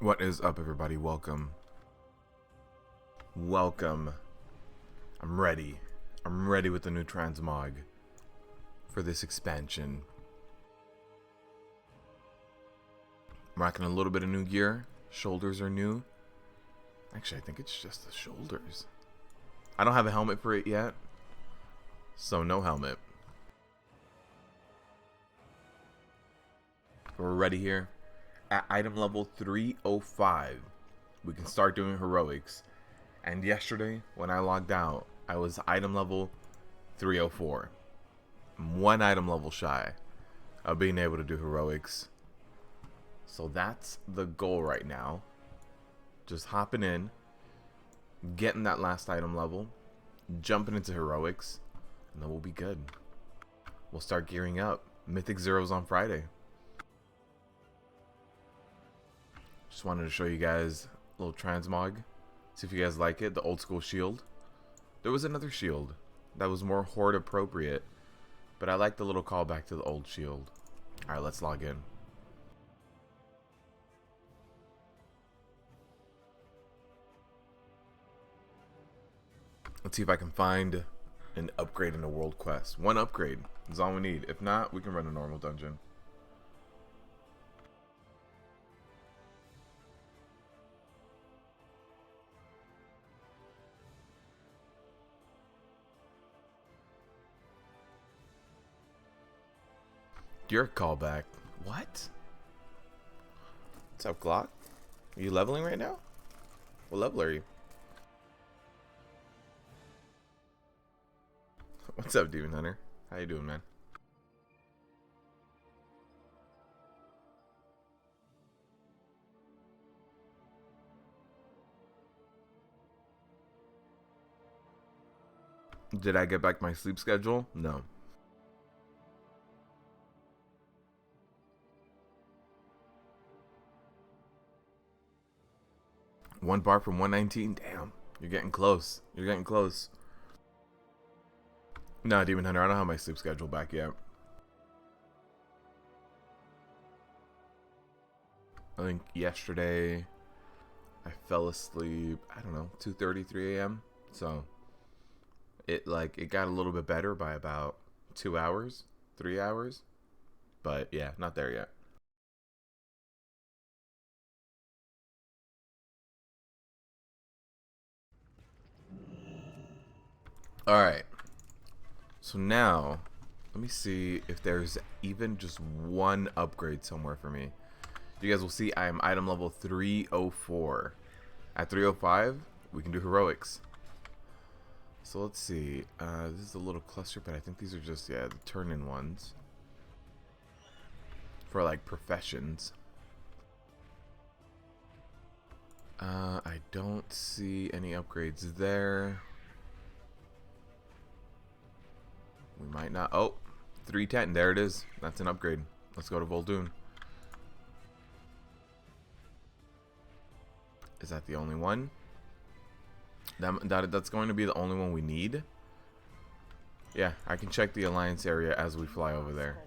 What is up, everybody? Welcome. Welcome. I'm ready. I'm ready with the new transmog for this expansion. I'm rocking a little bit of new gear. Shoulders are new. Actually, I think it's just the shoulders. I don't have a helmet for it yet, so no helmet. We're ready here. At item level 305, we can start doing heroics. And yesterday, when I logged out, I was item level 304. I'm one item level shy of being able to do heroics. So that's the goal right now. Just hopping in, getting that last item level, jumping into heroics, and then we'll be good. We'll start gearing up. Mythic Zeros on Friday. Just wanted to show you guys a little transmog. See if you guys like it. The old school shield. There was another shield that was more Horde appropriate, but I like the little callback to the old shield. Alright, let's log in. Let's see if I can find an upgrade in a world quest. One upgrade is all we need. If not, we can run a normal dungeon. You're a callback. What? What's up, Glock? Are you leveling right now? What level are you? What's up, Demon Hunter? How you doing, man? Did I get back my sleep schedule? No. One bar from 119? Damn. You're getting close. You're getting close. No, Demon Hunter, I don't have my sleep schedule back yet. I think yesterday I fell asleep, I don't know, 2:30, 3 a.m. So it got a little bit better by about 2 hours, 3 hours. But yeah, not there yet. Alright. So now, let me see if there's even just one upgrade somewhere for me. You guys will see I am item level 304. At 305, we can do heroics. So let's see. This is a little cluster, but I think these are just, yeah, the turn-in ones. For like professions. I don't see any upgrades there. We might not. Oh, 310. There it is. That's an upgrade. Let's go to Voldoon. Is that the only one? That's going to be the only one we need. Yeah, I can check the alliance area as we fly over there.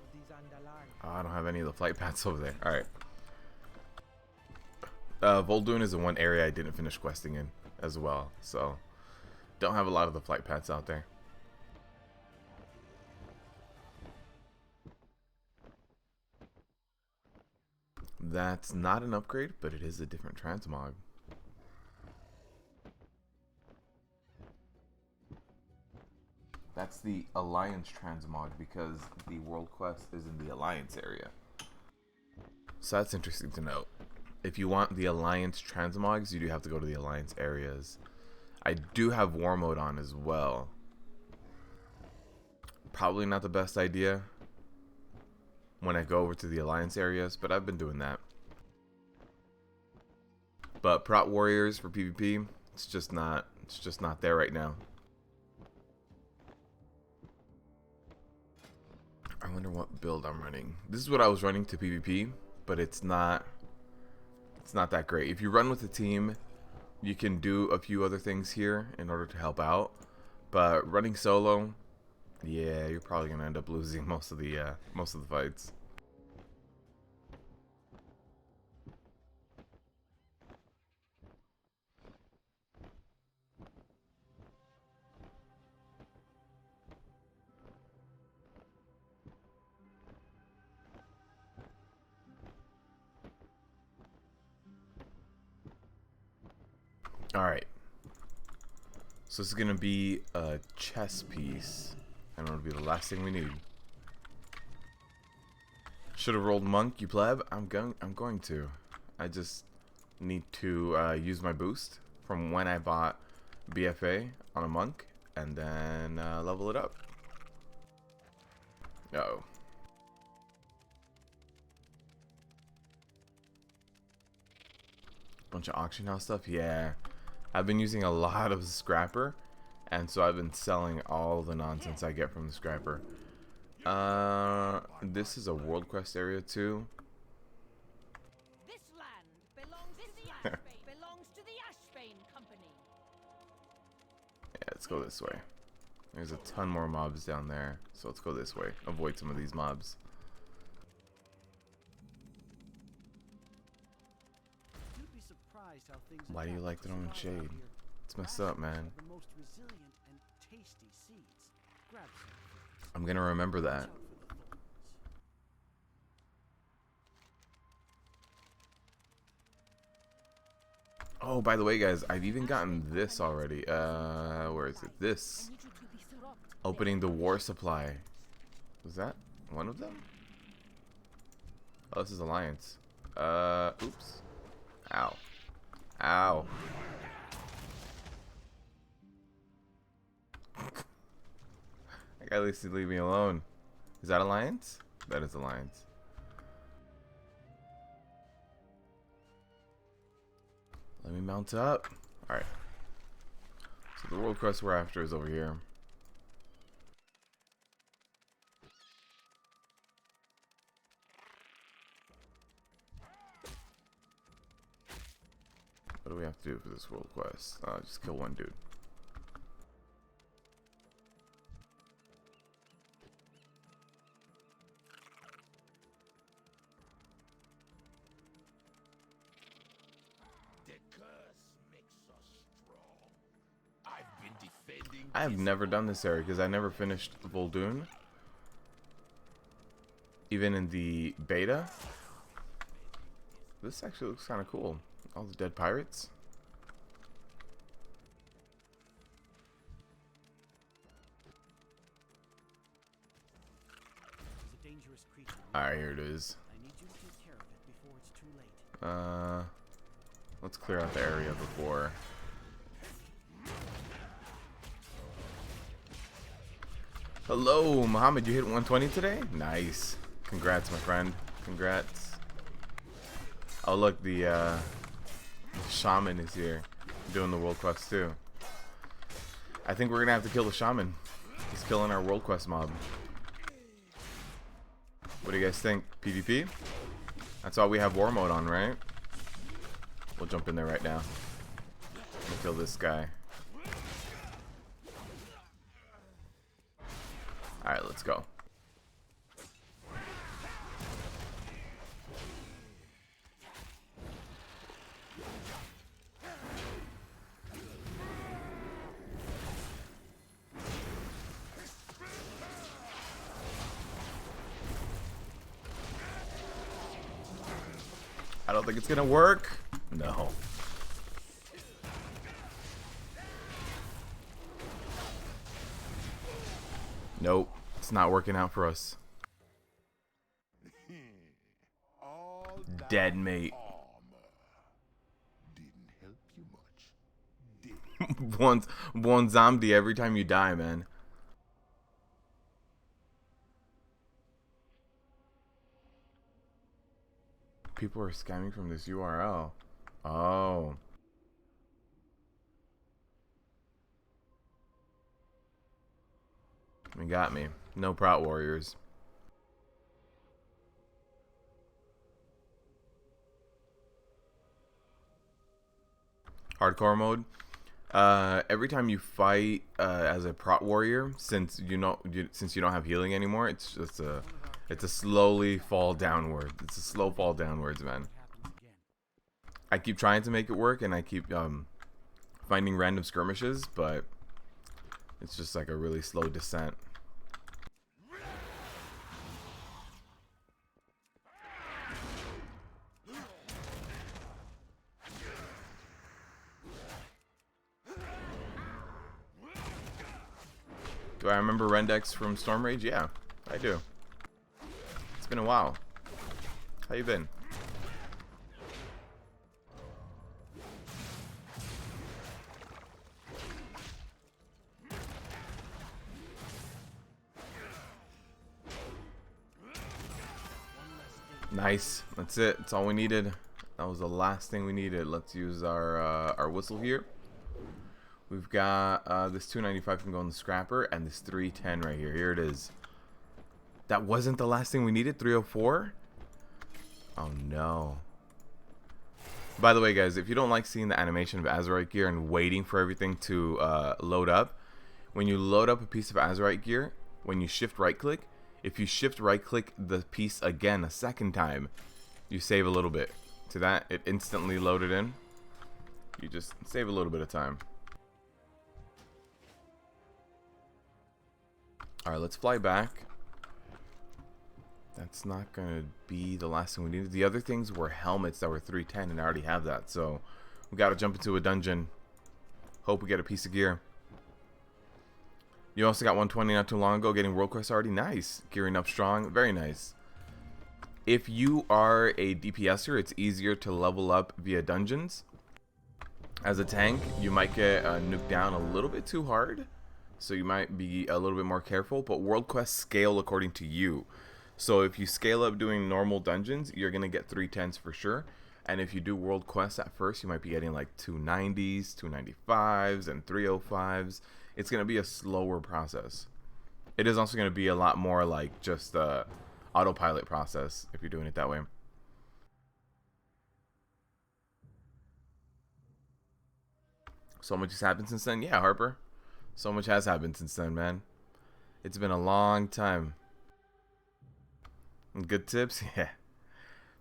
Oh, I don't have any of the flight paths over there. Alright. Voldoon is the one area I didn't finish questing in as well. So, don't have a lot of the flight paths out there. That's not an upgrade, but it is a different transmog. That's the Alliance transmog because the world quest is in the Alliance area. So that's interesting to note. If you want the Alliance transmogs, you do have to go to the Alliance areas. I do have war mode on as well. Probably not the best idea when I go over to the Alliance areas, but I've been doing that. But Prot warriors for PvP, it's just not there right now. I wonder what build I'm running. This is what I was running to PvP, but it's not that great. If you run with a team, you can do a few other things here in order to help out. But running solo, yeah, you're probably gonna end up losing most of the fights. Alright. So this is gonna be a chess piece. And it'll be the last thing we need. Should have rolled monk, you pleb. I'm going to. I just need to use my boost from when I bought BfA on a monk, and then level it up. Uh-oh. Bunch of auction house stuff. Yeah, I've been using a lot of scrapper, and so I've been selling all the nonsense I get from the scrapper. This is a world quest area too. This land belongs to the Ashbane Company. Yeah, let's go this way. There's a ton more mobs down there, so let's go this way. Avoid some of these mobs. Why do you like throwing shade? It's messed up, man. I'm gonna remember that. Oh, by the way, guys, I've even gotten this already. Where is it? This. Opening the war supply. Was that one of them? Oh, this is Alliance. Oops. Ow. Ow. I gotta at least leave me alone. Is that Alliance? That is Alliance. Let me mount up. Alright. So the world quest we're after is over here. What do we have to do for this world quest? Just kill one dude. I have never done this area because I never finished Vol'dun. Even in the beta. This actually looks kind of cool. All the dead pirates. Alright, here it is. Let's clear out the area before. Hello, Muhammad. You hit 120 today? Nice. Congrats, my friend. Congrats. Oh, look, the shaman is here doing the world quest too. I think we're gonna have to kill the shaman. He's killing our world quest mob. What do you guys think? PvP? That's all we have war mode on, right? We'll jump in there right now. We'll kill this guy. Alright, let's go. I don't think it's gonna work. No. Nope. It's not working out for us. Dead, mate. one zombie every time you die, man. People are scamming from this URL. Oh. You got me. No Prot warriors. Hardcore mode. Every time you fight as a Prot warrior, since you don't have healing anymore, it's just it's a slowly fall downward. It's a slow fall downwards, man. I keep trying to make it work, and I keep finding random skirmishes, but it's just like a really slow descent. Do I remember Rendex from Storm Rage? Yeah, I do. It's been a while. How you been? Nice. That's it. That's all we needed. That was the last thing we needed. Let's use our whistle here. We've got this 295 can go in the scrapper and this 310 right here. Here it is. That wasn't the last thing we needed. 304. Oh no. By the way, guys, if you don't like seeing the animation of Azurite gear and waiting for everything to load up, when you load up a piece of Azurite gear, when you shift right click, if you shift right click the piece again a second time, you save a little bit. To that, it instantly loaded in. You just save a little bit of time. Alright, let's fly back. That's not gonna be the last thing we needed. The other things were helmets that were 310, and I already have that. So we gotta jump into a dungeon. Hope we get a piece of gear. You also got 120 not too long ago, getting world quest already. Nice. Gearing up strong. Very nice. If you are a DPSer, it's easier to level up via dungeons. As a tank, you might get nuked down a little bit too hard, so you might be a little bit more careful, but world quests scale according to you. So if you scale up doing normal dungeons, you're going to get 310s for sure. And if you do world quests at first, you might be getting like 290s, 295s, and 305s. It's going to be a slower process. It is also going to be a lot more like just the autopilot process if you're doing it that way. So much has happened since then. Yeah, Harper. So much has happened since then, man. It's been a long time. Good tips? Yeah.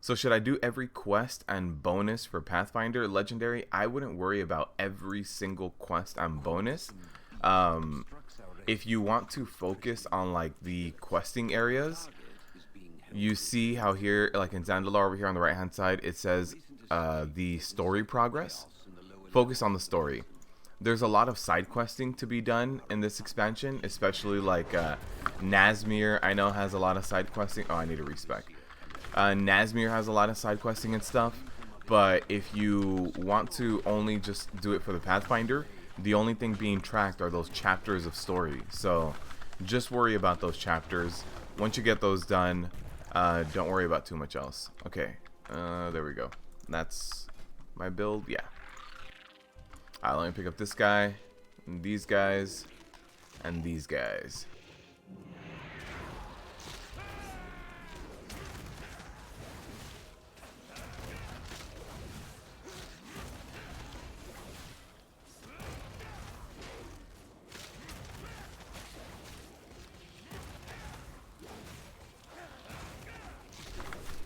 So should I do every quest and bonus for Pathfinder Legendary? I wouldn't worry about every single quest and bonus. If you want to focus on like the questing areas, you see how here, like in Zandalar over here on the right hand side, it says the story progress. Focus on the story. There's a lot of side questing to be done in this expansion, especially like Nazmir, I know, has a lot of side questing. Oh, I need a respec. Nazmir has a lot of side questing and stuff, but if you want to only just do it for the Pathfinder, the only thing being tracked are those chapters of story. So just worry about those chapters. Once you get those done, don't worry about too much else. Okay, there we go. That's my build. Yeah. Alright, let me pick up this guy, and these guys, and these guys.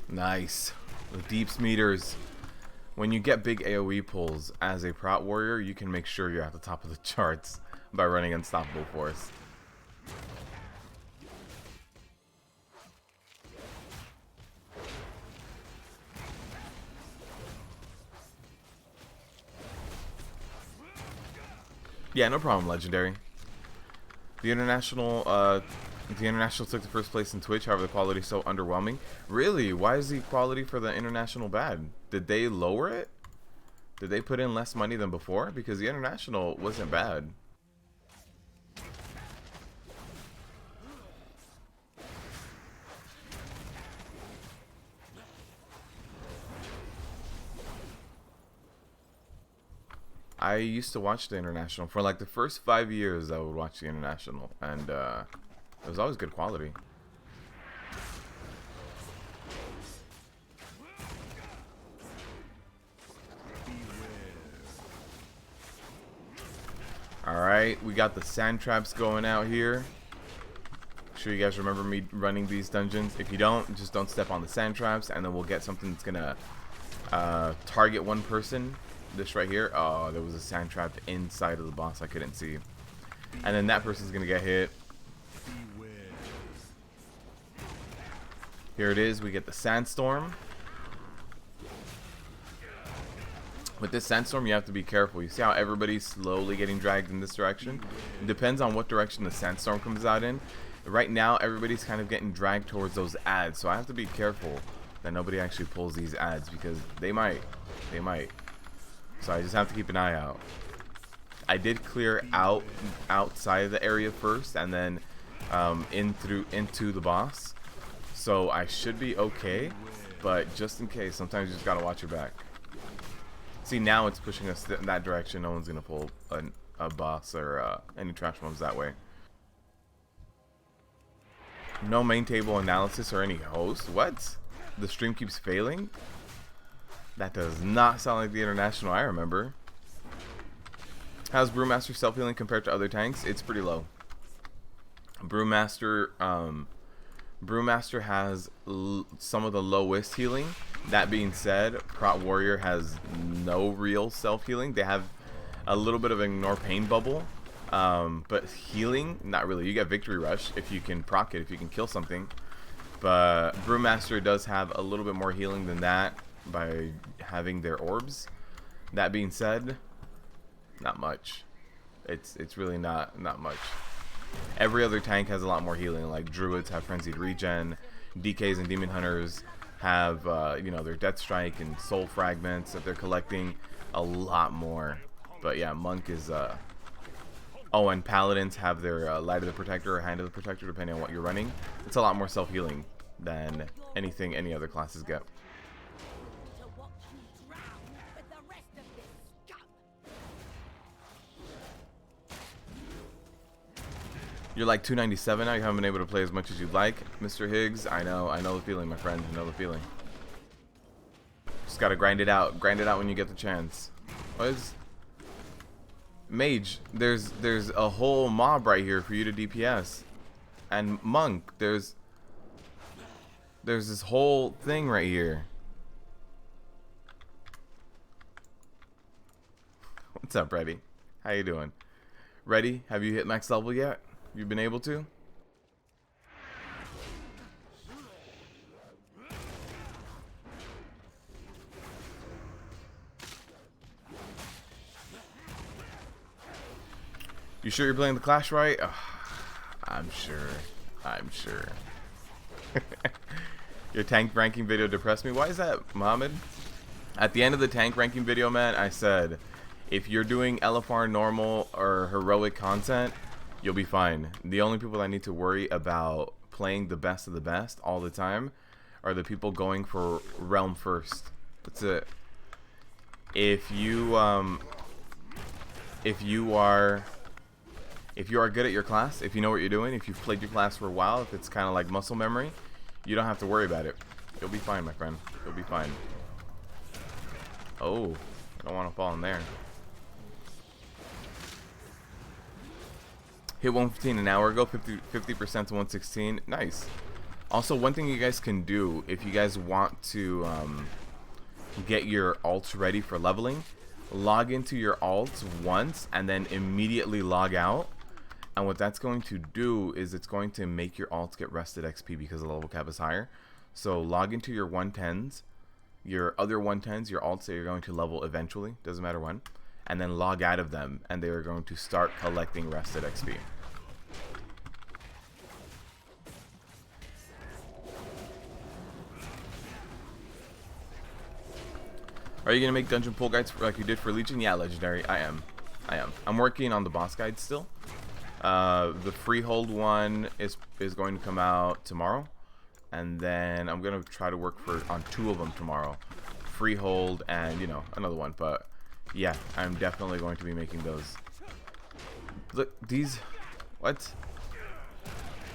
Nice. The deeps meters. When you get big AoE pulls as a Prot warrior, you can make sure you're at the top of the charts by running Unstoppable Force. Yeah, no problem, Legendary. The international took the first place in Twitch, however the quality is so underwhelming. Really? Why is the quality for the international bad? Did they lower it? Did they put in less money than before? Because the international wasn't bad. I used to watch the international for like the first 5 years. I would watch the international, and it was always good quality. Alright, we got the sand traps going out here. Make sure you guys remember me running these dungeons. If you don't, just don't step on the sand traps, and then we'll get something that's gonna target one person. This right here. Oh, there was a sand trap inside of the boss I couldn't see. And then that person's gonna get hit. Here it is. We get the sandstorm. With this sandstorm, you have to be careful. You see how everybody's slowly getting dragged in this direction? It depends on what direction the sandstorm comes out in. Right now, everybody's kind of getting dragged towards those ads, so I have to be careful that nobody actually pulls these ads, because they might. They might. So I just have to keep an eye out. I did clear outside of the area first, and then into the boss. So I should be okay, but just in case, sometimes you just gotta watch your back. See, now it's pushing us in that direction. No one's gonna pull a boss or any trash mobs that way. No main table analysis or any host. What? The stream keeps failing? That does not sound like the international I remember. How's Brewmaster self-healing compared to other tanks? It's pretty low. Brewmaster has some of the lowest healing. That being said, Prot Warrior has no real self-healing. They have a little bit of an ignore pain bubble, but healing, not really. You get Victory Rush if you can proc it, if you can kill something. But Brewmaster does have a little bit more healing than that by having their orbs. That being said, not much. It's really not much. Every other tank has a lot more healing. Like Druids have Frenzied Regen, DKs and Demon Hunters have you know, their Death Strike and Soul Fragments that they're collecting a lot more. But yeah, Monk is oh, and Paladins have their Light of the Protector or Hand of the Protector, depending on what you're running. It's a lot more self-healing than anything any other classes get. You're like 297 now. You haven't been able to play as much as you'd like, Mr. Higgs. I know the feeling, my friend. I know the feeling. Just gotta grind it out. Grind it out when you get the chance. What is Mage? There's a whole mob right here for you to DPS, and Monk. There's this whole thing right here. What's up, Reddy? How you doing? Reddy, have you hit max level yet? You've been able to? You sure you're playing the Clash right? I'm sure. I'm sure. Your tank ranking video depressed me. Why is that, Mohammed? At the end of the tank ranking video, man, I said, if you're doing LFR normal or heroic content, you'll be fine. The only people that need to worry about playing the best of the best all the time are the people going for realm first. That's it. If you are good at your class, if you know what you're doing, if you've played your class for a while, if it's kind of like muscle memory, you don't have to worry about it. You'll be fine, my friend. You'll be fine. Oh, I don't want to fall in there. Hit 115 an hour ago, 50% to 116. Nice. Also, one thing you guys can do if you guys want to get your alts ready for leveling, log into your alts once and then immediately log out. And what that's going to do is it's going to make your alts get rested XP because the level cap is higher. So log into your 110s, your other 110s, your alts that you're going to level eventually, doesn't matter when, and then log out of them, and they are going to start collecting rested XP. Are you going to make dungeon pull guides like you did for Legion? Yeah, Legendary, I am. I'm working on the boss guide still. The freehold one is going to come out tomorrow, and then I'm going to try to work on 2 of them tomorrow. Freehold and, you know, another one, but yeah, I'm definitely going to be making those. Look, these, what?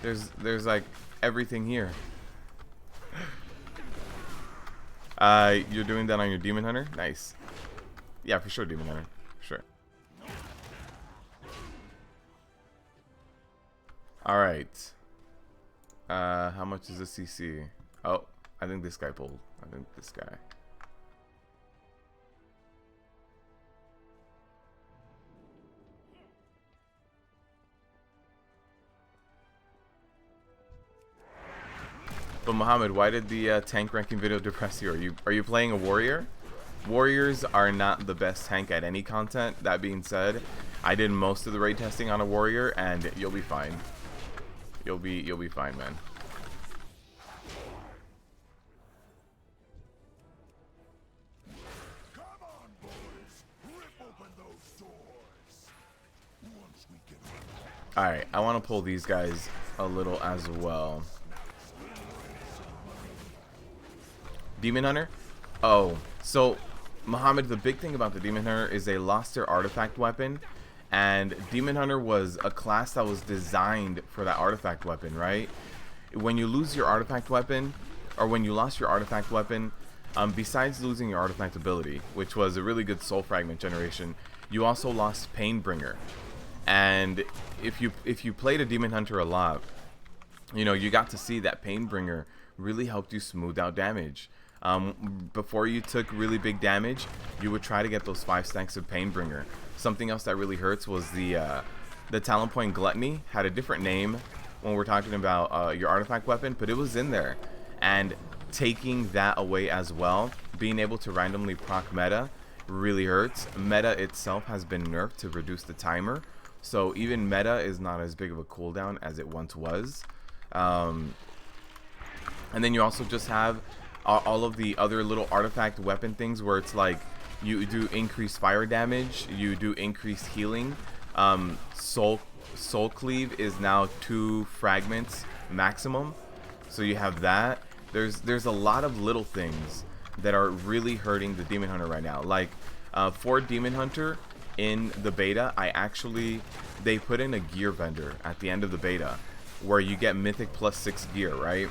There's like everything here. You're doing that on your Demon Hunter? Nice. Yeah, for sure, Demon Hunter. For sure. Alright. How much is the CC? Oh, I think this guy pulled. I think this guy. But Mohammed, why did the tank ranking video depress you? Are you playing a warrior? Warriors are not the best tank at any content. That being said, I did most of the raid testing on a warrior, and you'll be fine. You'll be fine, man. Alright, I want to pull these guys a little as well. Demon Hunter? Oh, so Muhammad, the big thing about the Demon Hunter is they lost their artifact weapon, and Demon Hunter was a class that was designed for that artifact weapon, right? When you lose your artifact weapon, or when you lost your artifact weapon, besides losing your artifact ability, which was a really good soul fragment generation, you also lost Painbringer. And if you played a Demon Hunter a lot, you know, you got to see that Painbringer really helped you smooth out damage. Before you took really big damage, you would try to get those 5 stacks of Painbringer. Something else that really hurts was the Talent Point Gluttony. Had a different name when we're talking about your artifact weapon, but it was in there. And taking that away as well, being able to randomly proc meta really hurts. Meta itself has been nerfed to reduce the timer, so even meta is not as big of a cooldown as it once was. And then you also just have all of the other little artifact weapon things where it's like you do increased fire damage, you do increased healing. Soul Cleave is now 2 fragments maximum, so you have that. There's a lot of little things that are really hurting the Demon Hunter right now. Like for Demon Hunter in the beta, they put in a gear vendor at the end of the beta where you get Mythic plus 6 gear, right?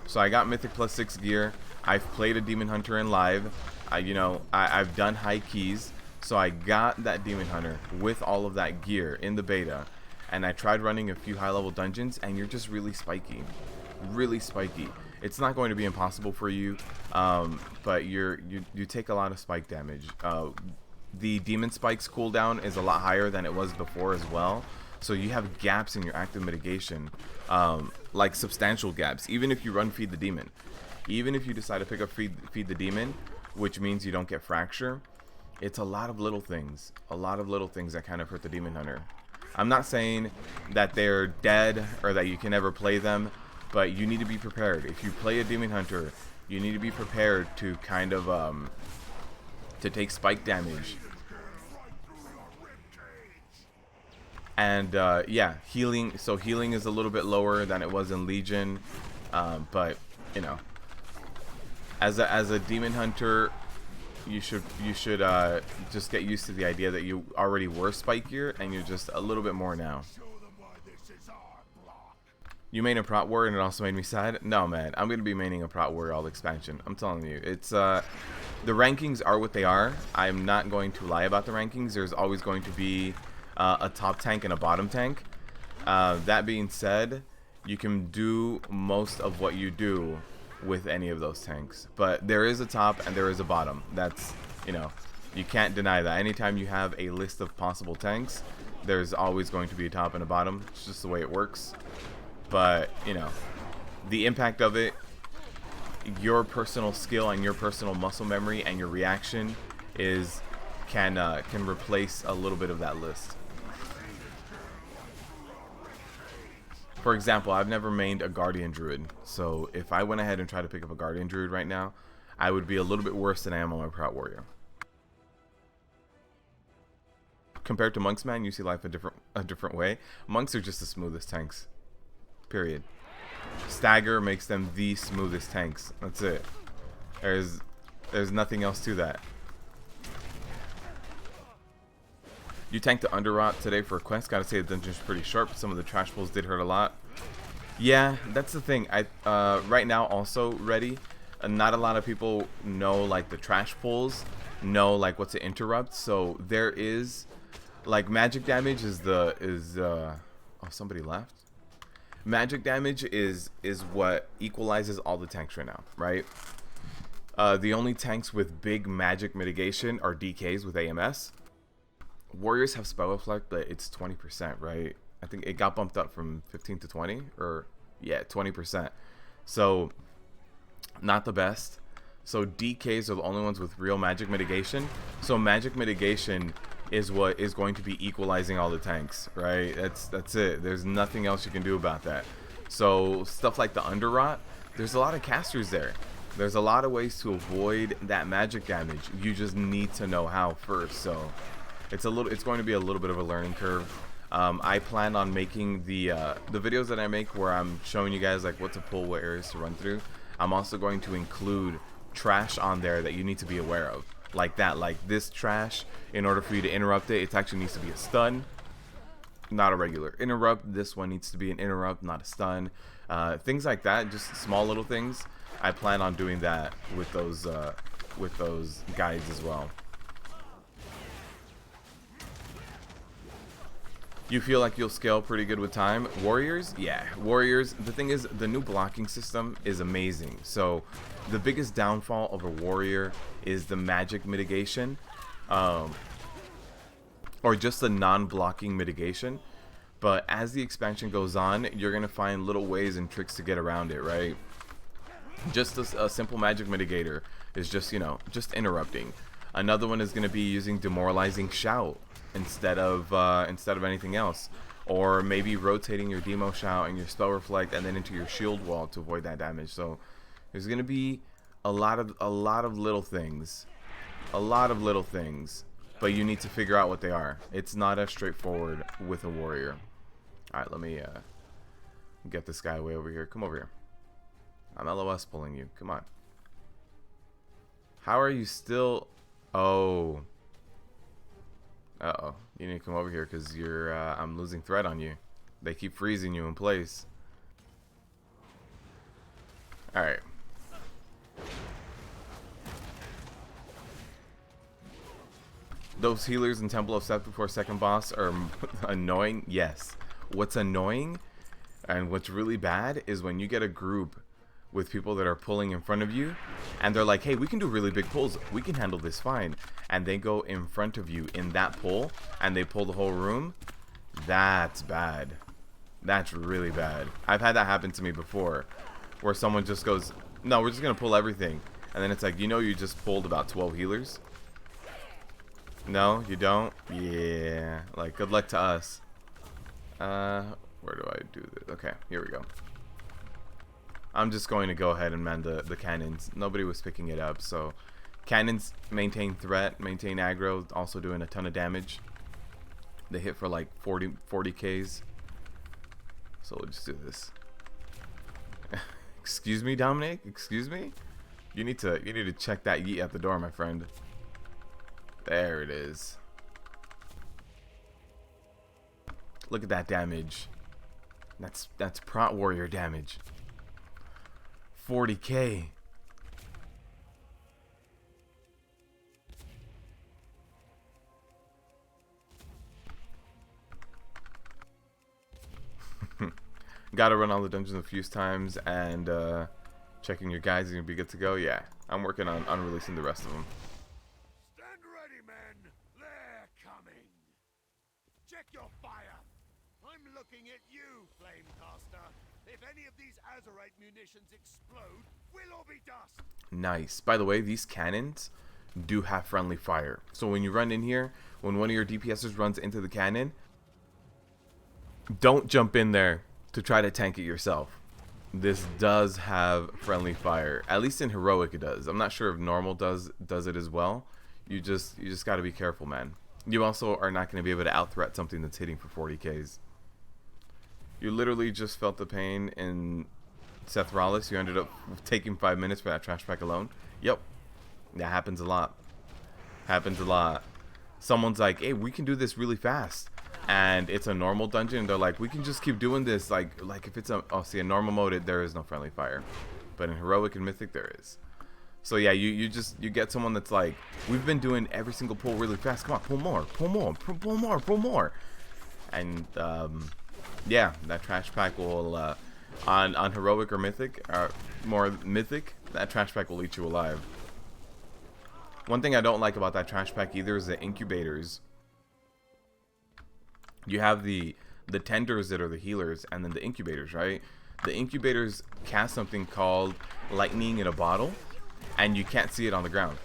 So I got Mythic plus 6 gear. I've played a Demon Hunter in live. I've done high keys, so I got that Demon Hunter with all of that gear in the beta, and I tried running a few high-level dungeons, and you're just really spiky. Really spiky. It's not going to be impossible for you, but you take a lot of spike damage. The Demon Spike's cooldown is a lot higher than it was before as well, so you have gaps in your active mitigation, like substantial gaps, even if you run Feed the Demon. Even if you decide to pick up Feed the Demon, which means you don't get Fracture, it's a lot of little things. A lot of little things that kind of hurt the Demon Hunter. I'm not saying that they're dead or that you can never play them, but you need to be prepared. If you play a Demon Hunter, you need to be prepared to kind of to take spike damage. And yeah, healing. So healing is a little bit lower than it was in Legion, but you know, as a Demon Hunter, you should just get used to the idea that you already were spikier and you're just a little bit more now. You main a Prot Warrior and it also made me sad. No, man, I'm gonna be maining a Prot Warrior all expansion. I'm telling you, it's the rankings are what they are. I'm not going to lie about the rankings. There's always going to be a top tank and a bottom tank. That being said, you can do most of what you do with any of those tanks, but there is a top and there is a bottom. That's, you know, you can't deny that. Anytime you have a list of possible tanks, there's always going to be a top and a bottom. It's just the way it works. But you know, the impact of it, your personal skill and your personal muscle memory and your reaction can replace a little bit of that list. For example, I've never mained a Guardian Druid, so if I went ahead and tried to pick up a Guardian Druid right now, I would be a little bit worse than I am on my Prot Warrior. Compared to Monks, man, you see life a different way. Monks are just the smoothest tanks. Period. Stagger makes them the smoothest tanks. That's it. There's nothing else to that. You tanked the Underrot today for a quest. Gotta say the dungeon's pretty sharp. Some of the trash pulls did hurt a lot. Yeah, that's the thing. Right now also ready. Not a lot of people know like the trash pulls, know like what's an interrupt. So there is like magic damage oh, somebody left. Magic damage is what equalizes all the tanks right now, right? The only tanks with big magic mitigation are DKs with AMS. Warriors have spell reflect, but it's 20%, right? I think it got bumped up from 15 to 20, or yeah, 20%. So not the best, So DKs are the only ones with real magic mitigation. So magic mitigation is what is going to be equalizing all the tanks, right? That's it. There's nothing else you can do about that. So stuff like the Underrot, there's a lot of casters there. There's a lot of ways to avoid that magic damage. You just need to know how first. So it's going to be a little bit of a learning curve. I plan on making the videos that I make where I'm showing you guys like what to pull, what areas to run through. I'm also going to include trash on there that you need to be aware of, like that, like this trash. In order for you to interrupt it, it actually needs to be a stun, not a regular interrupt. This one needs to be an interrupt, not a stun. Things like that, just small little things. I plan on doing that with those guides as well. You feel like you'll scale pretty good with time? Warriors? Yeah, Warriors. The thing is, the new blocking system is amazing. So the biggest downfall of a warrior is the magic mitigation, or just the non-blocking mitigation. But as the expansion goes on, you're gonna find little ways and tricks to get around it, right? Just a simple magic mitigator is just, you know, just interrupting. Another one is going to be using demoralizing shout instead of anything else, or maybe rotating your demo shout and your spell reflect and then into your shield wall to avoid that damage. So there's going to be a lot of little things, but you need to figure out what they are. It's not as straightforward with a warrior. All right, let me get this guy way over here. Come over here. I'm LOS pulling you. Come on. How are you still? Oh. Uh-oh. You need to come over here because you're. I'm losing threat on you. They keep freezing you in place. All right. Those healers in Temple of Seth before second boss are annoying. Yes. What's annoying and what's really bad is when you get a group with people that are pulling in front of you and they're like, hey, we can do really big pulls, we can handle this fine, and they go in front of you in that pull and they pull the whole room. That's bad. That's really bad. I've had that happen to me before where someone just goes, no, we're just gonna pull everything, and then it's like, you know, you just pulled about 12 healers. No, you don't. Yeah, like, good luck to us. Where do I do this? Okay, here we go. I'm just going to go ahead and man the cannons. Nobody was picking it up, so cannons maintain threat, maintain aggro, also doing a ton of damage. They hit for like 40 Ks. So we'll just do this. Excuse me, Dominic? Excuse me? You need to check that yeet at the door, my friend. There it is. Look at that damage. That's Prot warrior damage. 40K. Gotta run all the dungeons a few times, and checking your guides, you're gonna be good to go. Yeah, I'm working on releasing the rest of them. Stand ready, men. They're coming. Check your fire. I'm looking at you, Flamecaster. If any of these Azurite munitions explode, we'll all be dust. Nice. By the way, these cannons do have friendly fire. So when you run in here, when one of your DPSers runs into the cannon, don't jump in there to try to tank it yourself. This does have friendly fire. At least in heroic it does. I'm not sure if normal does it as well. You just got to be careful, man. You also are not going to be able to out-threat something that's hitting for 40Ks. You literally just felt the pain in Seth Rollis. You ended up taking 5 minutes for that trash pack alone. Yep. That happens a lot. Happens a lot. Someone's like, hey, we can do this really fast. And it's a normal dungeon. And they're like, we can just keep doing this. Like if it's a, oh, see, in normal mode, there is no friendly fire. But in heroic and mythic, there is. So yeah, you get someone that's like, we've been doing every single pull really fast. Come on, pull more, pull more, pull more, pull more. And, yeah, that trash pack will, on heroic or mythic, more mythic, that trash pack will eat you alive. One thing I don't like about that trash pack either is the incubators. You have the tenders that are the healers, and then the incubators, right? The incubators cast something called lightning in a bottle, and you can't see it on the ground.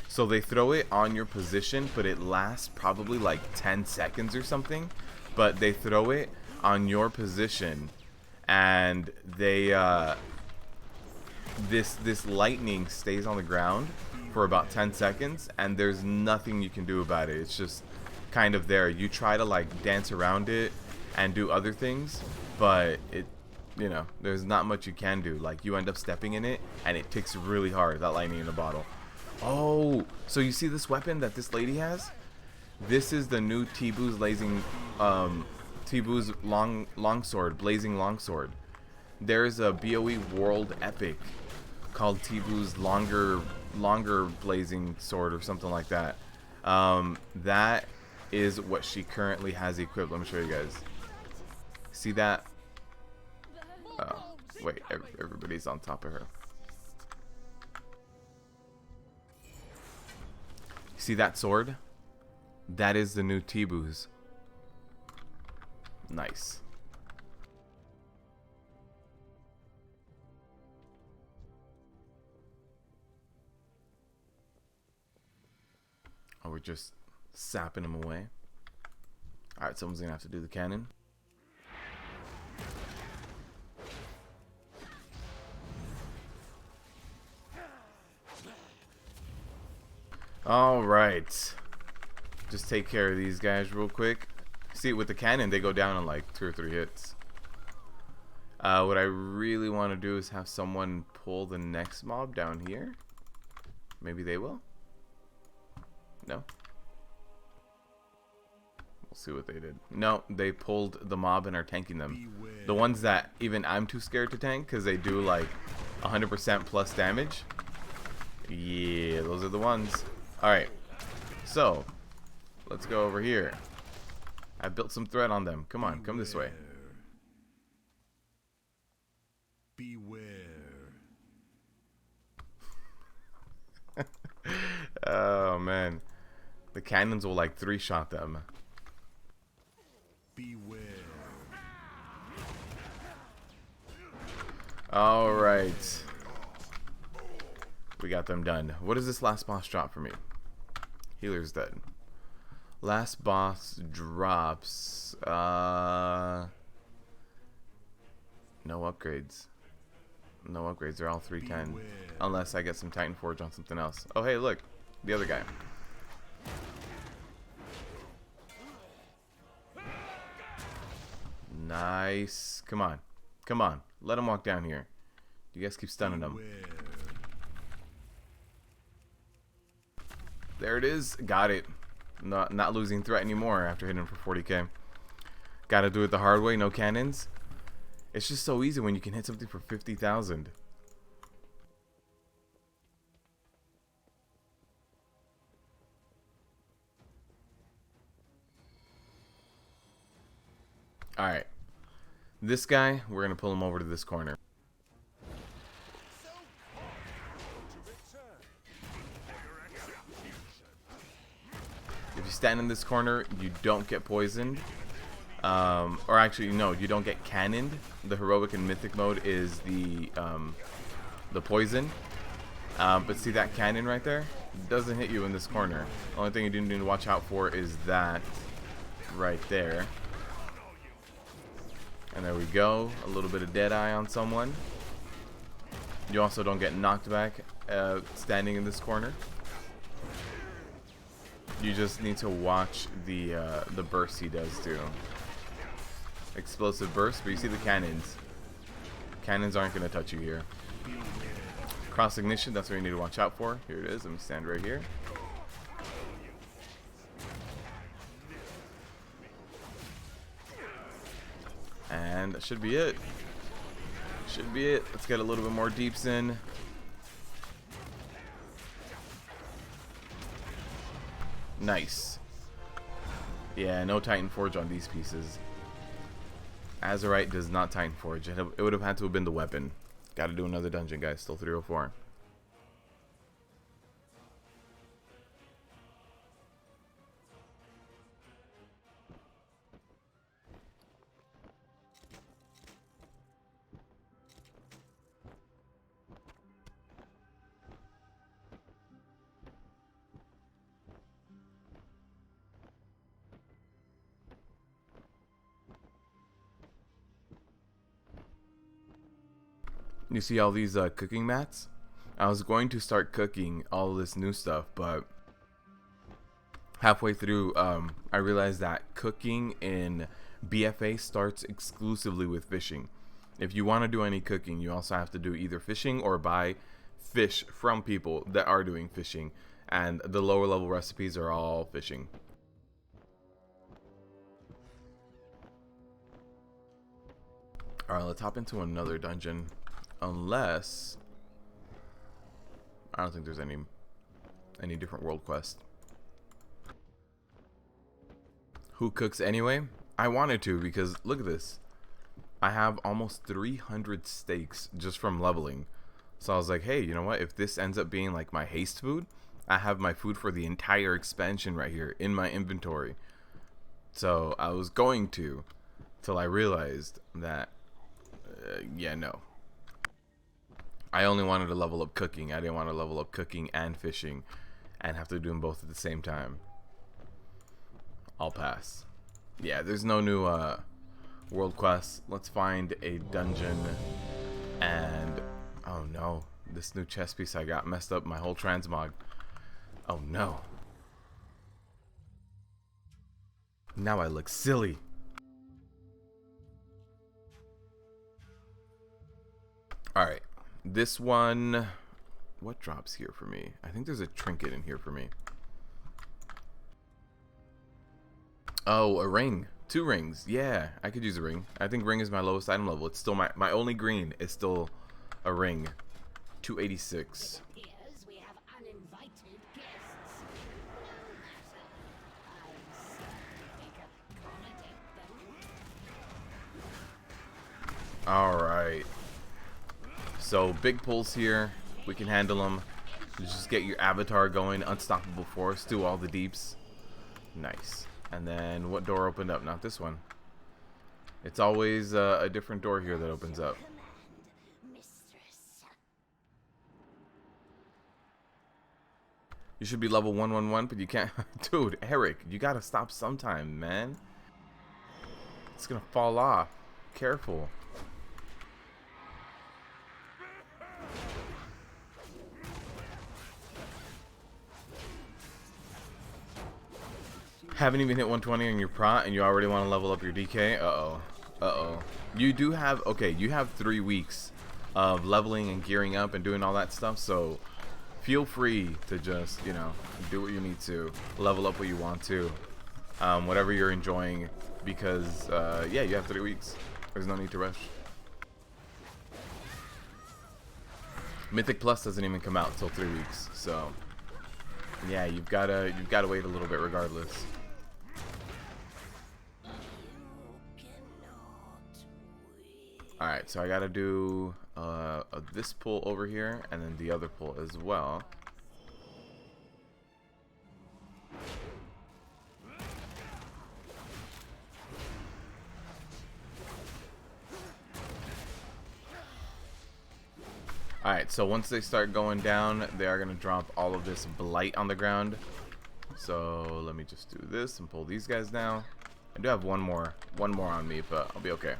So they throw it on your position, but it lasts probably like 10 seconds or something. But they throw it on your position, and they this lightning stays on the ground for about 10 seconds, and there's nothing you can do about it. It's just kind of there. You try to like dance around it and do other things, but it, you know, there's not much you can do. Like, you end up stepping in it, and it ticks really hard, that lightning in a bottle. Oh, so you see this weapon that this lady has? This is the new T-Boo's T-Boo's longsword, blazing longsword. There's a BOE world epic called T-Boo's longer blazing sword or something like that. That is what she currently has equipped. Let me show you guys. See that? Oh, wait, everybody's on top of her. See that sword? That is the new T-Boo's. Nice. Oh, we're just sapping him away. Alright, someone's gonna have to do the cannon. Alright. Just take care of these guys real quick. See, with the cannon, they go down in like 2 or 3 hits. What I really want to do is have someone pull the next mob down here. Maybe they will? No? We'll see what they did. No, they pulled the mob and are tanking them. The ones that even I'm too scared to tank because they do like 100% plus damage. Yeah, those are the ones. Alright, so let's go over here. I built some threat on them. Come on, come this way. Beware. Oh man, the cannons will like 3-shot them. Beware. All right, we got them done. What does this last boss drop for me? Healer's dead. Last boss drops no upgrades. No upgrades. They're all 310. Unless I get some Titan Forge on something else. Oh hey, look, the other guy. Nice. Come on, come on. Let him walk down here. You guys keep stunning him. There it is. Got it. Not losing threat anymore after hitting him for 40k. Gotta do it the hard way. No cannons. It's just so easy when you can hit something for 50,000. Alright. This guy, we're gonna pull him over to this corner. If you stand in this corner, you don't get poisoned. Or actually, no, you don't get cannoned. The heroic and mythic mode is the poison. But see that cannon right there? It doesn't hit you in this corner. The only thing you do need to watch out for is that right there. And there we go. A little bit of Deadeye on someone. You also don't get knocked back standing in this corner. You just need to watch the burst he does too. Explosive burst, but you see the cannons. Cannons aren't going to touch you here. Cross ignition, that's what you need to watch out for. Here it is. Let me stand right here. And that should be it. Should be it. Let's get a little bit more deeps in. Nice. Yeah, no Titan Forge on these pieces. Azurite does not Titan Forge. It would have had to have been the weapon. Gotta do another dungeon, guys. Still 304. You see all these cooking mats? I was going to start cooking all this new stuff, but halfway through, I realized that cooking in BfA starts exclusively with fishing. If you want to do any cooking, you also have to do either fishing or buy fish from people that are doing fishing, and the lower level recipes are all fishing. Alright, let's hop into another dungeon. Unless I don't think there's any different world quest. Who cooks anyway? I wanted to, because look at this. I have almost 300 steaks just from leveling. So I was like, hey, you know what? If this ends up being like my haste food, I have my food for the entire expansion right here in my inventory. So I was going to, till I realized that, yeah, no. I only wanted to level up cooking. I didn't want to level up cooking and fishing and have to do them both at the same time. I'll pass. Yeah, there's no new world quest. Let's find a dungeon. And oh no, this new chest piece I got messed up my whole transmog. Oh no. Now I look silly. Alright, this one, what drops here for me? I think there's a trinket in here for me. Oh, a ring. 2 rings. Yeah, I could use a ring. I think ring is my lowest item level. It's still my only green is still a ring. 286. We have uninvited guests. Alright. So, big pulls here. We can handle them. Just get your avatar going. Unstoppable force. Do all the deeps. Nice. And then, what door opened up? Not this one. It's always a different door here that opens up. You should be level 111, but you can't. Dude, Eric, you gotta stop sometime, man. It's gonna fall off. Careful. Haven't even hit 120 on your Prot and you already want to level up your DK? Uh-oh. Uh-oh. You do have, okay, you have 3 weeks of leveling and gearing up and doing all that stuff, so feel free to just, you know, do what you need to, level up what you want to, whatever you're enjoying, because, yeah, you have 3 weeks. There's no need to rush. Mythic Plus doesn't even come out till 3 weeks, so yeah, you've gotta wait a little bit regardless. Alright, so I gotta do this pull over here and then the other pull as well. Alright, so once they start going down, they are going to drop all of this blight on the ground. So let me just do this and pull these guys down. I do have one more on me, but I'll be okay.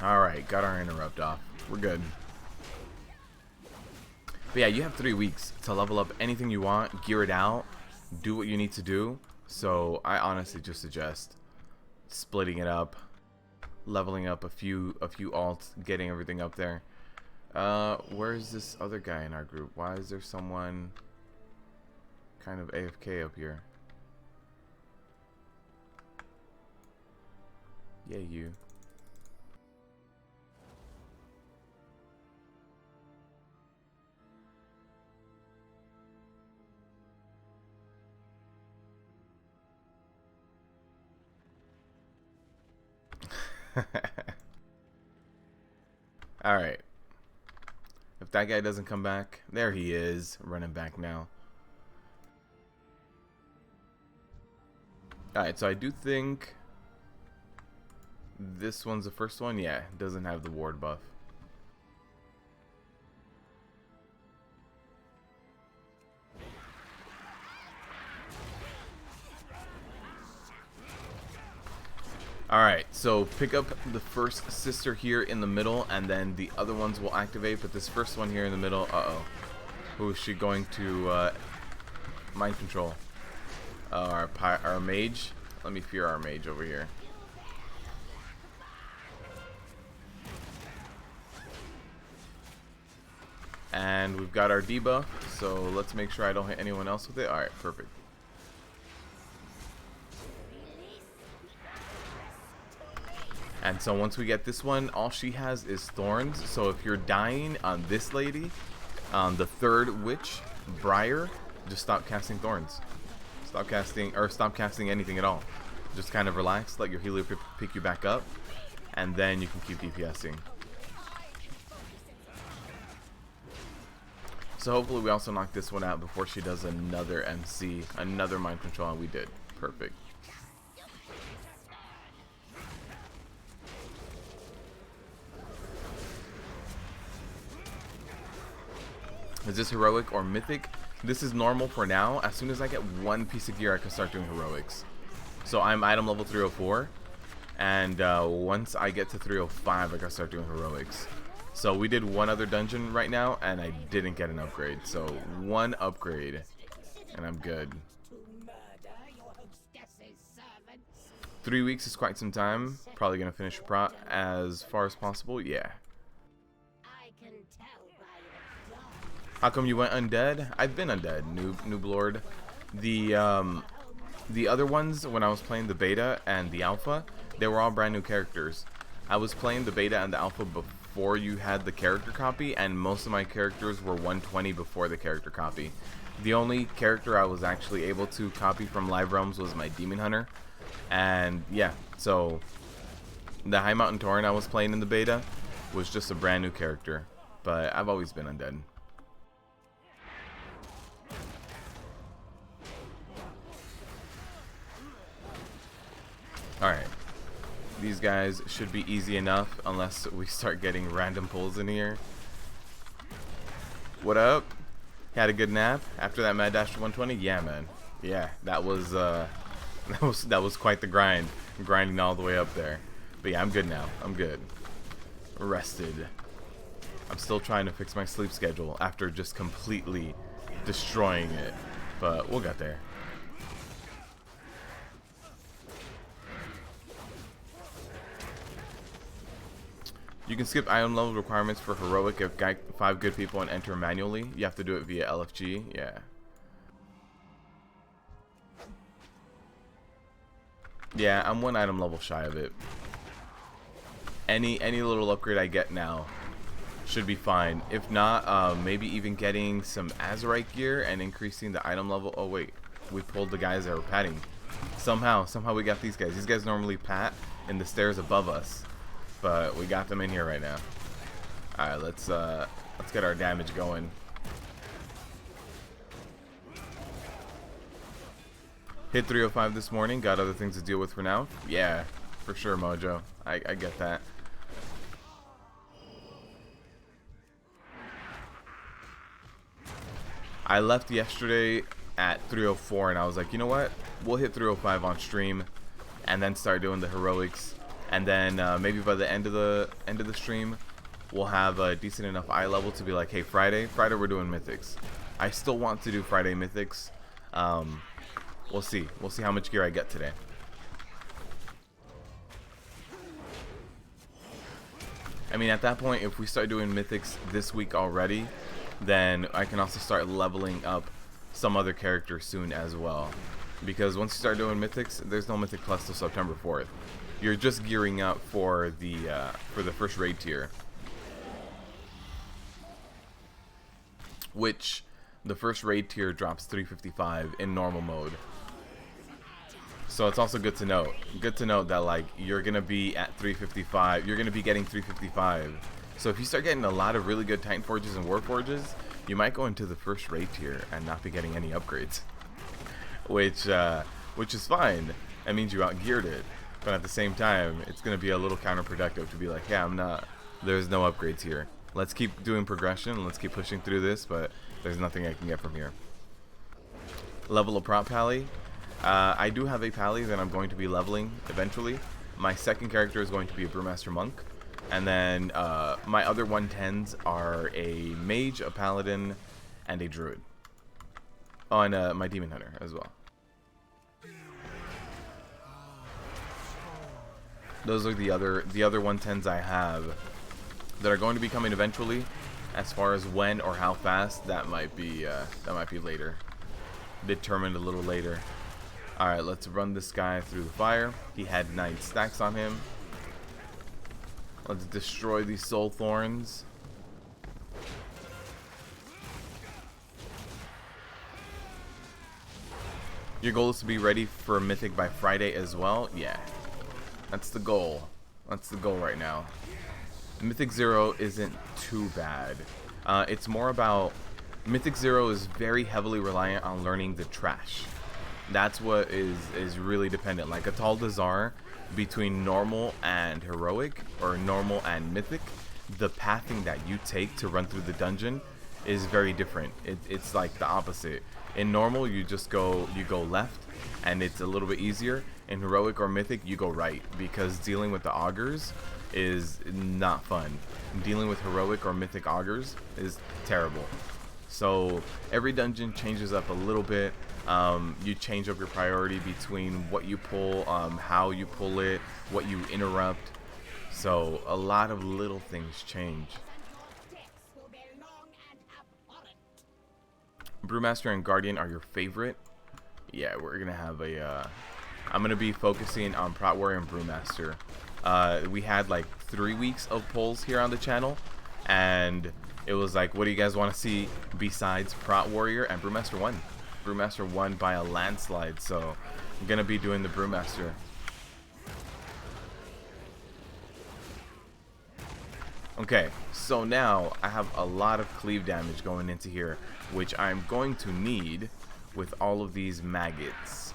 Alright, got our interrupt off. We're good. But yeah, you have 3 weeks to level up anything you want, gear it out, do what you need to do. So I honestly just suggest splitting it up, leveling up a few alts, getting everything up there. Where's this other guy in our group? Why is there someone kind of AFK up here? Yeah, you. Alright. If that guy doesn't come back, there he is, running back now. Alright, so I do think this one's the first one. Yeah, doesn't have the ward buff. Alright, so pick up the first sister here in the middle, and then the other ones will activate, but this first one here in the middle, uh-oh. Who is she going to mind control? Our mage? Let me fear our mage over here. And we've got our debuff, so let's make sure I don't hit anyone else with it. Alright, perfect. And so once we get this one, all she has is thorns. So if you're dying on this lady, the third witch, Briar, just stop casting thorns. Stop casting anything at all. Just kind of relax, let your healer pick you back up, and then you can keep DPSing. So hopefully we also knock this one out before she does another MC, another mind control, and we did. Perfect. Is this heroic or mythic? This is normal for now. As soon as I get one piece of gear, I can start doing heroics. So I'm item level 304, and once I get to 305, I can start doing heroics. So we did one other dungeon right now, and I didn't get an upgrade. So one upgrade, and I'm good. 3 weeks is quite some time. Probably gonna finish Prot as far as possible. Yeah. How come you went undead? I've been undead, Noob Lord. The other ones, when I was playing the beta and the alpha, they were all brand new characters. I was playing the beta and the alpha before you had the character copy, and most of my characters were 120 before the character copy. The only character I was actually able to copy from Live Realms was my Demon Hunter. And yeah, so the High Mountain Tauren I was playing in the beta was just a brand new character. But I've always been undead. Alright, these guys should be easy enough unless we start getting random pulls in here. What up? Had a good nap after that mad dash to 120? Yeah, man. Yeah, that was quite the grind. Grinding all the way up there. But yeah, I'm good now. I'm good. Rested. I'm still trying to fix my sleep schedule after just completely destroying it. But we'll get there. You can skip item level requirements for heroic if guide 5 good people and enter manually. You have to do it via LFG. Yeah. Yeah, I'm 1 item level shy of it. Any little upgrade I get now should be fine. If not, maybe even getting some Azurite gear and increasing the item level. Oh wait, we pulled the guys that were patting. Somehow we got these guys. These guys normally pat in the stairs above us. But we got them in here right now. Alright, let's get our damage going. Hit 305 this morning, got other things to deal with for now. Yeah, for sure, Mojo. I get that. I left yesterday at 304 and I was like, you know what? We'll hit 305 on stream and then start doing the heroics. And then maybe by the end of the stream, we'll have a decent enough eye level to be like, hey, Friday we're doing mythics. I still want to do Friday mythics. We'll see how much gear I get today. I mean, at that point, if we start doing mythics this week already, then I can also start leveling up some other characters soon as well. Because once you start doing mythics, there's no mythic plus till September 4th. You're just gearing up for the first raid tier, which the first raid tier drops 355 in normal mode. So it's also good to note that like you're gonna be at 355. You're gonna be getting 355. So if you start getting a lot of really good Titan Forges and War Forges, you might go into the first raid tier and not be getting any upgrades, which is fine. That means you outgeared it. But at the same time, it's going to be a little counterproductive to be like, yeah, there's no upgrades here. Let's keep doing progression, let's keep pushing through this, but there's nothing I can get from here. Level of Prot Pally. I do have a Pally that I'm going to be leveling eventually. My second character is going to be a Brewmaster Monk. And then my other 110s are a Mage, a Paladin, and a Druid. Oh, and my Demon Hunter as well. Those are the other 110s I have that are going to be coming eventually. As far as when or how fast, that might be later. Determined a little later. Alright, let's run this guy through the fire. He had 9 stacks on him. Let's destroy these soul thorns. Your goal is to be ready for Mythic by Friday as well? Yeah. That's the goal. That's the goal right now. Mythic 0 isn't too bad. It's more about... Mythic 0 is very heavily reliant on learning the trash. That's what is really dependent. Like Ataldazar, between normal and heroic, or normal and mythic, the pathing that you take to run through the dungeon is very different. It's like the opposite. In normal, you go left, and it's a little bit easier. In heroic or mythic, you go right, because dealing with the augurs is not fun. Dealing with heroic or mythic augurs is terrible. So every dungeon changes up a little bit. You change up your priority between what you pull, how you pull it, what you interrupt. So a lot of little things change. Brewmaster and Guardian are your favorite? Yeah, we're gonna have a I'm gonna be focusing on Prot Warrior and Brewmaster. We had like 3 weeks of polls here on the channel, and it was like, what do you guys want to see besides Prot Warrior? And Brewmaster won. Brewmaster won by a landslide, so I'm gonna be doing the Brewmaster. Okay, so now I have a lot of cleave damage going into here, which I'm going to need with all of these maggots.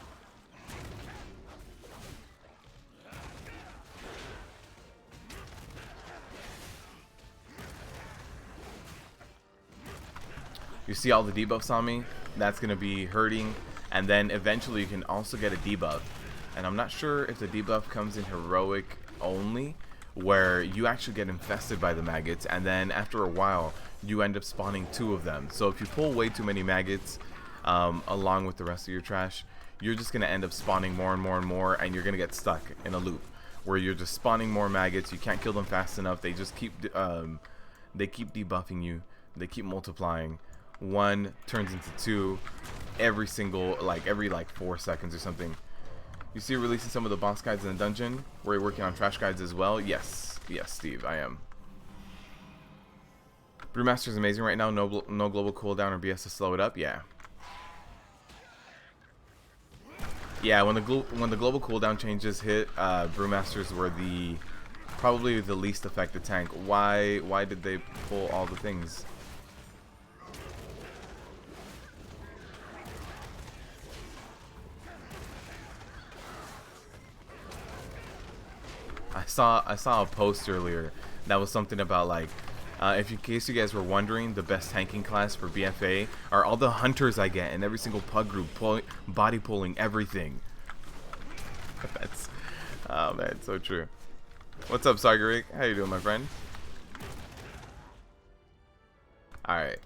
You see all the debuffs on me? That's going to be hurting. And then eventually you can also get a debuff. And I'm not sure if the debuff comes in heroic only, where you actually get infested by the maggots, and then after a while you end up spawning 2 of them. So if you pull way too many maggots along with the rest of your trash, you're just going to end up spawning more and more and more, and you're going to get stuck in a loop where you're just spawning more maggots. You can't kill them fast enough. They just keep debuffing you. They keep multiplying. 1 turns into 2 every 4 seconds or something. You see, releasing some of the boss guides in the dungeon. We're working on trash guides as well. Yes, Steve, I am. Brewmaster is amazing right now. No global cooldown or BS to slow it up. Yeah. Yeah, when the global cooldown changes hit, Brewmasters were probably the least affected tank. Why did they pull all the things? I saw a post earlier that was something about like, in case you guys were wondering, the best tanking class for BfA are all the hunters I get in every single pug group, body pulling everything. That's, oh man, so true. What's up, Sargarik? How you doing, my friend? All right,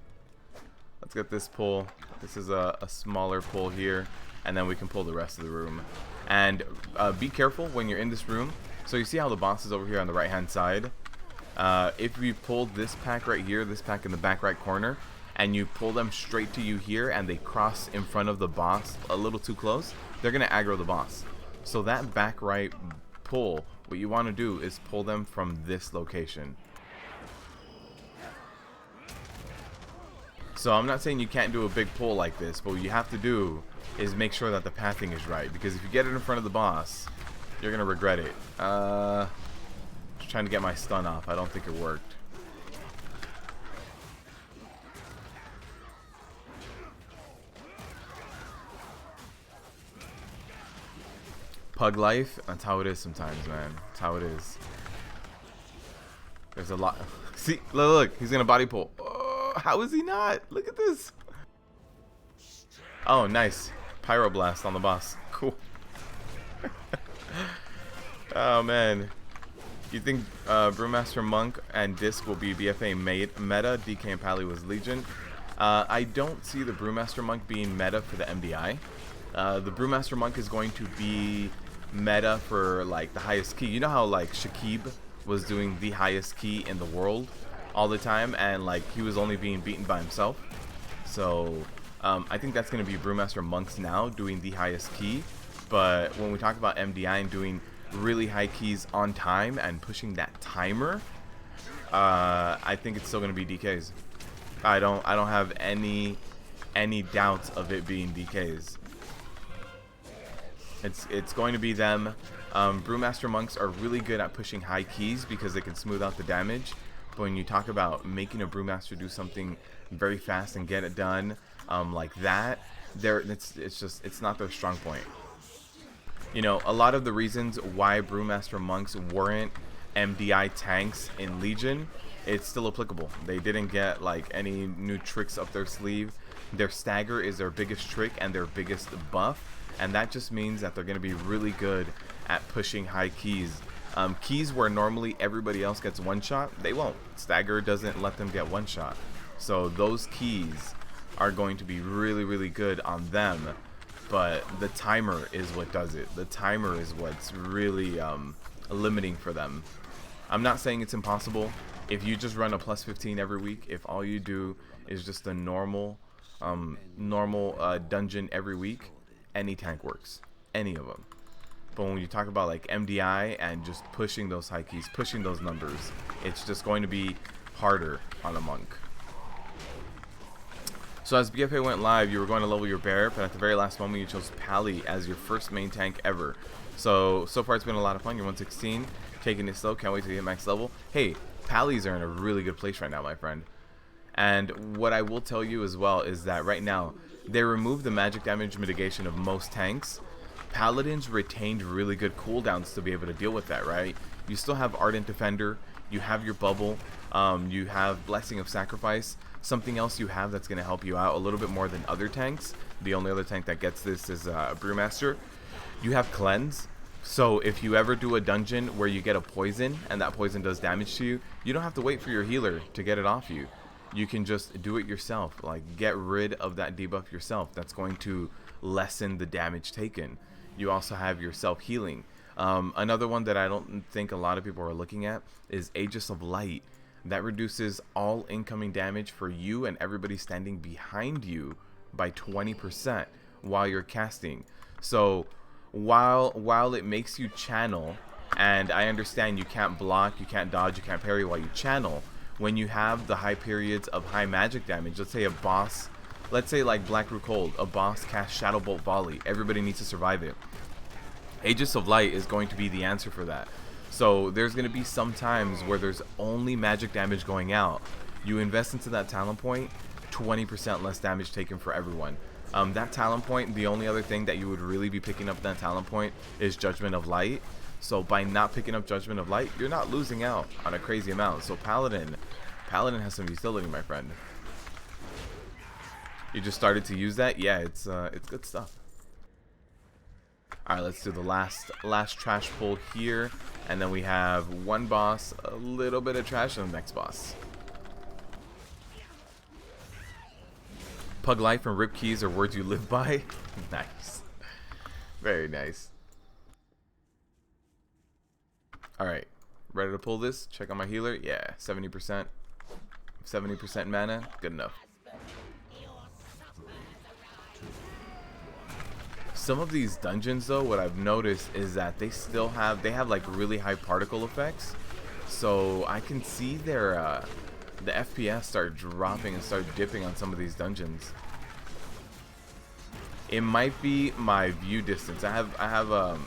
let's get this pull. This is a smaller pull here, and then we can pull the rest of the room. And be careful when you're in this room. So you see how the boss is over here on the right hand side? If we pull this pack right here, this pack in the back right corner, and you pull them straight to you here, and they cross in front of the boss a little too close, they're going to aggro the boss. So that back right pull, what you want to do is pull them from this location. So I'm not saying you can't do a big pull like this, but what you have to do is make sure that the pathing is right, because if you get it in front of the boss, you're gonna regret it. Just trying to get my stun off. I don't think it worked. Pug life. That's how it is sometimes, man. That's how it is. There's a lot. See, look, he's gonna body pull. Oh, how is he not? Look at this. Oh, nice. Pyroblast on the boss. Cool. Oh man. You think Brewmaster Monk and Disc will be BfA meta? DK and Pally was Legion. I don't see the Brewmaster Monk being meta for the MDI. The Brewmaster Monk is going to be meta for like the highest key. You know how like Shakib was doing the highest key in the world all the time, and like he was only being beaten by himself. So I think that's going to be Brewmaster Monks now doing the highest key. But when we talk about MDI and doing really high keys on time and pushing that timer, I think it's still going to be DKs. I don't have any doubts of it being DKs. It's going to be them. Brewmaster Monks are really good at pushing high keys because they can smooth out the damage. But when you talk about making a Brewmaster do something very fast and get it done like that, it's not their strong point. You know, a lot of the reasons why Brewmaster Monks weren't MDI tanks in Legion, it's still applicable. They didn't get like any new tricks up their sleeve. Their stagger is their biggest trick and their biggest buff, and that just means that they're going to be really good at pushing high keys. Keys where normally everybody else gets one shot, they won't. Stagger doesn't let them get one shot. So those keys are going to be really, really good on them. But the timer is what does it. The timer is what's really limiting for them. I'm not saying it's impossible. If you just run a plus 15 every week, if all you do is just a normal dungeon every week, any tank works. Any of them. But when you talk about like MDI and just pushing those high keys, pushing those numbers, it's just going to be harder on a monk. So as BfA went live, you were going to level your bear, but at the very last moment you chose Pally as your first main tank ever. So far it's been a lot of fun. You're 116, taking it slow, can't wait to get max level. Hey, Pallies are in a really good place right now, my friend. And what I will tell you as well is that right now, they removed the magic damage mitigation of most tanks. Paladins retained really good cooldowns to be able to deal with that, right? You still have Ardent Defender, you have your Bubble, you have Blessing of Sacrifice. Something else you have that's going to help you out a little bit more than other tanks. The only other tank that gets this is Brewmaster. You have Cleanse. So if you ever do a dungeon where you get a poison and that poison does damage to you, you don't have to wait for your healer to get it off you. You can just do it yourself. Like, get rid of that debuff yourself. That's going to lessen the damage taken. You also have your self-healing. Another one that I don't think a lot of people are looking at is Aegis of Light. That reduces all incoming damage for you and everybody standing behind you by 20% while you're casting. So while it makes you channel, and I understand you can't block, you can't dodge, you can't parry while you channel, when you have the high periods of high magic damage, let's say a boss, let's say like Blackroot Cold, a boss casts Shadow Bolt Volley, everybody needs to survive it. Aegis of Light is going to be the answer for that. So there's going to be some times where there's only magic damage going out. You invest into that talent point, 20% less damage taken for everyone. That talent point, the only other thing that you would really be picking up that talent point is Judgment of Light. So by not picking up Judgment of Light, you're not losing out on a crazy amount. So Paladin has some utility, my friend. You just started to use that? Yeah, it's good stuff. Alright, let's do the last trash pull here. And then we have one boss, a little bit of trash, and the next boss. Pug life and rip keys are words you live by. Nice. Very nice. Alright, ready to pull this? Check on my healer. Yeah, 70%. 70% mana. Good enough. Some of these dungeons though, what I've noticed is that they have like really high particle effects. So I can see their the FPS start dropping and start dipping on some of these dungeons. It might be my view distance. I have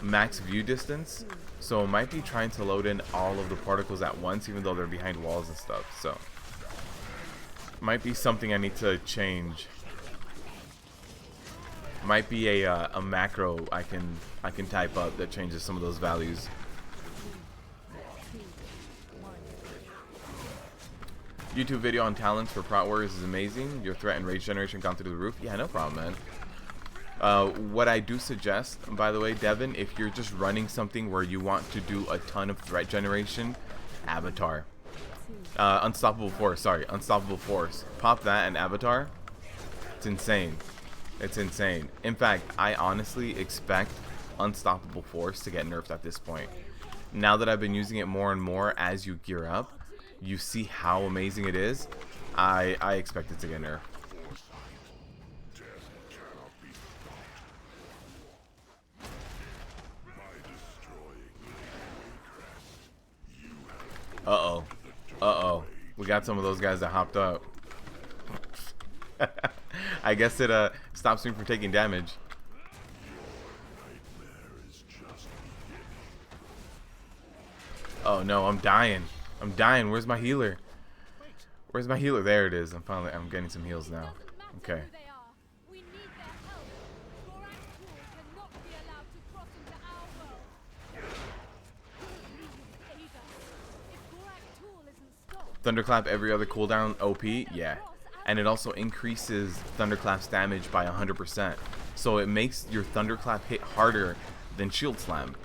max view distance, so it might be trying to load in all of the particles at once, even though they're behind walls and stuff. So might be something I need to change. Might be a macro I can type up that changes some of those values. YouTube video on talents for Prot Warriors is amazing. Your threat and rage generation gone through the roof. Yeah, no problem, man. What I do suggest, by the way, Devin, if you're just running something where you want to do a ton of threat generation, Avatar. Unstoppable Force, sorry. Unstoppable Force. Pop that and Avatar. It's insane. It's insane. In fact, I honestly expect Unstoppable Force to get nerfed at this point. Now that I've been using it more and more as you gear up, you see how amazing it is. I expect it to get nerfed. Uh-oh. Uh-oh. We got some of those guys that hopped up. I guess it stops me from taking damage. Oh no, I'm dying. I'm dying. Where's my healer? Where's my healer? There it is. I'm getting some heals now. Okay. Thunderclap every other cooldown OP, yeah. And it also increases Thunderclap's damage by 100%. So it makes your Thunderclap hit harder than Shield Slam.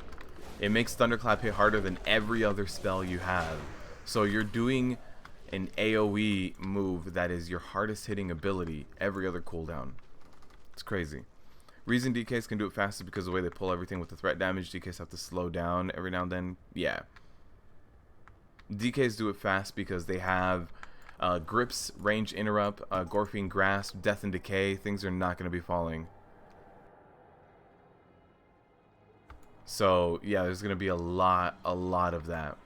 It makes Thunderclap hit harder than every other spell you have. So you're doing an AoE move that is your hardest hitting ability every other cooldown. It's crazy. Reason DKs can do it faster because of the way they pull everything with the threat damage. DKs have to slow down every now and then. Yeah. DKs do it fast because they have grips, range interrupt, Gorfing Grasp, Death and Decay. Things are not going to be falling. So yeah, there's going to be a lot of that.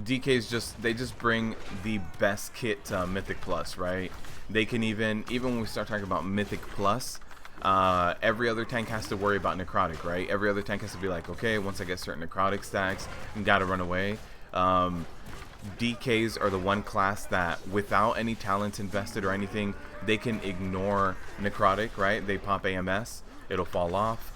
DKs they just bring the best kit to Mythic Plus, right? They can even when we start talking about Mythic Plus, every other tank has to worry about Necrotic, right? Every other tank has to be like, okay, once I get certain Necrotic stacks, I gotta run away. DKs are the one class that, without any talents invested or anything, they can ignore Necrotic, right? They pop AMS, it'll fall off.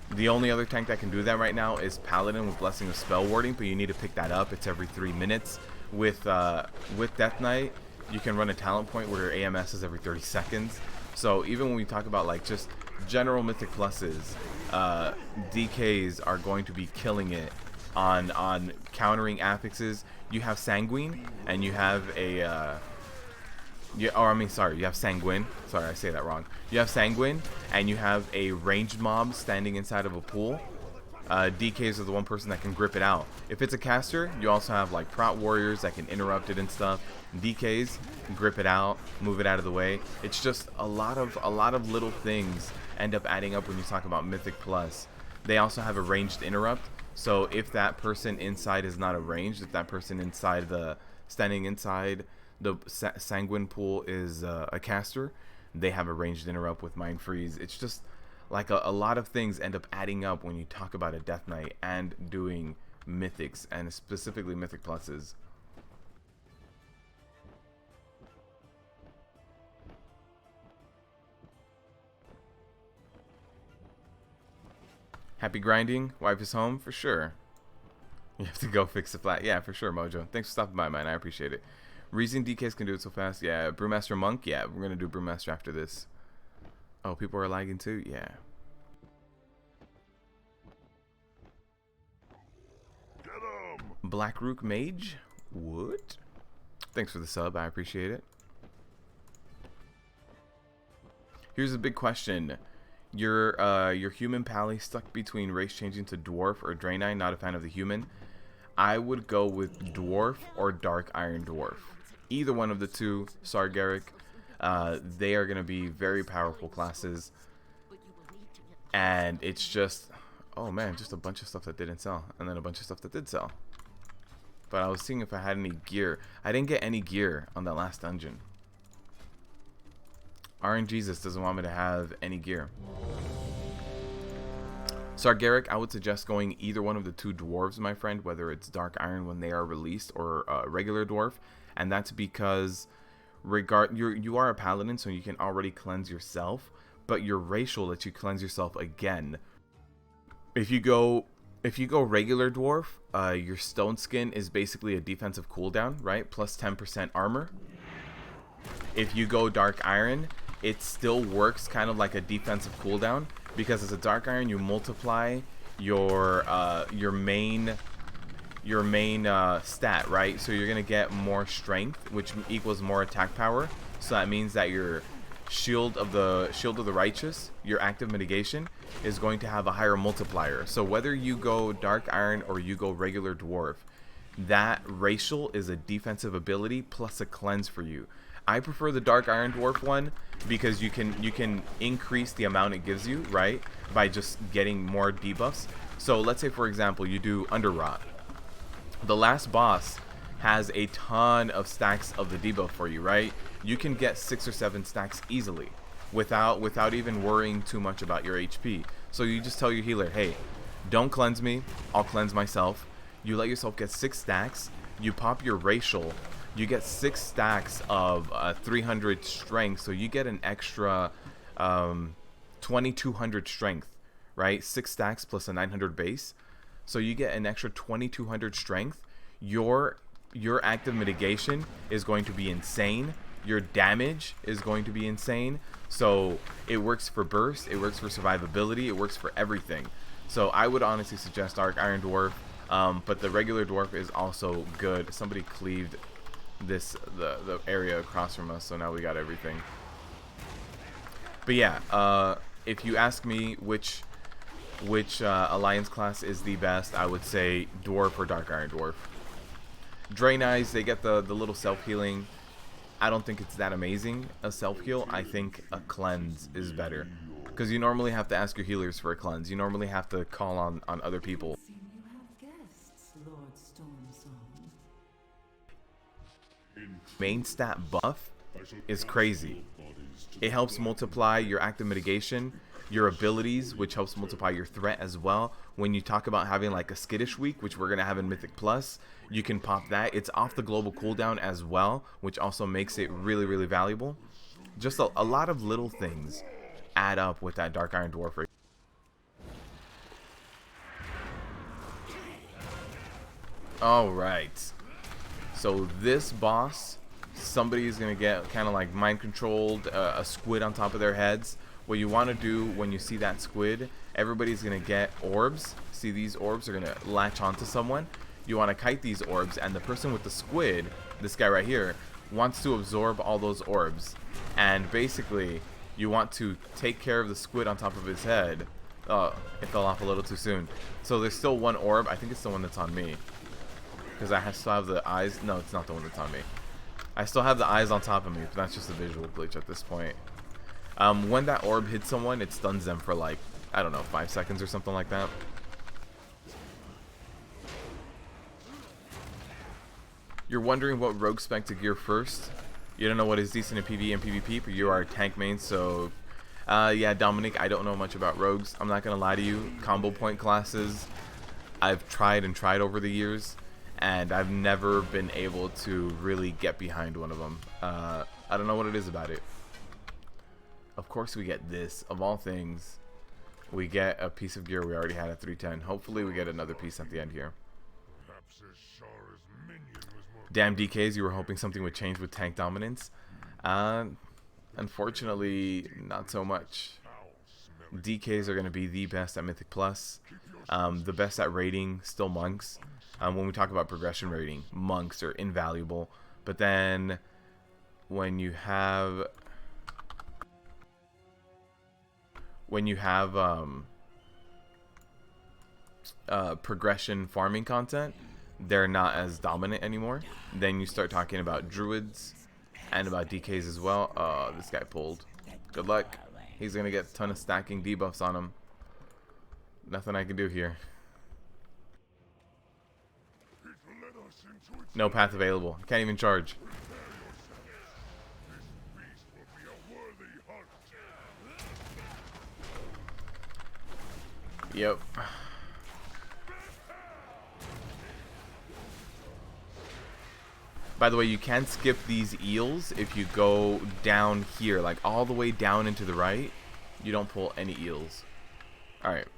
The only other tank that can do that right now is Paladin with Blessing of Spell Warding, but you need to pick that up. It's every 3 minutes. With Death Knight, you can run a talent point where your AMS is every 30 seconds. So even when we talk about like just general Mythic Pluses, DKs are going to be killing it on countering affixes. You have Sanguine, and you have a you have Sanguine. Sorry, I say that wrong. You have Sanguine, and you have a ranged mob standing inside of a pool. DKs are the one person that can grip it out. If it's a caster, you also have like Prot warriors that can interrupt it and stuff. DKs grip it out, move it out of the way. It's just a lot of little things end up adding up when you talk about Mythic Plus. They also have a ranged interrupt. So if that person inside is not a ranged, if that person inside standing inside the Sanguine pool is a caster, they have a ranged interrupt with Mind Freeze. It's just like a lot of things end up adding up when you talk about a Death Knight and doing Mythics, and specifically Mythic Pluses. Happy grinding? Wife is home? For sure. You have to go fix the flat. Yeah, for sure, Mojo. Thanks for stopping by, man. I appreciate it. Reason DKs can do it so fast. Yeah, Brewmaster Monk. Yeah, we're going to do Brewmaster after this. Oh, people are lagging too? Yeah. Black Rook Mage? What? Thanks for the sub. I appreciate it. Here's a big question. Your human pally stuck between race changing to dwarf or Draenei, not a fan of the human. I would go with dwarf or dark iron dwarf. Either one of the two, Sargerik, they are going to be very powerful classes. And it's just, oh man, just a bunch of stuff that didn't sell, and then a bunch of stuff that did sell. But I was seeing if I had any gear. I didn't get any gear on that last dungeon. RNGesus doesn't want me to have any gear. Sargerik, I would suggest going either one of the two dwarves, my friend, whether it's Dark Iron when they are released or regular dwarf. And that's because you are a paladin, so you can already cleanse yourself, but your racial lets you cleanse yourself again. If you go If you go regular dwarf, your stone skin is basically a defensive cooldown, right? Plus 10% armor. If you go dark iron, it still works kind of like a defensive cooldown, because as a dark iron you multiply your main stat, right? So you're gonna get more strength, which equals more attack power. So that means that your shield of the righteous, your active mitigation, is going to have a higher multiplier. So whether you go dark iron or you go regular dwarf, that racial is a defensive ability plus a cleanse for you. I prefer the dark iron dwarf one because you can increase the amount it gives you, right, by just getting more debuffs. So let's say, for example, you do Underrot. The last boss has a ton of stacks of the debuff for you, right? You can get 6 or 7 stacks easily without even worrying too much about your HP. So you just tell your healer, hey, don't cleanse me, I'll cleanse myself. You let yourself get 6 stacks, you pop your racial, you get 6 stacks of 300 strength, so you get an extra 2200 strength, right? 6 stacks plus a 900 base, so you get an extra 2200 strength. Your active mitigation is going to be insane. Your damage is going to be insane. So it works for burst, it works for survivability, it works for everything. So I would honestly suggest Dark Iron Dwarf, but the regular dwarf is also good. Somebody cleaved the area across from us, so now we got everything. But yeah, if you ask me which alliance class is the best, I would say dwarf or Dark Iron Dwarf. Drain Eyes, they get the little self-healing. I don't think it's that amazing, a self-heal. I think a cleanse is better, because you normally have to ask your healers for a cleanse. You normally have to call on other people. Main stat buff is crazy. It helps multiply your active mitigation, your abilities, which helps multiply your threat as well. When you talk about having like a skittish week, which we're gonna have in Mythic Plus, you can pop that. It's off the global cooldown as well, which also makes it really valuable. Just a lot of little things add up with that Dark Iron Dwarf. Alright, so this boss, somebody's gonna get kind of like mind controlled, a squid on top of their heads. What you want to do when you see that squid, everybody's gonna get orbs. See, these orbs are gonna latch onto someone. You want to kite these orbs, and the person with the squid, this guy right here, wants to absorb all those orbs. And basically, you want to take care of the squid on top of his head. Oh, it fell off a little too soon. So there's still one orb. I think it's the one that's on me, because I still have the eyes. No, it's not the one that's on me. I still have the eyes on top of me, but that's just a visual glitch at this point. When that orb hits someone, it stuns them for like, I don't know, 5 seconds or something like that. You're wondering what rogue spec to gear first. You don't know what is decent in PvE and PvP, but you are a tank main, so yeah, Dominic, I don't know much about rogues. I'm not gonna lie to you. Combo point classes, I've tried and tried over the years, and I've never been able to really get behind one of them. I don't know what it is about it. Of course we get this, of all things. We get a piece of gear we already had at 310. Hopefully we get another piece at the end here. Damn, DKs, you were hoping something would change with tank dominance. Unfortunately, not so much. DKs are going to be the best at Mythic Plus. The best at raiding, still monks. When we talk about progression rating, monks are invaluable. But then when you have progression farming content, they're not as dominant anymore. Then you start talking about druids and about DKs as well. This guy pulled. Good luck. He's gonna get a ton of stacking debuffs on him. Nothing I can do here. No path available. Can't even charge. Yep. By the way, you can skip these eels if you go down here, like all the way down into the right. You don't pull any eels. Alright.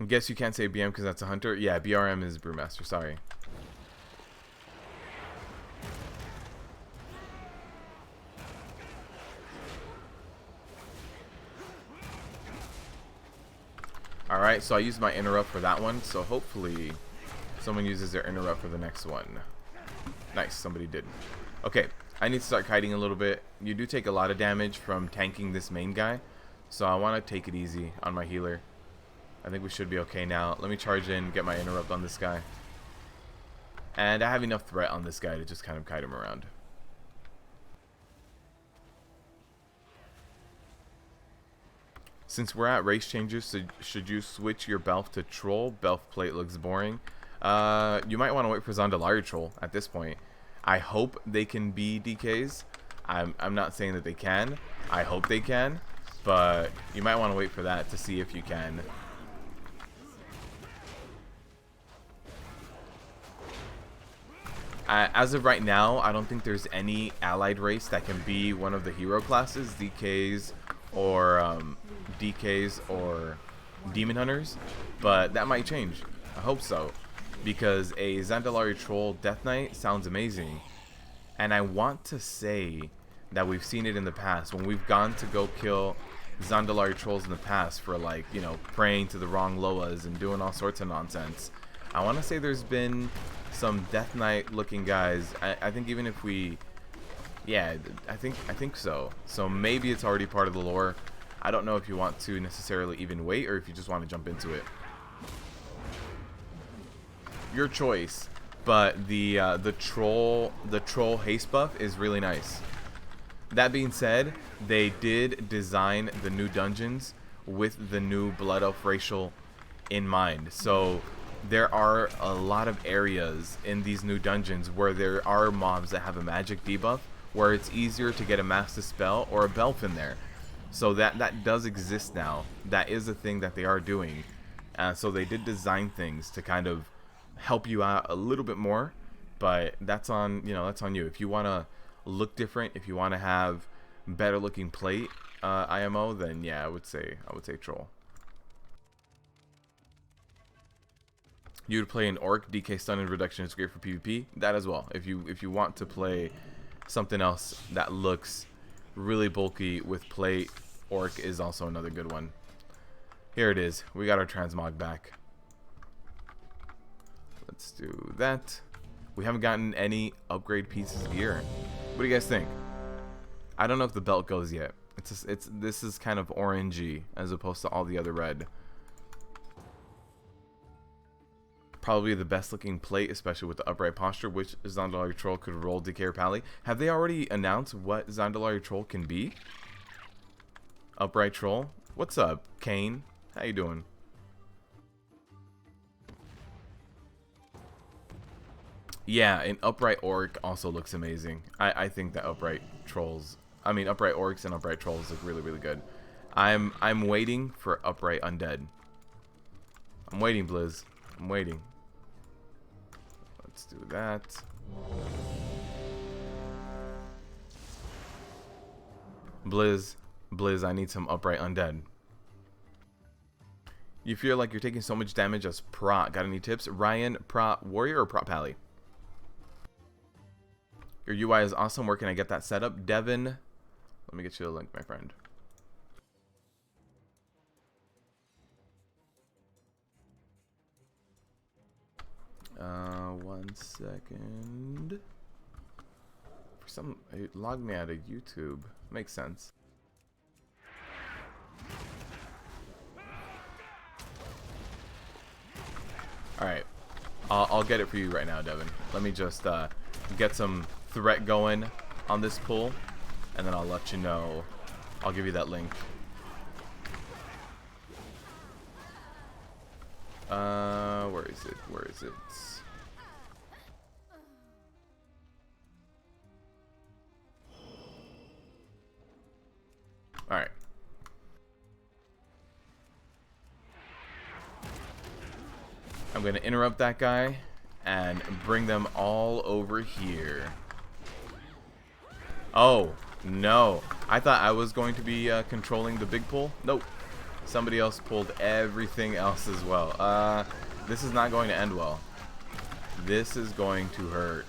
I guess you can't say BM because that's a hunter. Yeah, BRM is brewmaster. Sorry. Alright, so I used my interrupt for that one, so hopefully someone uses their interrupt for the next one. Nice, somebody did. Okay, I need to start kiting a little bit. You do take a lot of damage from tanking this main guy, so I want to take it easy on my healer. I think we should be okay now. Let me charge in, get my interrupt on this guy. And I have enough threat on this guy to just kind of kite him around. Since we're at race changes, so should you switch your Belf to Troll? Belf plate looks boring. You might want to wait for Zandalari Troll at this point. I hope they can be DKs. I'm not saying that they can. I hope they can. But you might want to wait for that to see if you can. As of right now, I don't think there's any allied race that can be one of the hero classes, DKs or Demon Hunters, but that might change. I hope so, because a Zandalari Troll Death Knight sounds amazing, and I want to say that we've seen it in the past when we've gone to go kill Zandalari Trolls in the past for, like, you know, praying to the wrong Loas and doing all sorts of nonsense. I want to say there's been some Death Knight looking guys. I think even if we, yeah, I think so. So maybe it's already part of the lore. I don't know if you want to necessarily even wait or if you just want to jump into it. Your choice. But the troll haste buff is really nice. That being said, they did design the new dungeons with the new Blood Elf racial in mind. So there are a lot of areas in these new dungeons where there are mobs that have a magic debuff, where it's easier to get a Master Spell or a Belf in there. So that does exist now. That is a thing that they are doing. So they did design things to kind of help you out a little bit more, but that's on, you know, that's on you. If you want to look different, if you want to have better looking plate IMO, then yeah, I would say Troll. You would play an Orc. DK stun and reduction is great for PvP. That as well. If you want to play something else that looks really bulky with plate, Orc is also another good one. Here it is. We got our transmog back. Let's do that. We haven't gotten any upgrade pieces of gear. What do you guys think? I don't know if the belt goes yet. This is kind of orangey as opposed to all the other red. Probably the best looking plate, especially with the upright posture, which Zandalari Troll could roll DK or Pally. Have they already announced what Zandalari Troll can be? Upright Troll? What's up, Kane? How you doing? Yeah, an upright orc also looks amazing. I think that upright trolls, I mean upright orcs and upright trolls look really, really good. I'm waiting for upright undead. I'm waiting, Blizz. I'm waiting. Let's do that. Blizz, I need some upright undead. You feel like you're taking so much damage as Prot. Got any tips? Ryan, Prot Warrior or Prot Pally? Your UI is awesome. Where can I get that set up? Devin, let me get you a link, my friend. One second. For some, it logged me out of YouTube. Makes sense. Alright. I'll get it for you right now, Devin. Let me just get some threat going on this pull, and then I'll let you know. I'll give you that link. Where is it? Where is it? Alright. I'm going to interrupt that guy and bring them all over here. Oh, no. I thought I was going to be controlling the big pull. Nope. Somebody else pulled everything else as well. This is not going to end well. This is going to hurt.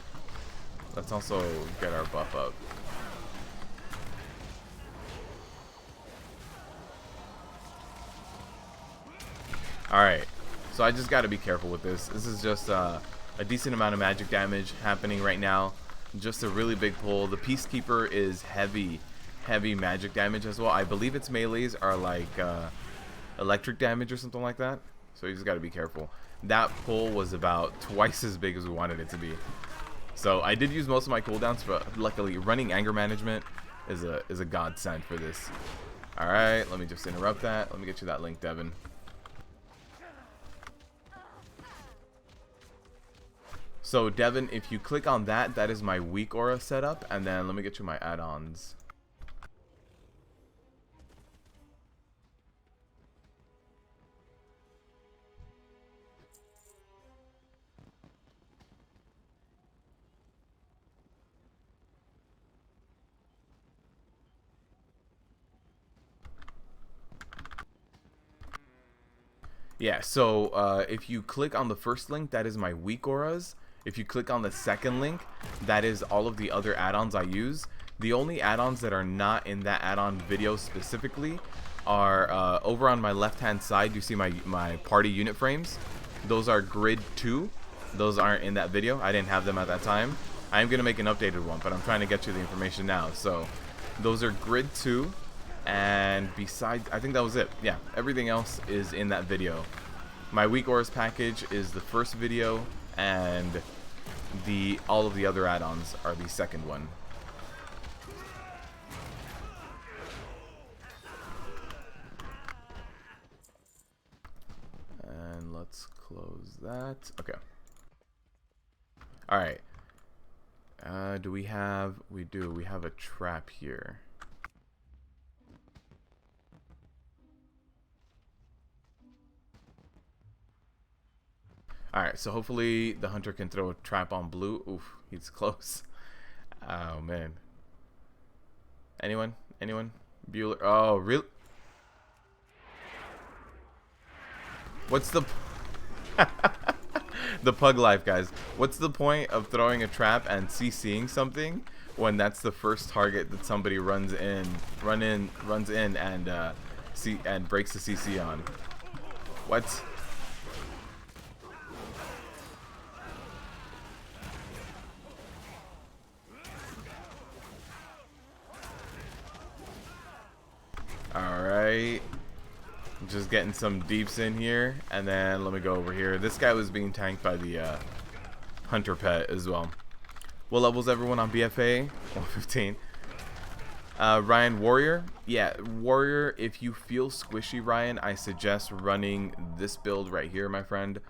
Let's also get our buff up. Alright, so I just got to be careful with this. This is just a decent amount of magic damage happening right now. Just a really big pull. The Peacekeeper is heavy magic damage as well. I believe its melees are like electric damage or something like that. So you just got to be careful. That pull was about twice as big as we wanted it to be. So I did use most of my cooldowns, but luckily running anger management is a godsend for this. Alright, let me just interrupt that. Let me get you that link, Devin. So Devin, if you click on that, that is my weak aura setup, and then let me get you my add-ons. Yeah, so if you click on the first link, that is my weak auras. If you click on the second link, that is all of the other add-ons I use. The only add-ons that are not in that add-on video specifically are over on my left-hand side. You see my party unit frames. Those are grid 2. Those aren't in that video. I didn't have them at that time. I am going to make an updated one, but I'm trying to get you the information now. So those are grid 2. And besides, I think that was it. Yeah, everything else is in that video. My weak auras package is the first video, and all of the other add-ons are the second one. And let's close that. Okay. All right. Do we have? We do. We have a trap here. Alright, so hopefully the hunter can throw a trap on blue. Oof, he's close. Oh, man. Anyone? Anyone? Bueller? Oh, really? What's the... the pug life, guys. What's the point of throwing a trap and CCing something when that's the first target that somebody runs in and breaks the CC on? What? Alright, just getting some deeps in here, and then let me go over here. This guy was being tanked by the hunter pet as well. What level's everyone on BfA? 115. Ryan, Warrior? Yeah, Warrior, if you feel squishy, Ryan, I suggest running this build right here, my friend.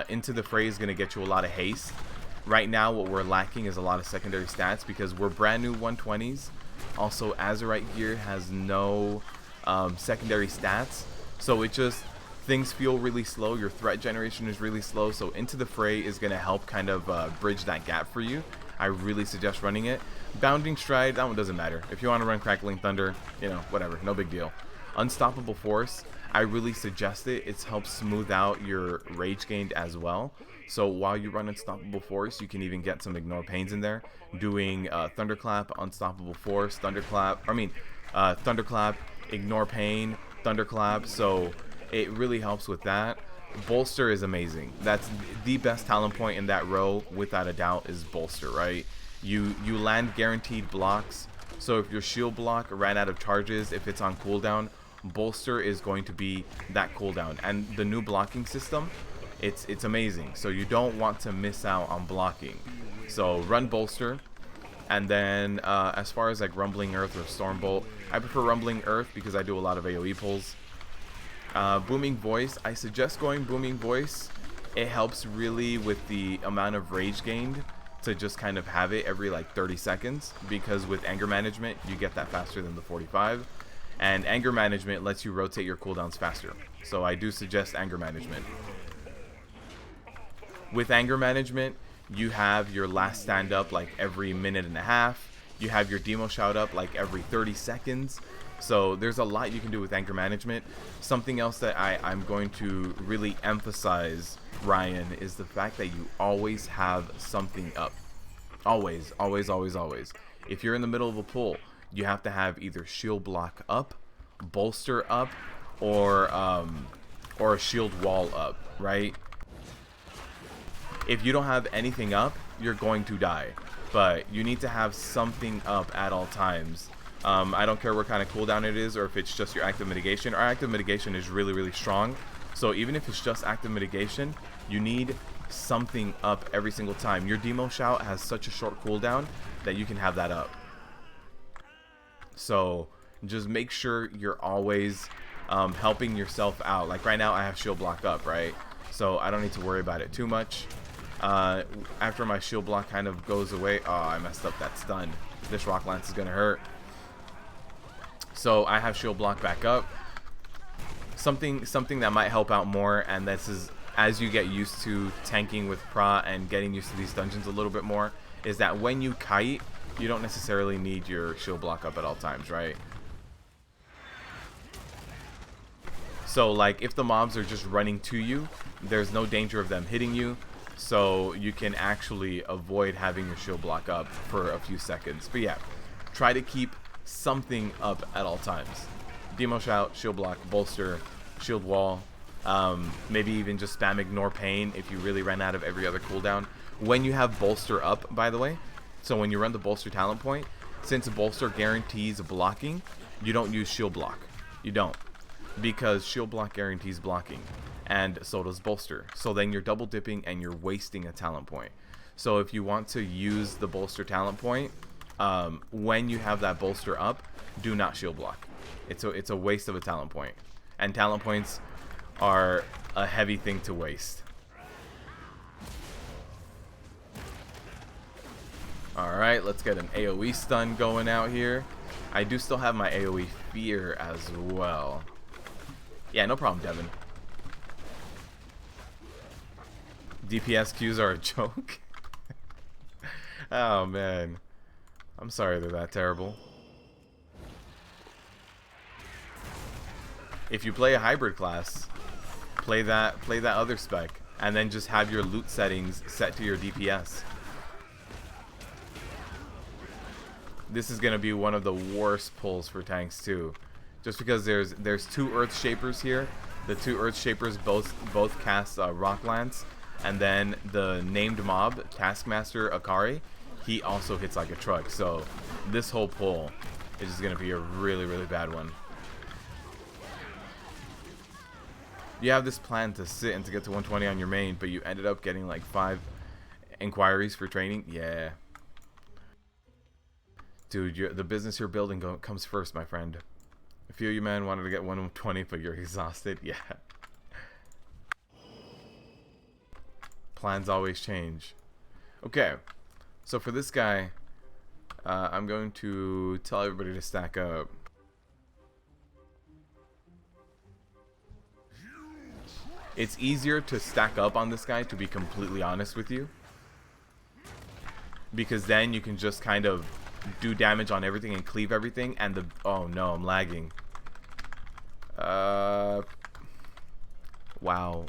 Into the Fray is going to get you a lot of haste. Right now, what we're lacking is a lot of secondary stats because we're brand new 120s. Also, Azurite gear has no... secondary stats, so it just things feel really slow. Your threat generation is really slow, so Into the Fray is going to help kind of bridge that gap for you. I really suggest running it. Bounding Stride, that one doesn't matter. If you want to run Crackling Thunder, you know, whatever, no big deal. Unstoppable Force, I really suggest it. It helps smooth out your rage gained as well. So while you run Unstoppable Force, you can even get some Ignore Pains in there, doing Thunderclap, Unstoppable Force, Thunderclap, Ignore Pain, Thunderclap, so it really helps with that. Bolster is amazing. That's the best talent point in that row, without a doubt, is Bolster, right? You land guaranteed blocks, so if your shield block ran out of charges, if it's on cooldown, Bolster is going to be that cooldown. And the new blocking system, it's amazing, so you don't want to miss out on blocking. So run Bolster. And then as far as like Rumbling Earth or Stormbolt, I prefer Rumbling Earth because I do a lot of AoE pulls. Booming Voice, I suggest going Booming Voice. It helps really with the amount of rage gained to just kind of have it every like 30 seconds, because with Anger Management you get that faster than the 45, and Anger Management lets you rotate your cooldowns faster, so I do suggest Anger Management. With Anger Management, you have your last stand up like every minute and a half. You have your demo shout up like every 30 seconds. So there's a lot you can do with anger management. Something else that I'm going to really emphasize, Ryan, is the fact that you always have something up. Always, always, always, always. If you're in the middle of a pull, you have to have either shield block up, bolster up, or a shield wall up, right? If you don't have anything up, you're going to die. But you need to have something up at all times. I don't care what kind of cooldown it is, or if it's just your active mitigation. Our active mitigation is really, really strong. So even if it's just active mitigation, you need something up every single time. Your demo shout has such a short cooldown that you can have that up. So just make sure you're always helping yourself out. Like right now I have shield block up, right? So I don't need to worry about it too much. After my shield block kind of goes away, oh, I messed up that stun. This rock lance is gonna hurt. So I have shield block back up. Something that might help out more, and this is as you get used to tanking with Prot and getting used to these dungeons a little bit more, is that when you kite, you don't necessarily need your shield block up at all times, right? So like if the mobs are just running to you, there's no danger of them hitting you, so you can actually avoid having your shield block up for a few seconds. But yeah, try to keep something up at all times. Demo shout, shield block, bolster, shield wall, maybe even just spam ignore pain if you really ran out of every other cooldown. When you have bolster up, by the way, so when you run the bolster talent point, since bolster guarantees blocking, you don't use shield block. You don't, because shield block guarantees blocking, and so does bolster. So then you're double dipping and you're wasting a talent point. So if you want to use the bolster talent point, when you have that bolster up, do not shield block. It's a waste of a talent point, and talent points are a heavy thing to waste. Alright, let's get an AoE stun going out here. I do still have my AoE fear as well. Yeah, no problem, Devin. DPS queues are a joke. Oh man, I'm sorry they're that terrible. If you play a hybrid class, play that other spec, and then just have your loot settings set to your DPS. This is gonna be one of the worst pulls for tanks too, just because there's two Earth Shapers here. The two Earth Shapers both cast Rock Lance, and then the named mob Taskmaster Akari, he also hits like a truck. So this whole pull is just gonna be a really, really bad one. You have this plan to sit and to get to 120 on your main, but you ended up getting like 5 inquiries for training. Yeah. Dude, the business you're building comes first, my friend. A few of you men wanted to get 120, but you're exhausted. Yeah. Plans always change. Okay. So for this guy, I'm going to tell everybody to stack up. It's easier to stack up on this guy, to be completely honest with you, because then you can just kind of do damage on everything and cleave everything, and oh no, I'm lagging. Wow,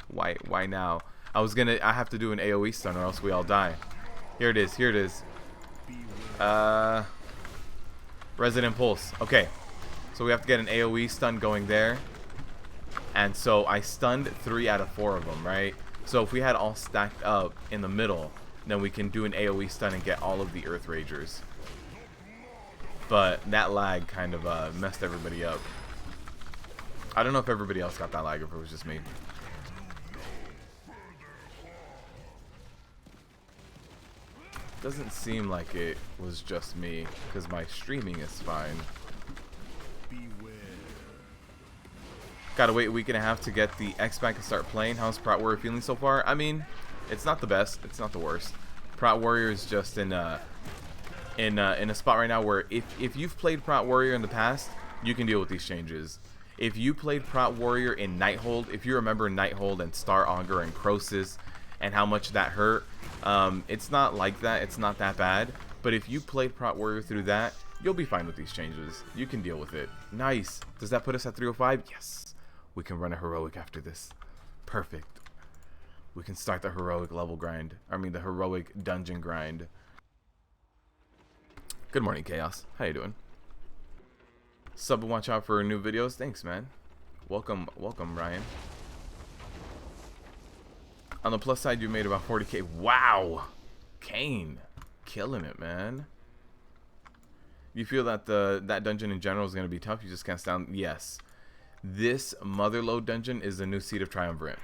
why now? I have to do an AoE stun or else we all die. Here it is. Resident Pulse. Okay, so we have to get an AoE stun going there. And so I stunned 3 out of 4 of them, right? So if we had all stacked up in the middle, then we can do an AoE stun and get all of the Earth Ragers. But that lag kind of messed everybody up. I don't know if everybody else got that lag or if it was just me. Doesn't seem like it was just me, because my streaming is fine. Gotta wait a week and a half to get the X-Pack and start playing. How's Prot Warrior feeling so far? I mean, it's not the best. It's not the worst. Prot Warrior is just in a spot right now where if you've played Prot Warrior in the past, you can deal with these changes. If you played Prot Warrior in Nighthold, if you remember Nighthold and Star Augur and Crosis and how much that hurt, it's not like that. It's not that bad. But if you played Prot Warrior through that, You'll be fine with these changes. You can deal with it. Nice. Does that put us at 305? Yes. We can run a heroic after this. Perfect. We can start the heroic level grind. I mean, the heroic dungeon grind. Good morning, Chaos. How you doing? Sub and watch out for new videos. Thanks, man. Welcome, Ryan. On the plus side, you made about 40k. Wow. Kane. Killing it, man. You feel that that dungeon in general is going to be tough? You just can't stand... Yes. This Motherlode dungeon is the new Seat of Triumvirate.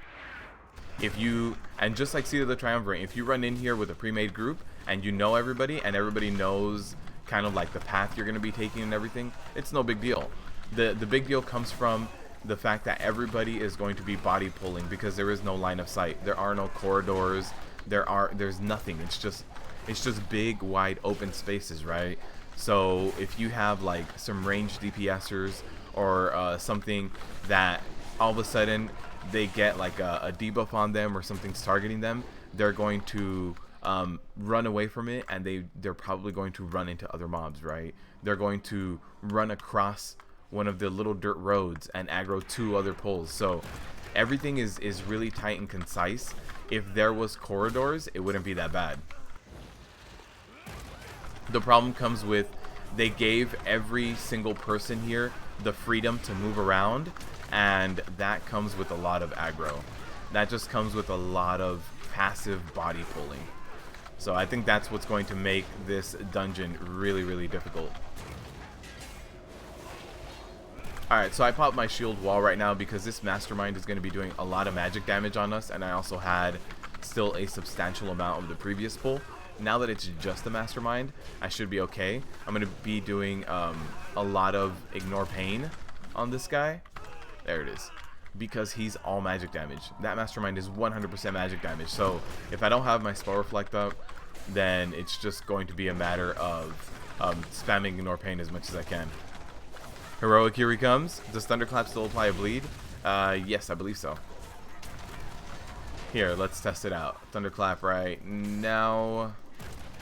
If you... And just like Seat of the Triumvirate, if you run in here with a pre-made group and you know everybody and everybody knows kind of like the path you're going to be taking and everything, it's no big deal. The big deal comes from the fact that everybody is going to be body pulling because there is no line of sight. There are no corridors. There's nothing. It's just big, wide, open spaces, right? So if you have like some ranged DPSers or something that all of a sudden they get like a debuff on them or something's targeting them, they're going to run away from it, and they're probably going to run into other mobs, right? They're going to run across one of the little dirt roads and aggro 2 other pulls. So everything is really tight and concise. If there was corridors, it wouldn't be that bad. The problem comes with they gave every single person here the freedom to move around, and that comes with a lot of aggro. That just comes with a lot of passive body pulling. So I think that's what's going to make this dungeon really, really difficult. Alright, so I popped my shield wall right now because this mastermind is going to be doing a lot of magic damage on us, and I also had still a substantial amount of the previous pull. Now that it's just a mastermind, I should be okay. I'm going to be doing a lot of ignore pain on this guy. There it is. Because he's all magic damage. That mastermind is 100% magic damage. So if I don't have my spell reflect up, then it's just going to be a matter of spamming ignore pain as much as I can. Heroic, here he comes. Does Thunderclap still apply a bleed? Yes, I believe so. Here, let's test it out. Thunderclap right now.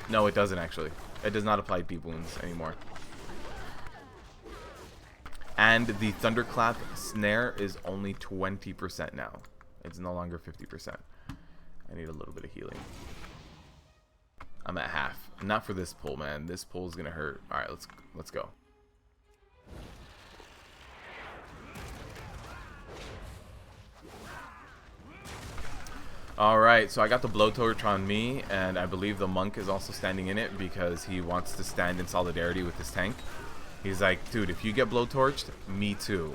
No, it doesn't actually. It does not apply deep wounds anymore. And the Thunderclap snare is only 20% now. It's no longer 50%. I need a little bit of healing. I'm at half. Not for this pull, man. This pull is gonna hurt. All right, let's go. Alright, so I got the blowtorch on me, and I believe the monk is also standing in it because he wants to stand in solidarity with his tank. He's like, dude, if you get blowtorched, me too.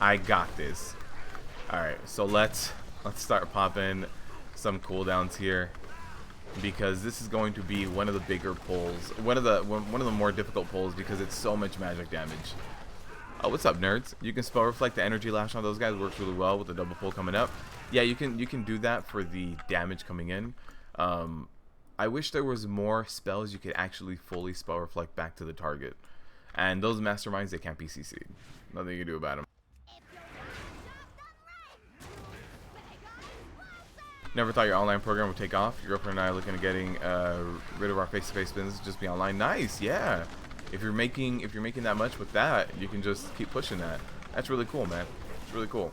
I got this. Alright, so let's start popping some cooldowns here, because this is going to be one of the bigger pulls, one of the more difficult pulls, because it's so much magic damage. Oh, what's up, nerds? You can spell reflect the energy lash on those guys. Works really well with the double pull coming up. Yeah, you can do that for the damage coming in. I wish there was more spells you could actually fully spell reflect back to the target. And those masterminds, they can't be CC'd. Nothing you can do about them. Never thought your online program would take off. Your girlfriend and I are looking at getting rid of our face-to-face business. Just be online. Nice, yeah. If you're making that much with that, you can just keep pushing that. That's really cool, man. It's really cool.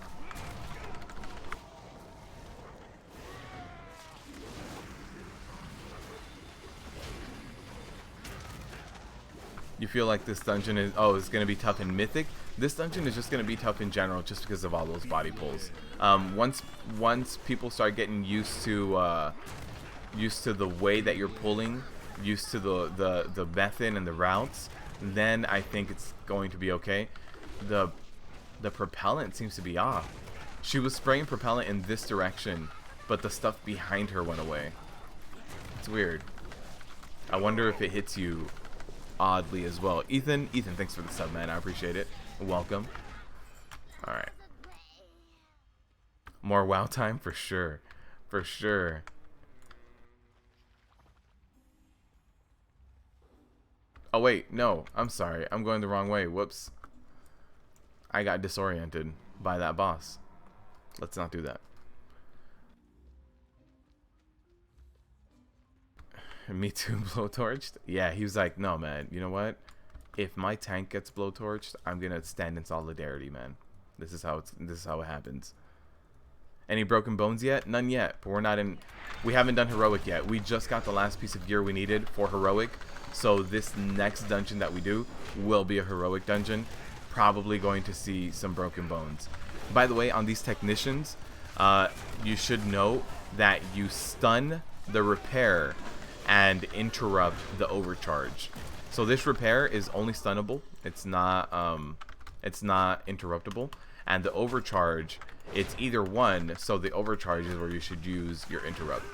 You feel like this dungeon is it's gonna be tough in Mythic. This dungeon is just gonna be tough in general, just because of all those body pulls. Once people start getting used to the way that you're pulling, used to the method and the routes, then I think it's going to be okay. The propellant seems to be off. She was spraying propellant in this direction, but the stuff behind her went away. It's weird. I wonder if it hits you oddly as well. Ethan, thanks for the sub, man. I appreciate it. Welcome. All right. More WoW time for sure. For sure. Oh wait, no, I'm sorry. I'm going the wrong way. Whoops. I got disoriented by that boss. Let's not do that. Me too, blowtorched? Yeah, he was like, no, man, you know what? if my tank gets blowtorched, I'm gonna stand in solidarity, man. This is how it happens. Any broken bones yet? None yet. But we haven't done heroic yet. We just got the last piece of gear we needed for heroic. So this next dungeon that we do will be a heroic dungeon. Probably going to see some broken bones. By the way, on these technicians, you should know that you stun the repair and interrupt the overcharge. So this repair is only stunnable. It's not interruptible. And the overcharge, it's either one. So the overcharge is where you should use your interrupt.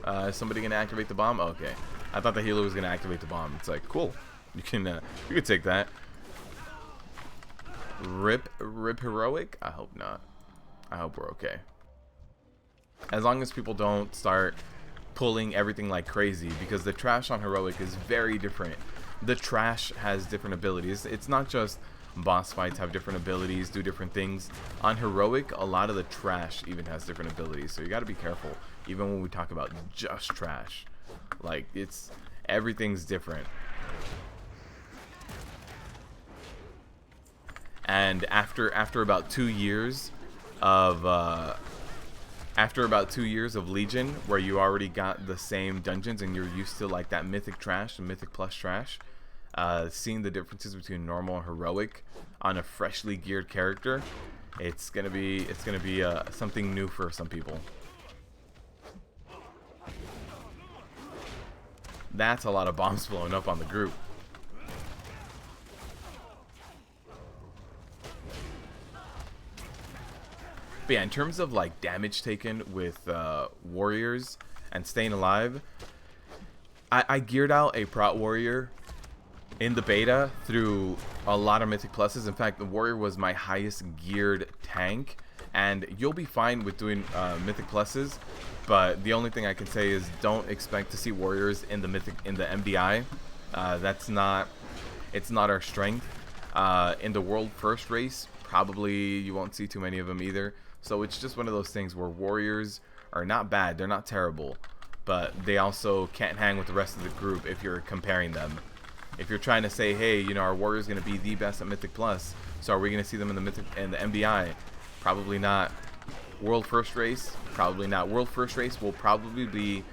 Is somebody gonna activate the bomb? Okay, I thought the healer was gonna activate the bomb. It's like, cool, you can take that. Rip heroic? I hope not. I hope we're okay. As long as people don't start pulling everything like crazy, because the trash on heroic is very different. The trash has different abilities. It's not just boss fights have different abilities, do different things. On heroic, a lot of the trash even has different abilities, so you got to be careful. Even when we talk about just trash, like everything's different. And after about 2 years of Legion, where you already got the same dungeons and you're used to like that mythic trash and mythic plus trash, seeing the differences between normal and heroic on a freshly geared character, it's gonna be something new for some people. That's a lot of bombs blowing up on the group. But yeah, in terms of like damage taken with warriors and staying alive, I geared out a Prot warrior in the beta through a lot of mythic pluses. In fact, the warrior was my highest geared tank, and you'll be fine with doing mythic pluses. But the only thing I can say is don't expect to see warriors in the MDI. It's not our strength. In the world first race, probably you won't see too many of them either. So it's just one of those things where warriors are not bad, they're not terrible, but they also can't hang with the rest of the group if you're comparing them. If you're trying to say, hey, you know, our warrior's going to be the best at Mythic Plus, so are we going to see them in the MDI? Probably not. World first race? Probably not. World first race will probably be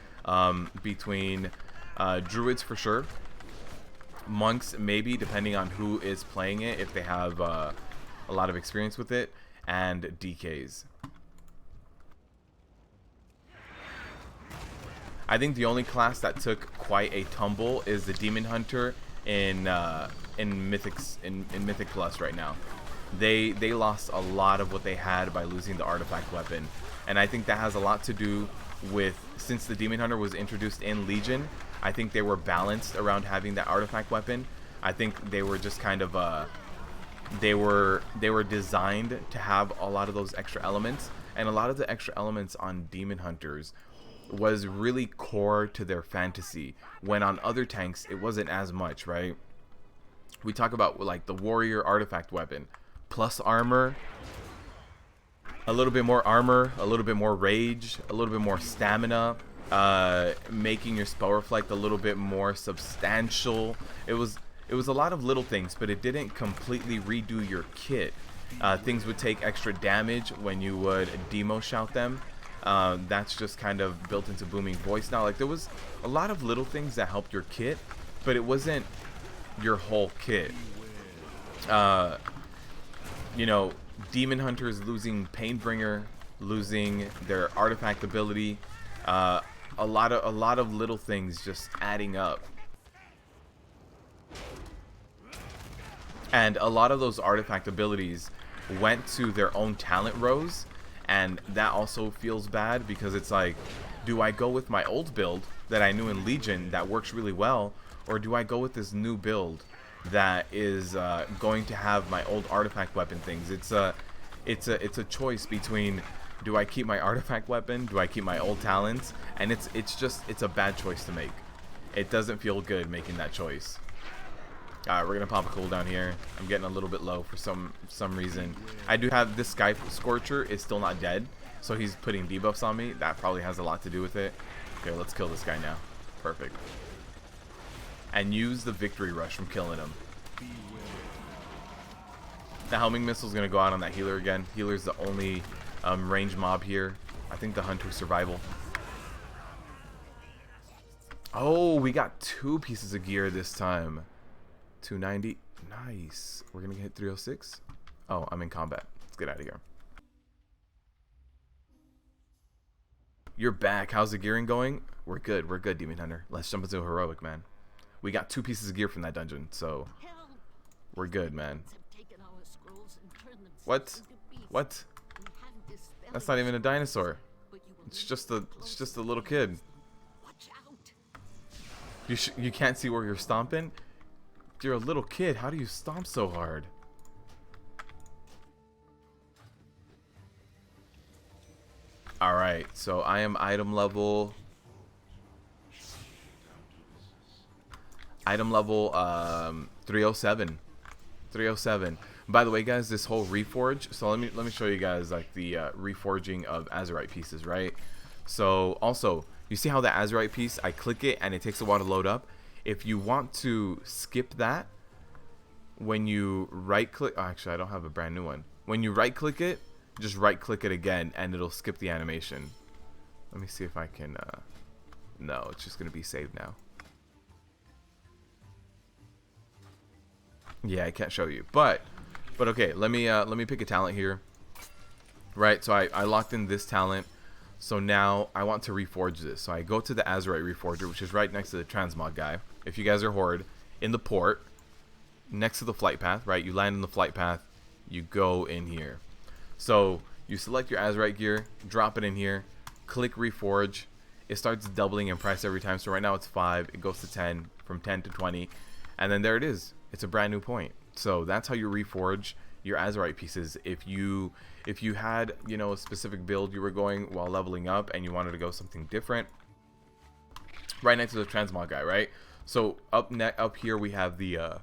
between druids for sure, monks maybe, depending on who is playing it, if they have a lot of experience with it, and DKs. I think the only class that took quite a tumble is the Demon Hunter in Mythic Plus right now. They lost a lot of what they had by losing the artifact weapon, and I think that has a lot to do with, since the Demon Hunter was introduced in Legion, I think they were balanced around having that artifact weapon. I think they were just kind of they were designed to have a lot of those extra elements, and a lot of the extra elements on Demon Hunters was really core to their fantasy, when on other tanks it wasn't as much, right? We talk about like the warrior artifact weapon, plus armor, a little bit more armor, a little bit more rage, a little bit more stamina, making your spell reflect a little bit more substantial. It was a lot of little things, but it didn't completely redo your kit. Things would take extra damage when you would demo shout them. That's just kind of built into Booming Voice now. Like, there was a lot of little things that helped your kit, but it wasn't your whole kit. You know, Demon Hunters losing Painbringer, losing their artifact ability, a lot of little things just adding up. And a lot of those artifact abilities went to their own talent rows, and that also feels bad, because it's like, do I go with my old build that I knew in Legion that works really well, or do I go with this new build that is going to have my old artifact weapon things? It's a choice between, do I keep my artifact weapon, do I keep my old talents? And it's a bad choice to make. It doesn't feel good making that choice. Alright, we're gonna pop a cooldown here. I'm getting a little bit low for some reason. I do have this Sky Scorcher is still not dead, so he's putting debuffs on me. That probably has a lot to do with it. Okay, let's kill this guy now. Perfect. And use the victory rush from killing him. The homing missile's gonna go out on that healer again. Healer's the only range mob here. I think the hunter survival. Oh, we got 2 pieces of gear this time. 290. Nice. We're gonna hit 306. Oh, I'm in combat. Let's get out of here. You're back. How's the gearing going? We're good. We're good, Demon Hunter. Let's jump into heroic, man. We got 2 pieces of gear from that dungeon, so we're good, man. What? What? That's not even a dinosaur. It's just a little kid. You can't see where you're stomping? You're a little kid. How do you stomp so hard? Alright, so I am item level 307. 307. By the way, guys, this whole reforge, so let me show you guys like the reforging of Azurite pieces, right? So also, you see how the Azurite piece, I click it and it takes a while to load up. If you want to skip that, when you right click, oh, actually I don't have a brand new one. When you right click it, just right click it again and it'll skip the animation. Let me see if I can, no, it's just gonna be saved now. Yeah, I can't show you, but okay, let me pick a talent here. Right, so I locked in this talent. So now I want to reforge this. So I go to the Azurite Reforger, which is right next to the transmog guy. If you guys are Horde, in the port, next to the flight path, right? You land in the flight path, you go in here. So you select your Azurite gear, drop it in here, click Reforge. It starts doubling in price every time. So right now it's 5, it goes to 10, from 10 to 20, and then there it is. It's a brand new point. So that's how you reforge your Azurite pieces. If you had, you know, a specific build you were going while leveling up and you wanted to go something different, right next to the transmog guy, right? So up here we have the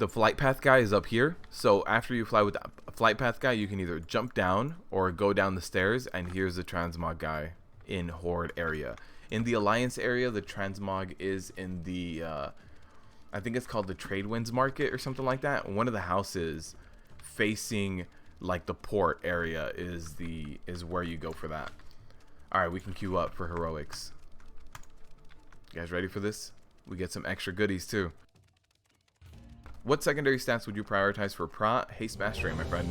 flight path guy is up here. So after you fly with the flight path guy, you can either jump down or go down the stairs, and here's the transmog guy in Horde area. In the Alliance area, the transmog is in the I think it's called the Trade Winds Market or something like that. One of the houses facing like the port area is where you go for that. All right, we can queue up for heroics. You guys ready for this? We get some extra goodies too. What secondary stats would you prioritize for Prot? Haste Mastery, my friend.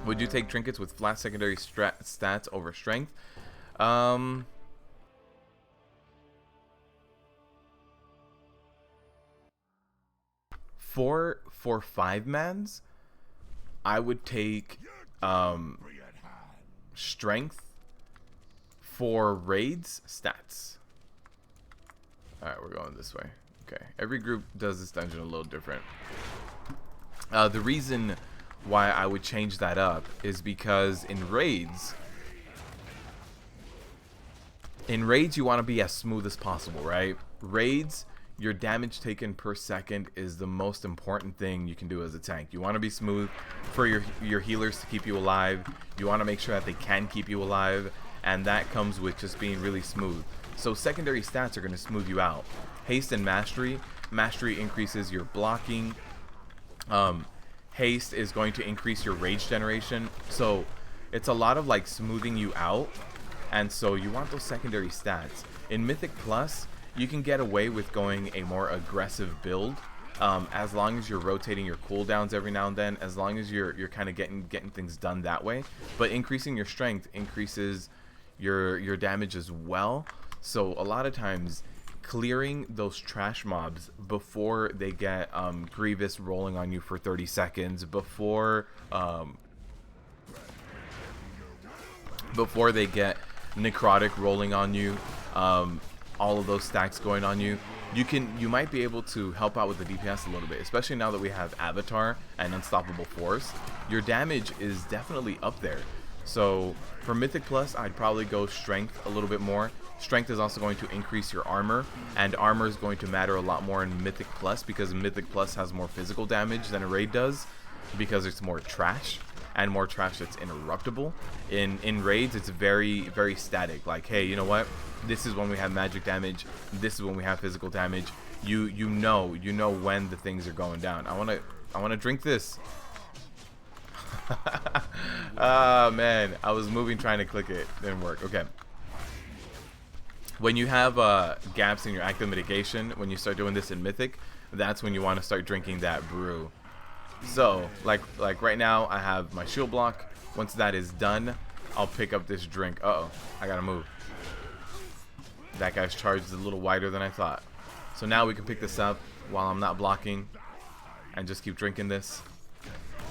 Would you take trinkets with flat secondary stats over strength? For 5-mans, I would take strength for raids stats. Alright, we're going this way. Okay, every group does this dungeon a little different. The reason why I would change that up is because in raids you want to be as smooth as possible, right? Raids, your damage taken per second is the most important thing you can do as a tank. You want to be smooth for your healers to keep you alive. You want to make sure that they can keep you alive, and that comes with just being really smooth. So secondary stats are going to smooth you out. Haste and Mastery. Mastery increases your blocking. Haste is going to increase your rage generation. So it's a lot of like smoothing you out, and so you want those secondary stats. In Mythic Plus, you can get away with going a more aggressive build, as long as you're rotating your cooldowns every now and then, as long as you're kind of getting things done that way. But increasing your strength increases your damage as well. So a lot of times, clearing those trash mobs before they get Grievous rolling on you for 30 seconds, before they get Necrotic rolling on you, all of those stacks going on you, you might be able to help out with the DPS a little bit, especially now that we have Avatar and Unstoppable Force. Your damage is definitely up there. So for Mythic Plus, I'd probably go strength a little bit more. Strength is also going to increase your armor, and armor is going to matter a lot more in Mythic Plus, because Mythic Plus has more physical damage than a raid does, because it's more trash. and more trash that's interruptible. In raids, it's very static. Like, hey, you know what? This is when we have magic damage. This is when we have physical damage. You know when the things are going down. I wanna drink this. Ah, man, I was moving trying to click it, didn't work. Okay. When you have gaps in your active mitigation, when you start doing this in Mythic, that's when you want to start drinking that brew. So, like right now, I have my shield block. Once that is done, I'll pick up this drink. Uh-oh, I gotta move. That guy's charge is a little wider than I thought. So now we can pick this up while I'm not blocking and just keep drinking this.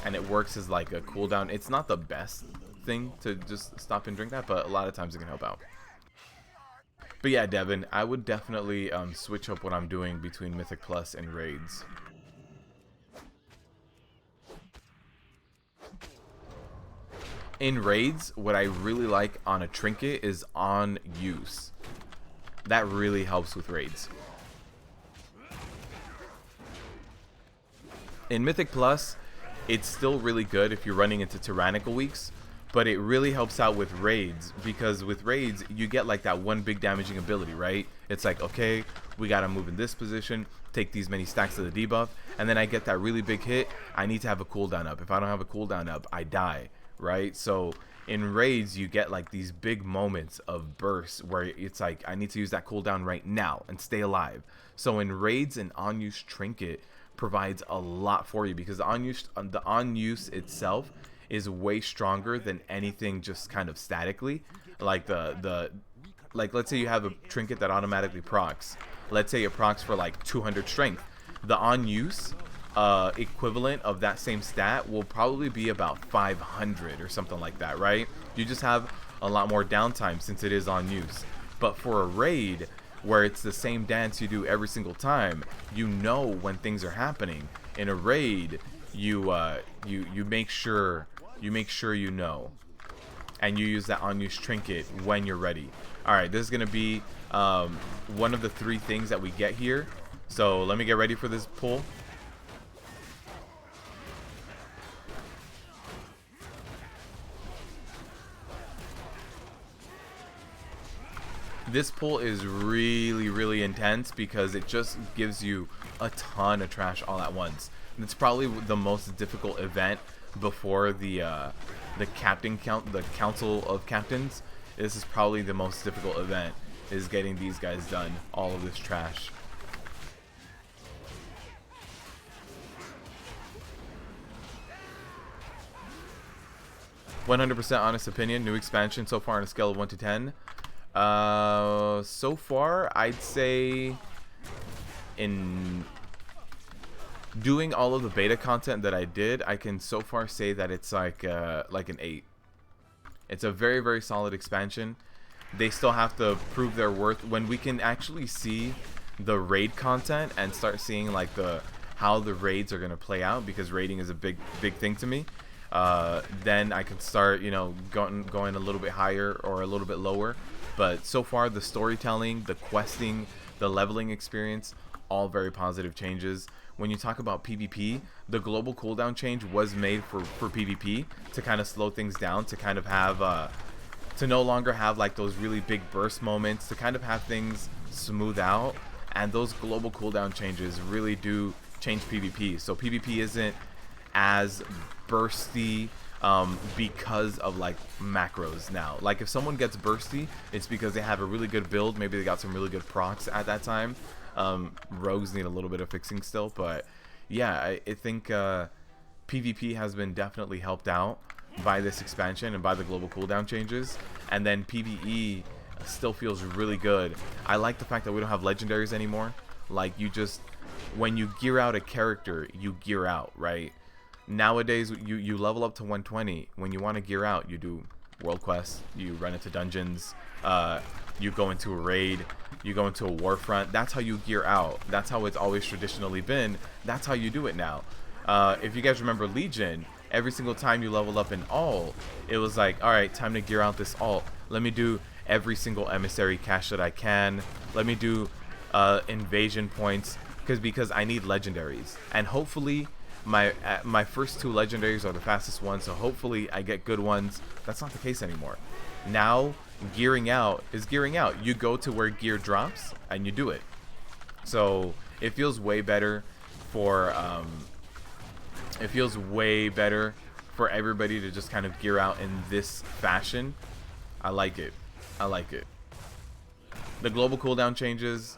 And it works as like a cooldown. It's not the best thing to just stop and drink that, but a lot of times it can help out. But yeah, Devin, I would definitely switch up what I'm doing between Mythic Plus and Raids. In Raids, what I really like on a trinket is on use. That really helps with Raids. In Mythic Plus, it's still really good if you're running into tyrannical weeks, but it really helps out with Raids, because with Raids, you get like that one big damaging ability, right? It's like, okay, we gotta move in this position, take these many stacks of the debuff, and then I get that really big hit. I need to have a cooldown up. If I don't have a cooldown up, I die, right? So in Raids, you get like these big moments of bursts where it's like, I need to use that cooldown right now and stay alive. So in Raids, an on-use trinket provides a lot for you, because the on-use itself is way stronger than anything just kind of statically. Like like let's say you have a trinket that automatically procs. Let's say it procs for like 200 strength. The on-use equivalent of that same stat will probably be about 500 or something like that, right? You just have a lot more downtime since it is on use. But for a raid, where it's the same dance you do every single time, you know when things are happening. In a raid, you make sure you know, and you use that on-use trinket when you're ready. All right, this is gonna be one of the 3 things that we get here. So let me get ready for this pull. This pull is really intense because it just gives you a ton of trash all at once. And it's probably the most difficult event before the council of captains. This is probably the most difficult event, is getting these guys done, all of this trash. "100% honest opinion, new expansion so far on a scale of 1 to 10. So far, I'd say, in doing all of the beta content that I did, I can so far say that it's like an 8. It's a very solid expansion. They still have to prove their worth. When we can actually see the raid content and start seeing like how the raids are gonna play out, because raiding is a big thing to me, then I can start, you know, going a little bit higher or a little bit lower. But so far, the storytelling, the questing, the leveling experience, all very positive changes. When you talk about PvP, the global cooldown change was made for PvP to kind of slow things down, to kind of have to no longer have like those really big burst moments, to kind of have things smooth out. And those global cooldown changes really do change PvP. So PvP isn't as bursty because of like macros now. Like if someone gets bursty, it's because they have a really good build. Maybe they got some really good procs at that time. Rogues need a little bit of fixing still, but yeah, I think PvP has been definitely helped out by this expansion and by the global cooldown changes. And then PvE still feels really good. I like the fact that we don't have legendaries anymore. Like, you just, when you gear out a character, you gear out, right? Nowadays, you level up to 120. When you want to gear out, you do world quests, you run into dungeons, you go into a raid, you go into a war front. That's how you gear out. That's how it's always traditionally been. That's how you do it now. If you guys remember Legion, every single time you level up in alt, it was like, all right, time to gear out this alt. Let me do every single emissary cache that I can. Let me do invasion points, because I need legendaries. And hopefully my first 2 legendaries are the fastest ones, so hopefully I get good ones. That's not the case anymore. Now gearing out is gearing out. You go to where gear drops and you do it. So it feels way better for everybody to just kind of gear out in this fashion. I like it. I like it. The global cooldown changes,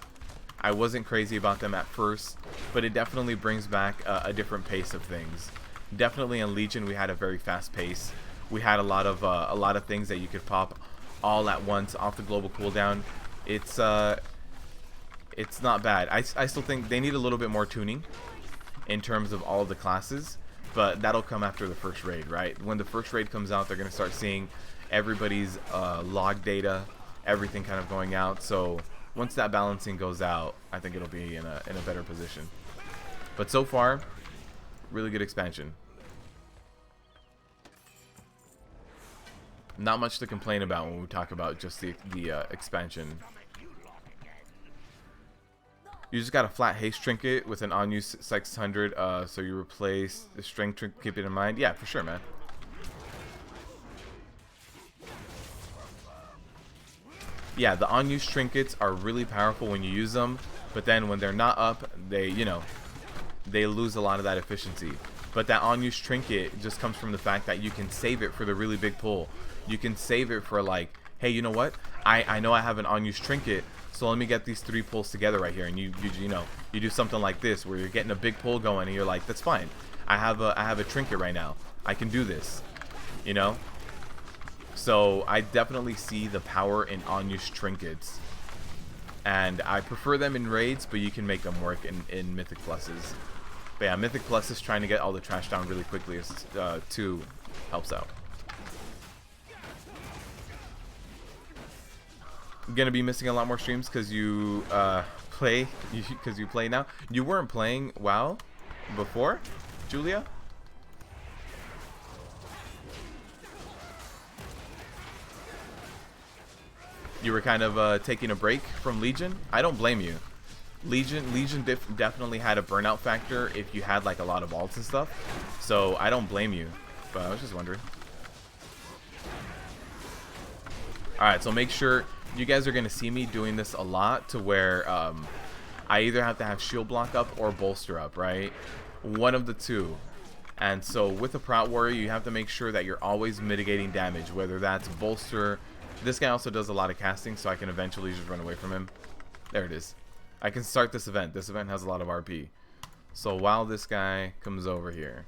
I wasn't crazy about them at first, but it definitely brings back a different pace of things. Definitely in Legion we had a very fast pace. We had a lot of things that you could pop all at once off the global cooldown. It's not bad. I still think they need a little bit more tuning in terms of all of the classes, but that'll come after the first raid, right? When the first raid comes out, they're gonna start seeing everybody's log data, everything kind of going out. So once that balancing goes out, I think it'll be in a better position. But so far, really good expansion. Not much to complain about when we talk about just the expansion. You just got a flat haste trinket with an on-use 600, so you replace the strength trinket. Keep it in mind. Yeah, for sure, man. Yeah, the on-use trinkets are really powerful when you use them, but then when they're not up, they lose a lot of that efficiency. But that on-use trinket just comes from the fact that you can save it for the really big pull. You can save it for like, hey, you know what? I know I have an on-use trinket, so let me get these 3 pulls together right here. And you do something like this where you're getting a big pull going, and you're like, that's fine. I have a trinket right now. I can do this. You know. So I definitely see the power in on-use trinkets, and I prefer them in raids, but you can make them work in Mythic Pluses. But yeah, Mythic Pluses trying to get all the trash down really quickly is, too helps out. I'm gonna be missing a lot more streams because you play now. You weren't playing WoW before, Julia? You were kind of taking a break from Legion. I don't blame you. Legion definitely had a burnout factor if you had like a lot of ults and stuff. So I don't blame you. But I was just wondering. Alright, so make sure you guys are going to see me doing this a lot to where I either have to have shield block up or bolster up, right? One of the two. And so with a Prot Warrior, you have to make sure that you're always mitigating damage, whether that's bolster. This guy also does a lot of casting, so I can eventually just run away from him. There it is. I can start this event. This event has a lot of RP. So while this guy comes over here,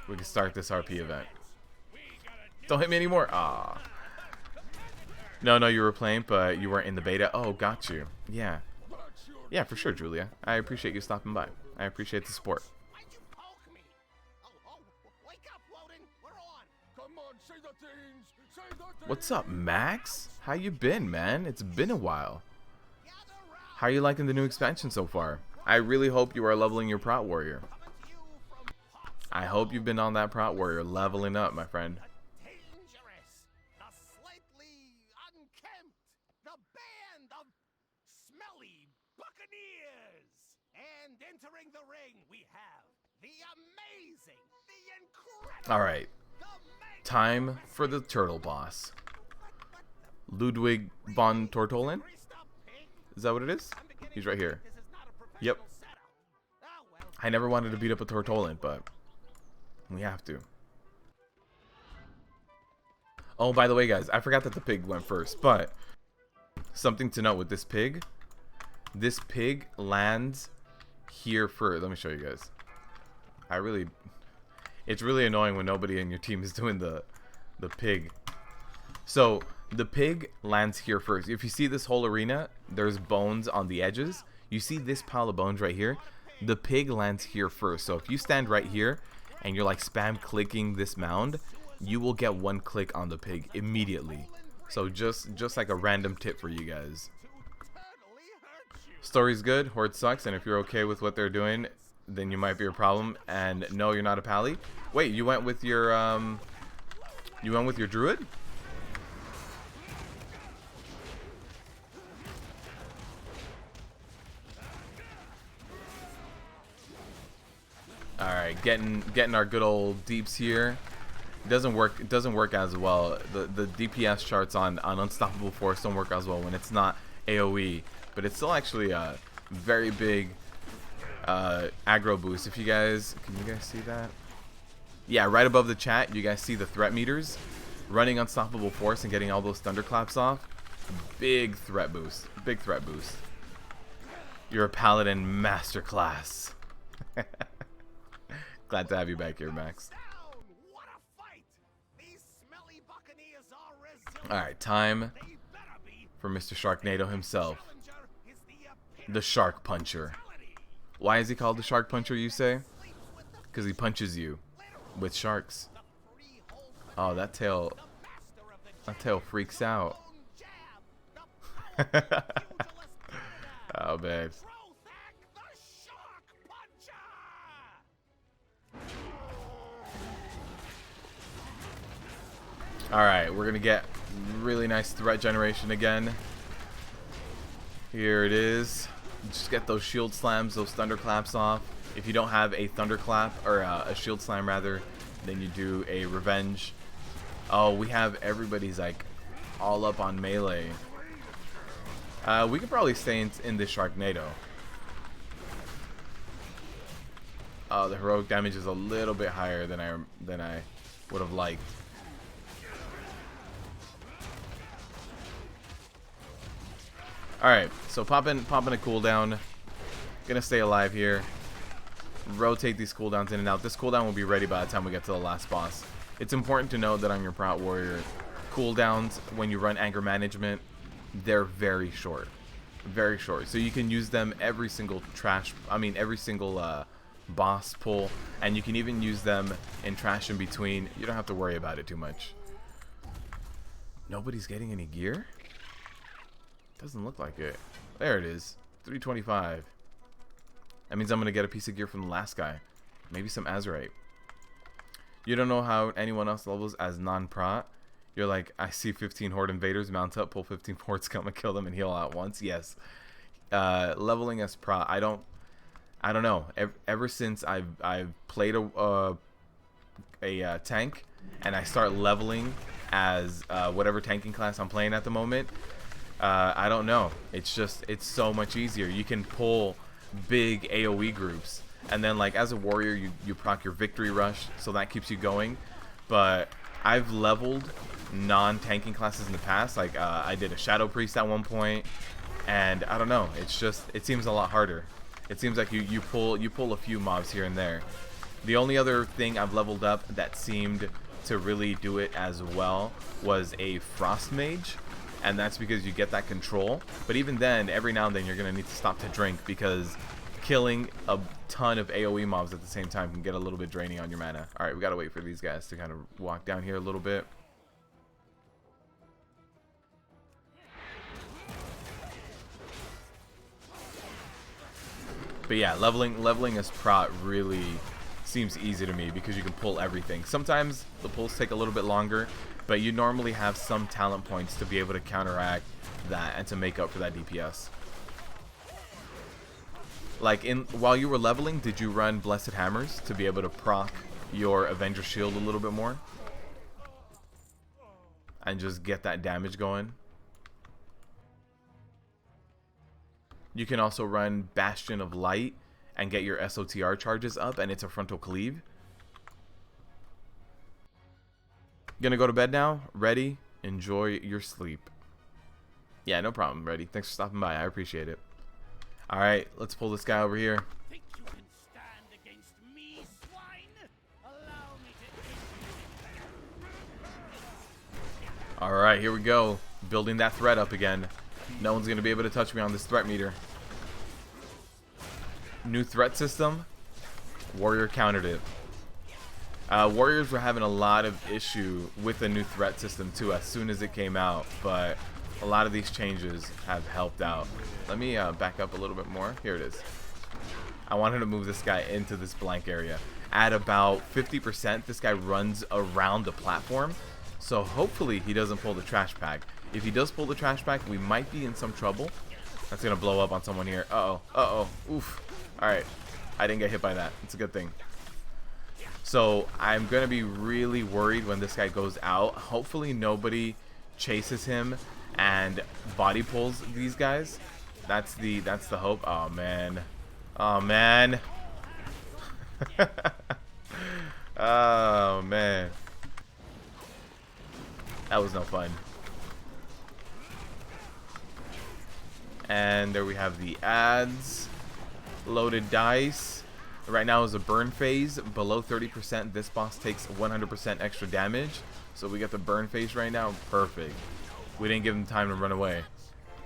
we can start this RP event. Don't hit me anymore. Ah. No, you were playing, but you weren't in the beta. Oh, got you. Yeah. Yeah, for sure, Julia. I appreciate you stopping by. I appreciate the support. What's up, Max? How you been, man? It's been a while. How are you liking the new expansion so far? I really hope you are leveling your Prot Warrior. I hope you've been on that Prot Warrior leveling up, my friend. Entering the ring, we have the amazing, the incredible. All right, time for the turtle boss. Ludwig von Tortolen? Is that what it is? He's right here. Yep. I never wanted to beat up a Tortolen, but we have to. Oh, by the way, guys, I forgot that the pig went first, but something to note with this pig. This pig lands here first. Let me show you guys. It's really annoying when nobody in your team is doing the pig. So the pig lands here first. If you see this whole arena, there's bones on the edges. You see this pile of bones right here? The pig lands here first. So if you stand right here and you're like spam clicking this mound, you will get 1 click on the pig immediately. So just like a random tip for you guys. Story's good, Horde sucks, and if you're okay with what they're doing, then you might be a problem. And no, you're not a pally. Wait, you went with your druid? Alright, getting our good old deeps here. It doesn't work as well. The DPS charts on Unstoppable Force don't work as well when it's not AoE, but it's still actually a very big aggro boost. If you guys, can you guys see that? Yeah, right above the chat, you guys see the threat meters. Running Unstoppable Force and getting all those thunderclaps off. Big threat boost. Big threat boost. You're a paladin masterclass. Glad to have you back here, Max. Alright, time for Mr. Sharknado himself. The Shark Puncher. Why is he called the Shark Puncher, you say? Because he punches you with sharks. Oh, that tail freaks out. Oh, man. Alright, we're gonna get really nice threat generation again. Here it is. Just get those shield slams, those thunderclaps off. If you don't have a thunderclap, or a shield slam rather, then you do a revenge. Oh, we have everybody's like all up on melee. We could probably stay in this Sharknado. Oh, the heroic damage is a little bit higher than I would have liked. Alright, so popping a cooldown. Gonna stay alive here. Rotate these cooldowns in and out. This cooldown will be ready by the time we get to the last boss. It's important to know that on your Prot Warrior, cooldowns, when you run anger management, they're very short. Very short. So you can use them every single boss pull, and you can even use them in trash in between. You don't have to worry about it too much. Nobody's getting any gear? Doesn't look like it. There it is. 325. That means I'm going to get a piece of gear from the last guy. Maybe some Azurite. You don't know how anyone else levels as non-Prot? You're like, I see 15 Horde invaders mount up, pull 15 Hordes, come and kill them and heal out once. Yes. Leveling as Prot, I don't know. Ever since I've played a tank and I start leveling as whatever tanking class I'm playing at the moment, I don't know. It's so much easier. You can pull big AoE groups, and then like as a warrior you proc your victory rush, so that keeps you going. But I've leveled non-tanking classes in the past, like I did a Shadow Priest at one point, and I don't know, it seems a lot harder. It seems like you pull a few mobs here and there. The only other thing I've leveled up that seemed to really do it as well was a Frost Mage, and that's because you get that control. But even then, every now and then you're gonna need to stop to drink, because killing a ton of AoE mobs at the same time can get a little bit draining on your mana. Alright, we gotta wait for these guys to kind of walk down here a little bit. But yeah, leveling as Prot really seems easy to me, because you can pull everything. Sometimes the pulls take a little bit longer, but you normally have some talent points to be able to counteract that and to make up for that DPS. Like while you were leveling, did you run Blessed Hammers to be able to proc your Avenger Shield a little bit more? And just get that damage going? You can also run Bastion of Light and get your SOTR charges up, and it's a frontal cleave. Gonna go to bed now? Ready? Enjoy your sleep. Yeah, no problem, Ready. Thanks for stopping by. I appreciate it. Alright, let's pull this guy over here. Think you can stand against me, swine? Allow me to... Alright, here we go. Building that threat up again. No one's gonna be able to touch me on this threat meter. New threat system. Warrior countered it. Warriors were having a lot of issue with the new threat system too as soon as it came out, but a lot of these changes have helped out. Let me back up a little bit more. Here it is. I wanted to move this guy into this blank area. At about 50%, this guy runs around the platform, so hopefully he doesn't pull the trash pack. If he does pull the trash pack, we might be in some trouble. That's gonna blow up on someone here. Uh-oh. Uh-oh. Oof. Alright. I didn't get hit by that. It's a good thing. So I'm gonna be really worried when this guy goes out. Hopefully nobody chases him and body pulls these guys. That's the hope. Oh man. Oh man. Oh man. That was no fun. And there we have the ads. Loaded dice. Right now is a burn phase. Below 30%, this boss takes 100% extra damage. So we got the burn phase right now. Perfect. We didn't give him time to run away.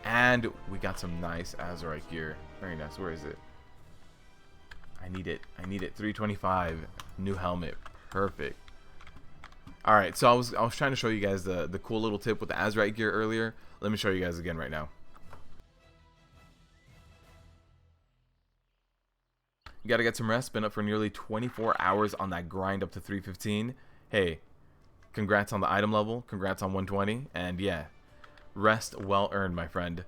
And we got some nice Azurite gear. Very nice. Where is it? I need it. I need it. 325. New helmet. Perfect. Alright, so I was trying to show you guys the cool little tip with the Azurite gear earlier. Let me show you guys again right now. You gotta get some rest. Been up for nearly 24 hours on that grind up to 315. Hey, congrats on the item level. Congrats on 120. And yeah, rest well earned, my friend.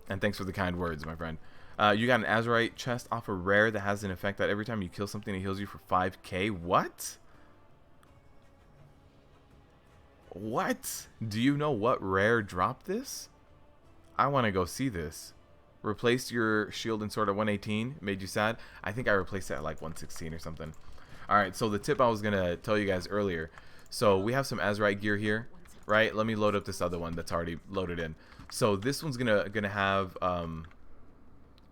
And thanks for the kind words, my friend. You got an Azurite chest off a rare that has an effect that every time you kill something, it heals you for 5k. What? What? Do you know what rare dropped this? I want to go see this. Replaced your shield and sword at 118. Made you sad. I think I replaced it at like 116 or something. Alright, so the tip I was going to tell you guys earlier. So we have some Azurite gear here, right? Let me load up this other one that's already loaded in. So this one's gonna have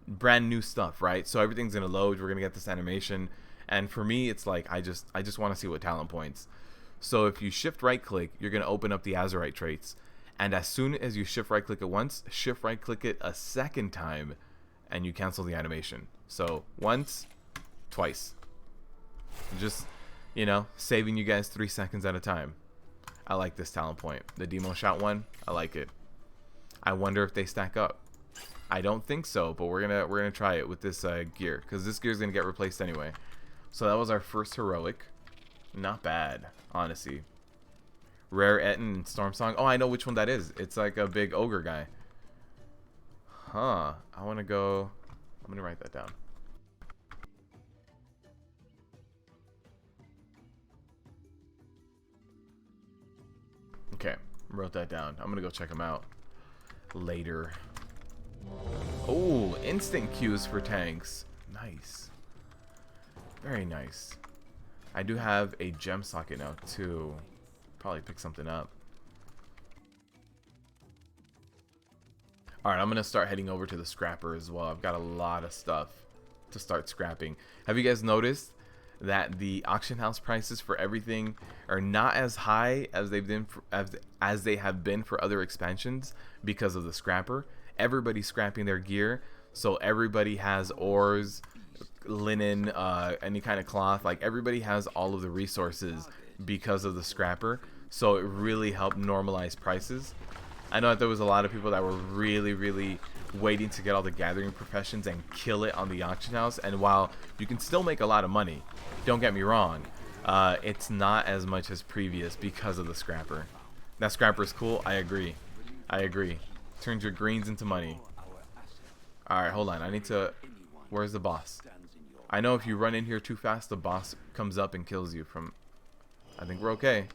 brand new stuff, right? So everything's gonna load. We're gonna get this animation, and for me, it's like I just want to see what talent points. So if you shift right click, you're gonna open up the Azurite traits, and as soon as you shift right click it once, shift right click it a second time, and you cancel the animation. So once, twice. Just, you know, saving you guys 3 seconds at a time. I like this talent point. The demo shot one, I like it. I wonder if they stack up. I don't think so, but we're gonna try it with this gear, because this gear is gonna get replaced anyway. So that was our first heroic. Not bad, honestly. Rare Etten and Storm Song. Oh, I know which one that is. It's like a big ogre guy. Huh. I want to go. I'm gonna write that down. Okay, wrote that down. I'm gonna go check him out later. Oh, instant queues for tanks. Nice. Very nice. I do have a gem socket now too. Probably pick something up. Alright, I'm gonna start heading over to the scrapper as well. I've got a lot of stuff to start scrapping. Have you guys noticed that the auction house prices for everything are not as high as they've been as they have been for other expansions because of the scrapper? Everybody's scrapping their gear, so everybody has ores, linen, any kind of cloth. Like everybody has all of the resources because of the scrapper, so it really helped normalize prices. I know that there was a lot of people that were really waiting to get all the gathering professions and kill it on the auction house, and while you can still make a lot of money, don't get me wrong, it's not as much as previous because of the scrapper. That scrapper is cool. I agree. Turns your greens into money. Alright, hold on. I need to... Where's the boss? I know if you run in here too fast, the boss comes up and kills you from... I think we're okay.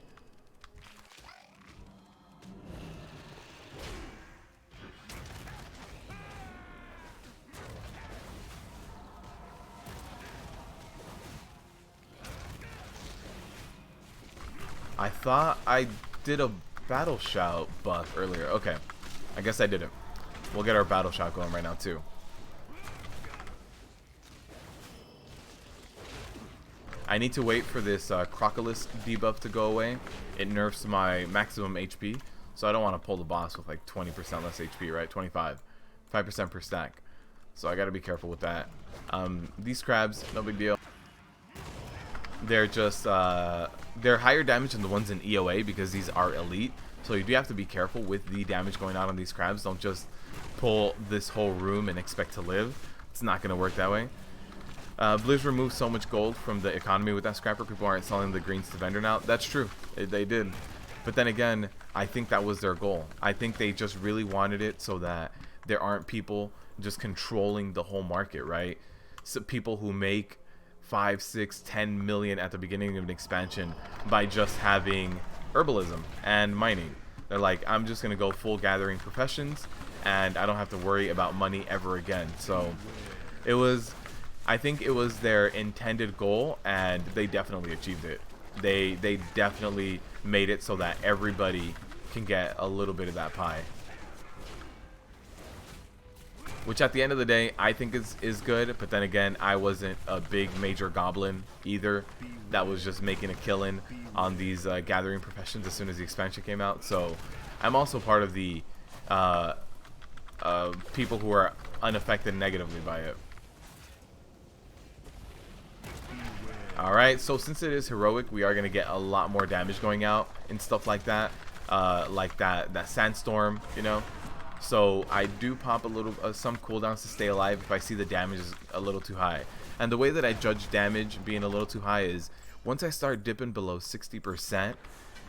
I thought I did a battle shout buff earlier. Okay. I guess I didn't. We'll get our battle shout going right now too. I need to wait for this Crocolis debuff to go away. It nerfs my maximum HP, so I don't want to pull the boss with like 20% less HP, right? 5% per stack. So I got to be careful with that. These crabs, no big deal. They're just they're higher damage than the ones in EOA because these are elite. So you do have to be careful with the damage going on these crabs. Don't just pull this whole room and expect to live. It's not going to work that way. Blizz removed so much gold from the economy with that scrapper. People aren't selling the greens to vendor now. That's true. They did. But then again, I think that was their goal. I think they just really wanted it so that there aren't people just controlling the whole market, right? people who make 5, 6, 10 million at the beginning of an expansion by just having herbalism and mining. They're like, I'm just gonna go full gathering professions, and I don't have to worry about money ever again. So it was, I think it was their intended goal, and they definitely achieved it. They definitely made it so that everybody can get a little bit of that pie, which at the end of the day I think is good. But then again, I wasn't a big major goblin either that was just making a killing on these gathering professions as soon as the expansion came out. So I'm also part of the people who are unaffected negatively by it. Alright, so since it is heroic, we are going to get a lot more damage going out and stuff like that. Like that sandstorm, you know. So I do pop a little some cooldowns to stay alive if I see the damage is a little too high. And the way that I judge damage being a little too high is once I start dipping below 60%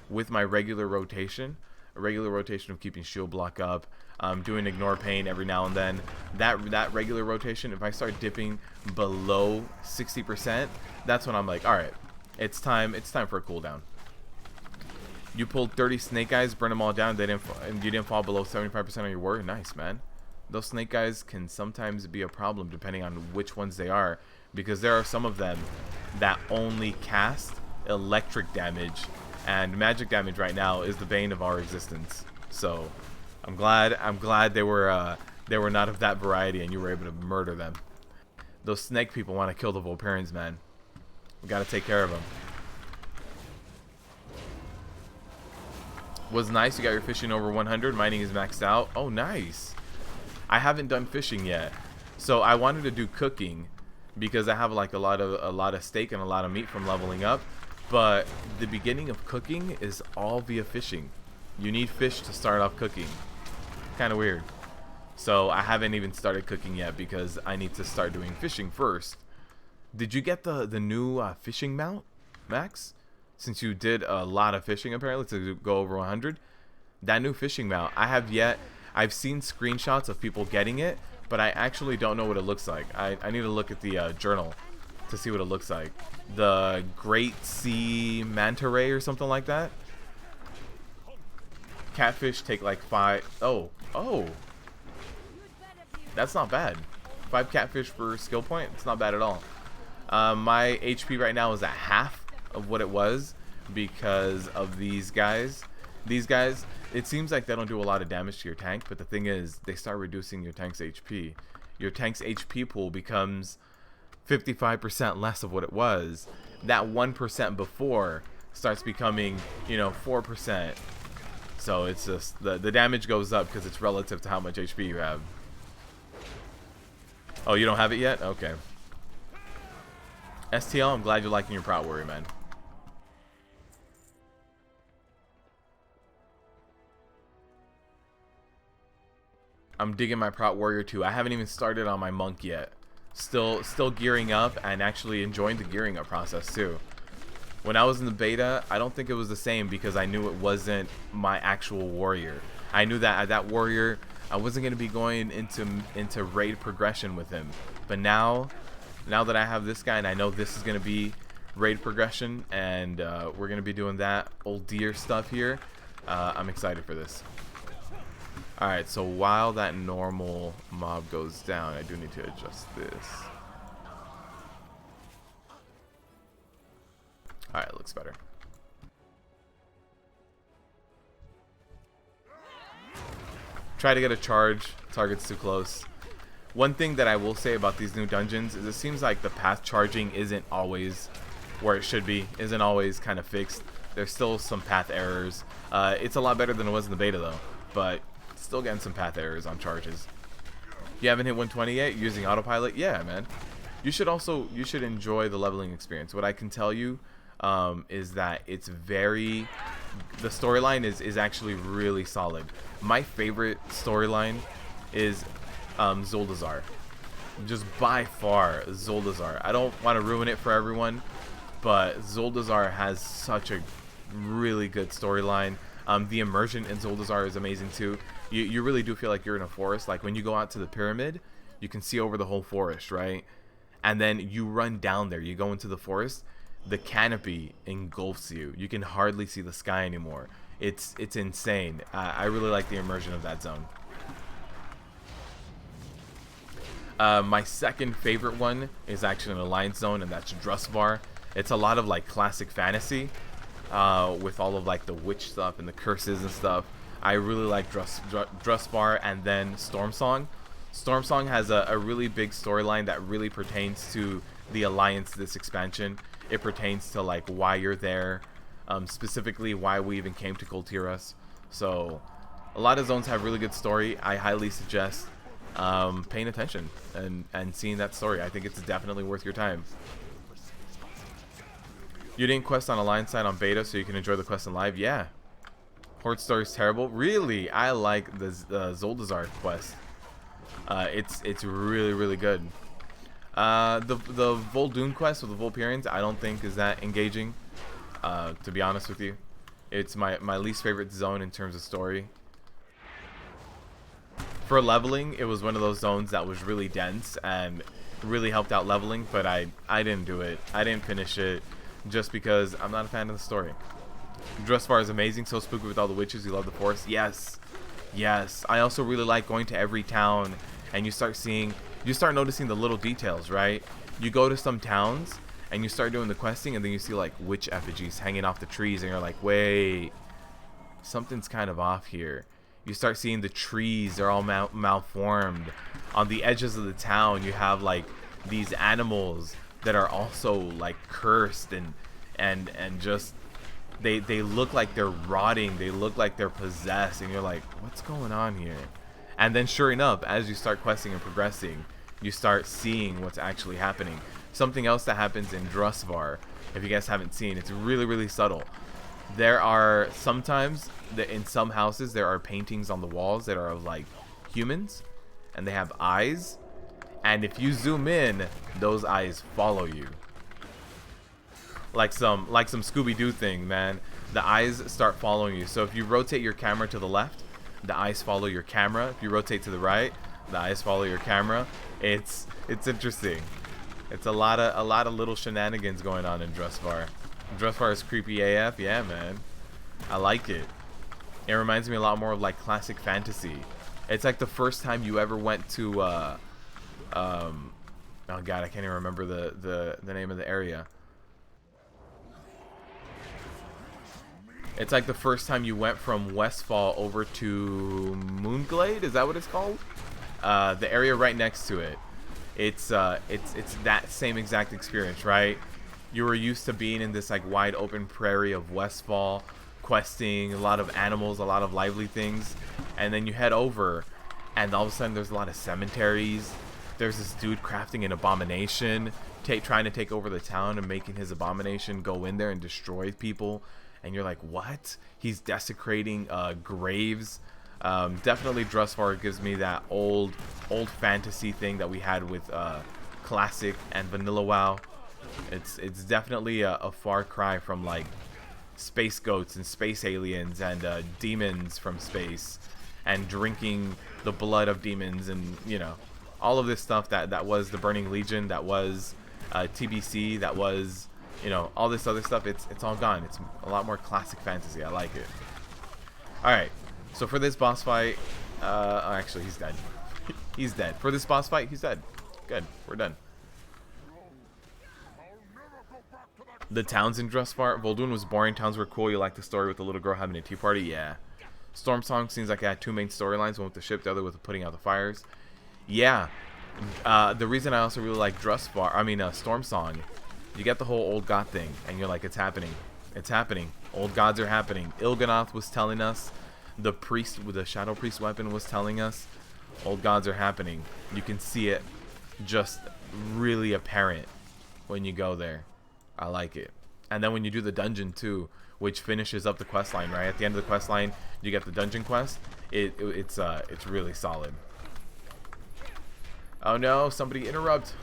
with my regular rotation, a regular rotation of keeping shield block up, doing ignore pain every now and then, that regular rotation, if I start dipping below 60%, that's when I'm like, all right, it's time for a cooldown. You pulled 30 snake eyes, burn them all down. And you didn't fall below 75% on your warrior. Nice, man. Those snake eyes can sometimes be a problem depending on which ones they are, because there are some of them that only cast electric damage, and magic damage right now is the bane of our existence. So I'm glad they were not of that variety, and you were able to murder them. Those snake people want to kill the Vulparians, man. We gotta take care of them. Was nice. You got your fishing over 100. Mining is maxed out. Oh, nice. I haven't done fishing yet, so I wanted to do cooking because I have like a lot of steak and a lot of meat from leveling up. But the beginning of cooking is all via fishing. You need fish to start off cooking. Kind of weird. So I haven't even started cooking yet because I need to start doing fishing first. Did you get the new fishing mount, Max? Since you did a lot of fishing apparently to go over 100, that new fishing mount, I've seen screenshots of people getting it, but I actually don't know what it looks like. I need to look at the journal to see what it looks like. The Great Sea Manta Ray or something like that. Catfish take like 5. Oh, that's not bad. 5 catfish per skill point. It's not bad at all. My HP right now is at half of what it was because of these guys. These guys, it seems like they don't do a lot of damage to your tank, but the thing is, they start reducing your tank's HP. Your tank's HP pool becomes 55% less of what it was. That 1% before starts becoming, 4%. So it's just the damage goes up because it's relative to how much HP you have. Oh, you don't have it yet? Okay. STL, I'm glad you're liking your Prot Warrior, man. I'm digging my Prot Warrior too. I haven't even started on my Monk yet. Still gearing up and actually enjoying the gearing up process too. When I was in the beta, I don't think it was the same because I knew it wasn't my actual warrior. I knew that that warrior, I wasn't going to be going into raid progression with him. But now that I have this guy and I know this is going to be raid progression and we're going to be doing that old deer stuff here, I'm excited for this. Alright, so while that normal mob goes down, I do need to adjust this. Alright, looks better. Try to get a charge. Target's too close. One thing that I will say about these new dungeons is it seems like the path charging isn't always where it should be. Isn't always kind of fixed. There's still some path errors. It's a lot better than it was in the beta though. But still getting some path errors on charges. You haven't hit 120 yet? You're using autopilot? Yeah, man. You should enjoy the leveling experience. What I can tell you is that it's the storyline is actually really solid. My favorite storyline is Zuldazar. Just by far Zuldazar. I don't want to ruin it for everyone, but Zuldazar has such a really good storyline. The immersion in Zuldazar is amazing too. You really do feel like you're in a forest. Like when you go out to the pyramid, you can see over the whole forest, right? and then you run down there. You go into the forest. The canopy engulfs you. You can hardly see the sky anymore. It's insane. I really like the immersion of that zone. My second favorite one is actually an alliance zone, and that's Drustvar. It's a lot of like classic fantasy, with all of like the witch stuff and the curses and stuff. I really like Drustvar, and then Stormsong. Stormsong has a really big storyline that really pertains to the alliance, this expansion. It pertains to like why you're there, specifically why we even came to Kultiras. So a lot of zones have really good story. I highly suggest paying attention and seeing that story. I think it's definitely worth your time. You didn't quest on Alliance side on beta, so you can enjoy the quest in live. Yeah. Horde story is terrible. Really, I like the Zoldazar quest. It's really good. The Vol'dun quest with the Volpirians, I don't think is that engaging. To be honest with you, it's my least favorite zone in terms of story. For leveling, it was one of those zones that was really dense and really helped out leveling, but I didn't do it. I didn't finish it just because I'm not a fan of the story. Drustvar is amazing, so spooky with all the witches. You love the forest. Yes. I also really like going to every town, and you start noticing the little details, right? You go to some towns and you start doing the questing, and then you see like witch effigies hanging off the trees, and you're like, wait, something's kind of off here. You start seeing the trees, they're all malformed. On the edges of the town, you have like these animals that are also like cursed and just they look like they're rotting, they look like they're possessed, and you're like, what's going on here? And then sure enough, as you start questing and progressing, you start seeing what's actually happening. Something else that happens in Drustvar, if you guys haven't seen, it's really subtle. There are sometimes in some houses there are paintings on the walls that are of like humans, and they have eyes, and if you zoom in, those eyes follow you. Like some Scooby-Doo thing, man. The eyes start following you. So if you rotate your camera to the left, the eyes follow your camera. If you rotate to the right, the eyes follow your camera. It's interesting. It's a lot of little shenanigans going on in Drustvar. Drustvar is creepy AF. Yeah, man. I like it. It reminds me a lot more of like classic fantasy. It's like the first time you ever went to oh god, I can't even remember the name of the area. It's like the first time you went from Westfall over to Moonglade. Is that what it's called? The area right next to it. It's that same exact experience, right? You were used to being in this like wide open prairie of Westfall, questing, a lot of animals, a lot of lively things, and then you head over, and all of a sudden there's a lot of cemeteries. There's this dude crafting an abomination, trying to take over the town and making his abomination go in there and destroy people. And you're like, what? He's desecrating graves. Definitely Drustvar gives me that old fantasy thing that we had with Classic and Vanilla WoW. It's definitely a far cry from like space goats and space aliens and demons from space and drinking the blood of demons, and you know, all of this stuff that was the Burning Legion, that was TBC, that was, you know, all this other stuff. It's all gone. It's a lot more classic fantasy. I like it. Alright, so for this boss fight, oh, actually he's dead. He's dead. For this boss fight, he's dead. Good, we're done. The towns in Drustvar, Vol'dun was boring. Towns were cool. You like the story with the little girl having a tea party? Yeah. Stormsong seems like it had two main storylines, one with the ship, the other with putting out the fires. Yeah. The reason I also really like Stormsong, you get the whole old god thing, and you're like, it's happening. It's happening. Old gods are happening. Il'gynoth was telling us. The priest with the Shadow Priest weapon was telling us. Old gods are happening. You can see it just really apparent when you go there. I like it. And then when you do the dungeon too, which finishes up the quest line, right? At the end of the quest line, you get the dungeon quest. It's really solid. Oh no, somebody interrupt.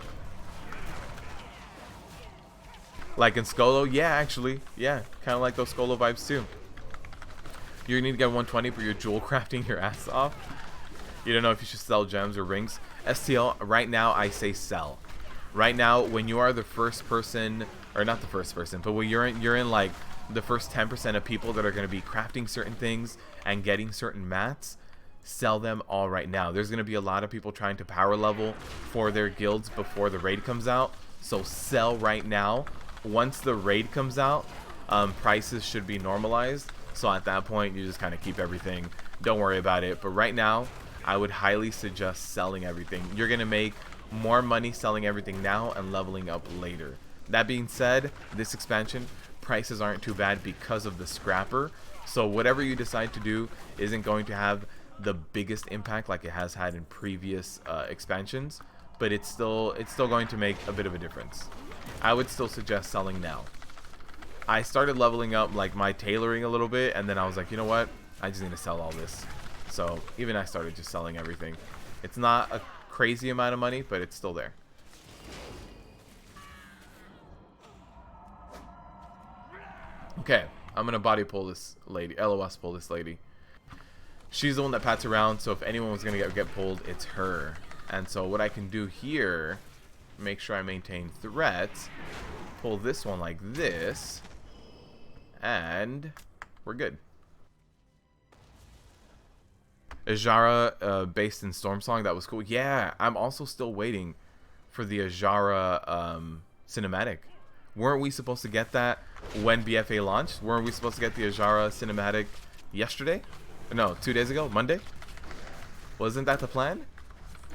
Like in Skolo? Yeah, actually. Yeah, kind of like those Skolo vibes too. You need to get 120 for your jewel crafting your ass off. You don't know if you should sell gems or rings. STL, right now I say sell. Right now, when you are the first person, or not the first person, but when you're in like the first 10% of people that are going to be crafting certain things and getting certain mats, sell them all right now. There's going to be a lot of people trying to power level for their guilds before the raid comes out, so sell right now. Once the raid comes out, prices should be normalized, so at that point you just kind of keep everything, don't worry about it. But right now I would highly suggest selling everything. You're going to make more money selling everything now and leveling up later. That being said, this expansion prices aren't too bad because of the scrapper, so whatever you decide to do isn't going to have the biggest impact like it has had in previous expansions, but it's still going to make a bit of a difference. I would still suggest selling now. I started leveling up like my tailoring a little bit, and then I was like, you know what, I just need to sell all this. So even I started just selling everything. It's not a crazy amount of money, but it's still there. Okay, I'm gonna body pull this lady, LOS pull this lady. She's the one that pats around, so if anyone was gonna get pulled, it's her. And so what I can do here, make sure I maintain threats, pull this one like this, and we're good. Ajara based in Stormsong, that was cool. Yeah, I'm also still waiting for the Ajara cinematic. Weren't we supposed to get that when BfA launched? Weren't we supposed to get the Ajara cinematic yesterday? No, 2 days ago? Monday? Wasn't that the plan?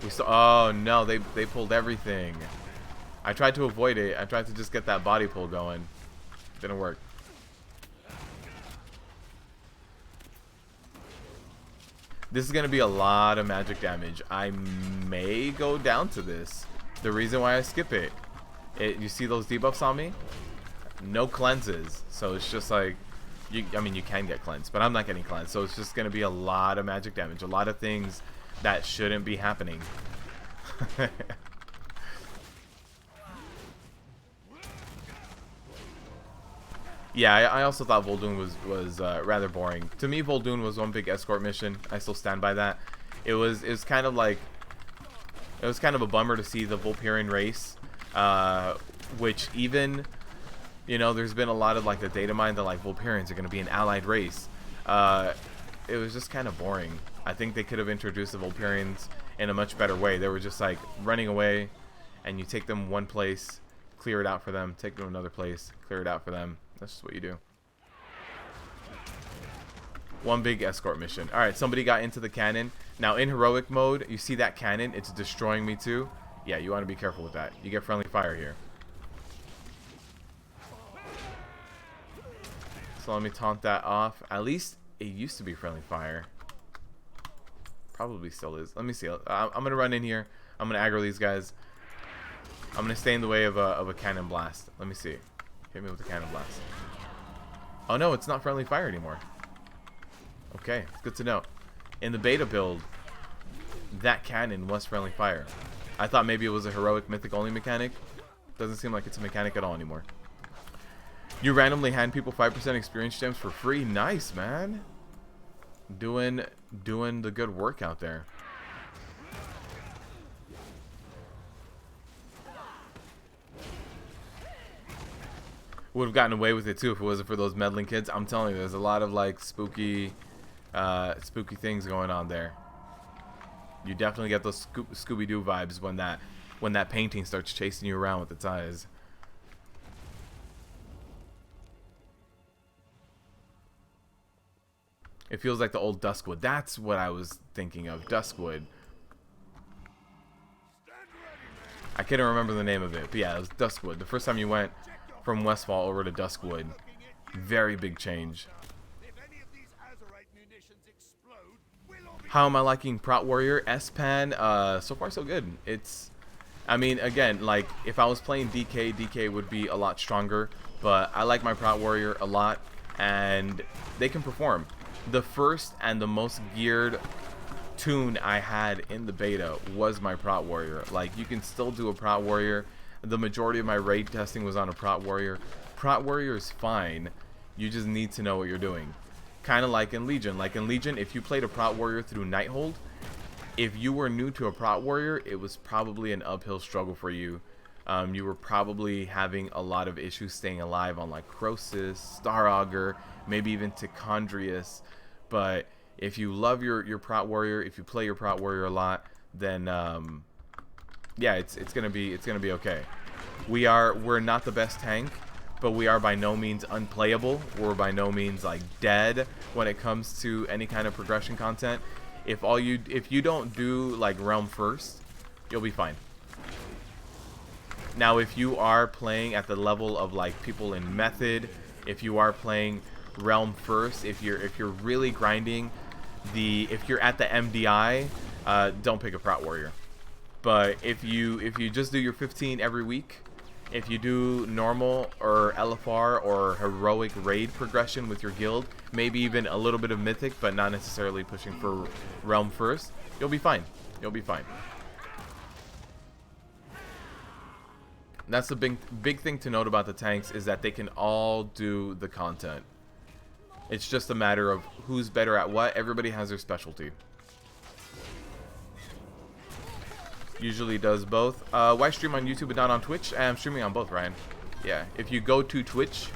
We saw. Oh no, they pulled everything. I tried to avoid it. I tried to just get that body pull going. Didn't work. This is going to be a lot of magic damage. I may go down to this. The reason why I skip it. You see those debuffs on me? No cleanses. So it's just like, I mean, you can get cleansed, but I'm not getting cleansed. So it's just going to be a lot of magic damage. A lot of things that shouldn't be happening. Yeah, I also thought Vol'dun was rather boring. To me, Vol'dun was one big escort mission. I still stand by that. It was kind of like, it was kind of a bummer to see the Vulperian race, which even, you know, there's been a lot of like the data mine that like Vulperians are going to be an allied race. It was just kind of boring. I think they could have introduced the Vulperians in a much better way. They were just like running away, and you take them one place, clear it out for them, take them to another place, clear it out for them. That's just what you do. One big escort mission. Alright, somebody got into the cannon. Now in heroic mode, you see that cannon, it's destroying me too. Yeah, you want to be careful with that. You get friendly fire here. So let me taunt that off. At least it used to be friendly fire. Probably still is. Let me see. I'm going to run in here. I'm going to aggro these guys. I'm going to stay in the way of a cannon blast. Let me see. Hit me with the cannon blast. Oh no, it's not friendly fire anymore. Okay, it's good to know. In the beta build, that cannon was friendly fire. I thought maybe it was a heroic mythic only mechanic. Doesn't seem like it's a mechanic at all anymore. You randomly hand people 5% experience gems for free. Nice, man. Doing the good work out there. Would have gotten away with it too if it wasn't for those meddling kids. I'm telling you, there's a lot of like spooky things going on there. You definitely get those Scooby-Doo vibes when that painting starts chasing you around with its eyes. It feels like the old Duskwood. That's what I was thinking of, Duskwood. I can't remember the name of it, but yeah, it was Duskwood. The first time you went from Westfall over to Duskwood, very big change. How am I liking Prot Warrior? S-Pan, so far so good. I mean, again, like, if I was playing DK, DK would be a lot stronger, but I like my Prot Warrior a lot, and they can perform. The first and the most geared tune I had in the beta was my Prot Warrior. Like, you can still do a Prot Warrior. The majority of my raid testing was on a Prot Warrior. Prot Warrior is fine. You just need to know what you're doing. Kind of like in Legion. Like in Legion, if you played a Prot Warrior through Nighthold, if you were new to a Prot Warrior, it was probably an uphill struggle for you You were probably having a lot of issues staying alive on like Croesus, Star Augur, maybe even Tichondrius. But if you love your Prot Warrior, if you play your Prot Warrior a lot, then yeah, it's gonna be okay. We're not the best tank, but we are by no means unplayable. We're by no means like dead when it comes to any kind of progression content. If you don't do like Realm first, you'll be fine. Now, if you are playing at the level of like people in Method, if you are playing Realm first, if you're really grinding if you're at the MDI, don't pick a Prot Warrior. But if you just do your 15 every week, if you do normal or LFR or heroic raid progression with your guild, maybe even a little bit of mythic, but not necessarily pushing for Realm first, you'll be fine. You'll be fine. That's the big thing to note about the tanks, is that they can all do the content. It's just a matter of who's better at what. Everybody has their specialty. Usually does both. Why stream on YouTube and not on Twitch? I'm streaming on both, Ryan. Yeah, if you go to Twitch,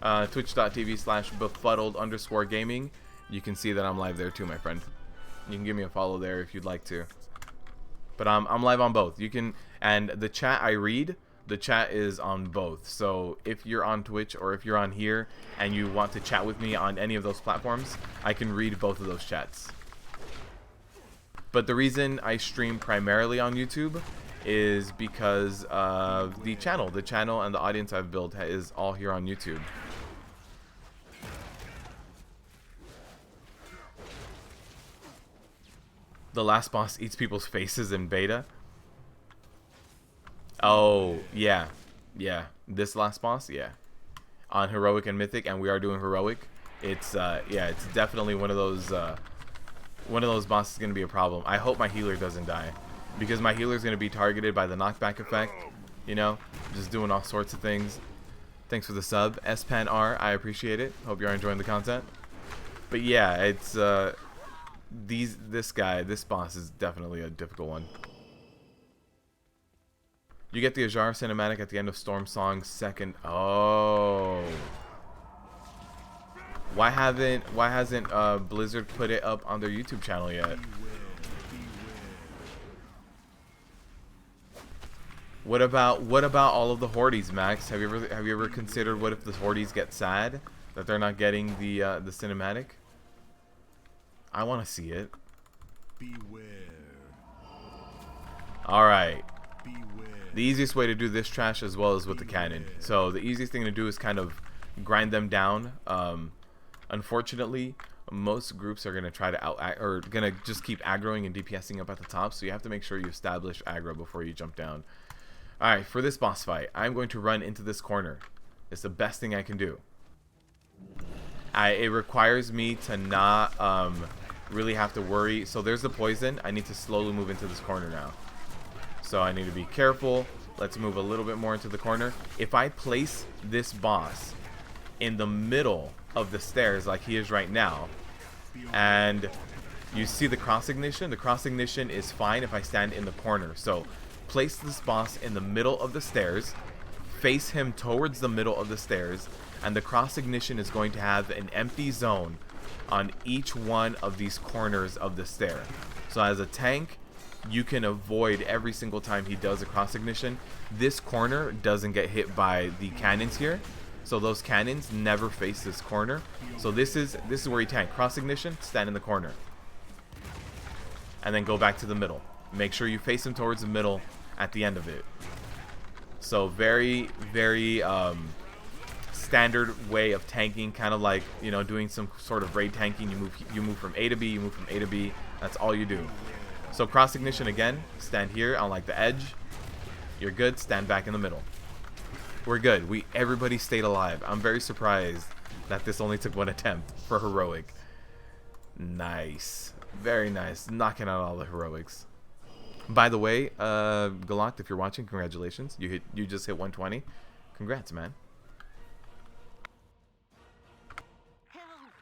twitch.tv/befuddled_gaming, you can see that I'm live there too, my friend. You can give me a follow there if you'd like to. But I'm live on both. You can, and the chat I read, the chat is on both. So if you're on Twitch or if you're on here and you want to chat with me on any of those platforms, I can read both of those chats. But the reason I stream primarily on YouTube is because of the channel. The channel and the audience I've built is all here on YouTube. The last boss eats people's faces in beta. Oh, yeah. Yeah. This last boss, yeah. On Heroic and Mythic, and we are doing Heroic. It's, yeah, it's definitely one of those bosses is going to be a problem. I hope my healer doesn't die, because my healer is going to be targeted by the knockback effect, you know, just doing all sorts of things. Thanks for the sub, SPANR, I appreciate it. Hope you're enjoying the content. But yeah, it's, this boss is definitely a difficult one. You get the Ajar cinematic at the end of Storm Song's second. Oh. Why hasn't Blizzard put it up on their YouTube channel yet? What about all of the Hordes, Max? Have you ever considered what if the Hordes get sad that they're not getting the cinematic? I want to see it. Beware. All right. Beware. The easiest way to do this trash as well is with the cannon. So the easiest thing to do is kind of grind them down. Unfortunately, most groups are going to try to going to just keep aggroing and DPSing up at the top. So you have to make sure you establish aggro before you jump down. All right, for this boss fight, I'm going to run into this corner. It's the best thing I can do. It requires me to not really have to worry. So there's the poison. I need to slowly move into this corner now. So I need to be careful. Let's move a little bit more into the corner. If I place this boss in the middle of the stairs like he is right now, and you see the cross ignition is fine if I stand in the corner. So place this boss in the middle of the stairs, face him towards the middle of the stairs, and the cross ignition is going to have an empty zone on each one of these corners of the stair. So as a tank, you can avoid every single time he does a cross ignition. This corner doesn't get hit by the cannons here, so those cannons never face this corner. So this is where you tank. Cross ignition, stand in the corner, and then go back to the middle. Make sure you face him towards the middle at the end of it. So very, very standard way of tanking, kind of like, you know, doing some sort of raid tanking. You move from A to B, you move from A to B. That's all you do. So cross ignition again, stand here on like the edge. You're good, stand back in the middle. We're good. Everybody stayed alive. I'm very surprised that this only took one attempt for heroic. Nice. Very nice. Knocking out all the heroics. By the way, Galoct, if you're watching, congratulations. You just hit 120. Congrats, man. Help!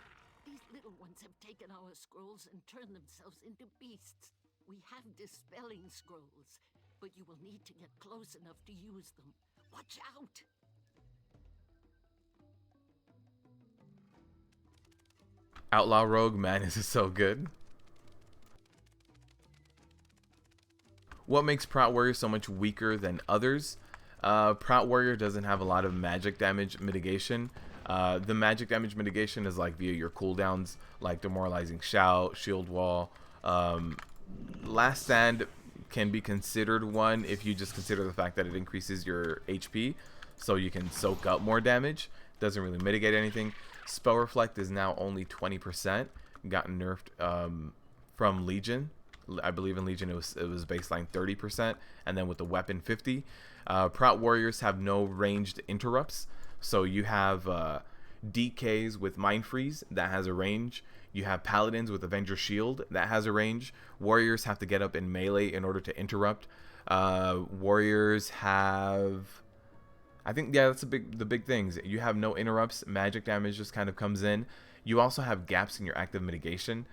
These little ones have taken our scrolls and turned themselves into beasts. We have dispelling scrolls. but you will need to get close enough to use them. Watch out! Outlaw Rogue, man, this is so good. What makes Prot Warrior so much weaker than others? Prot Warrior doesn't have a lot of magic damage mitigation. The magic damage mitigation is like via your cooldowns, like Demoralizing Shout, Shield Wall. Last Stand can be considered one if you just consider the fact that it increases your HP, so you can soak up more damage. Doesn't really mitigate anything. Spell Reflect is now only 20%. Gotten nerfed from Legion. I believe in Legion it was baseline 30%, and then with the weapon 50. Prot Warriors have no ranged interrupts, so you have DKs with Mind Freeze that has a range. You have Paladins with Avenger Shield that has a range. Warriors have to get up in melee in order to interrupt. Warriors have, I think, yeah, that's the big things. You have no interrupts. Magic damage just kind of comes in. You also have gaps in your active mitigation.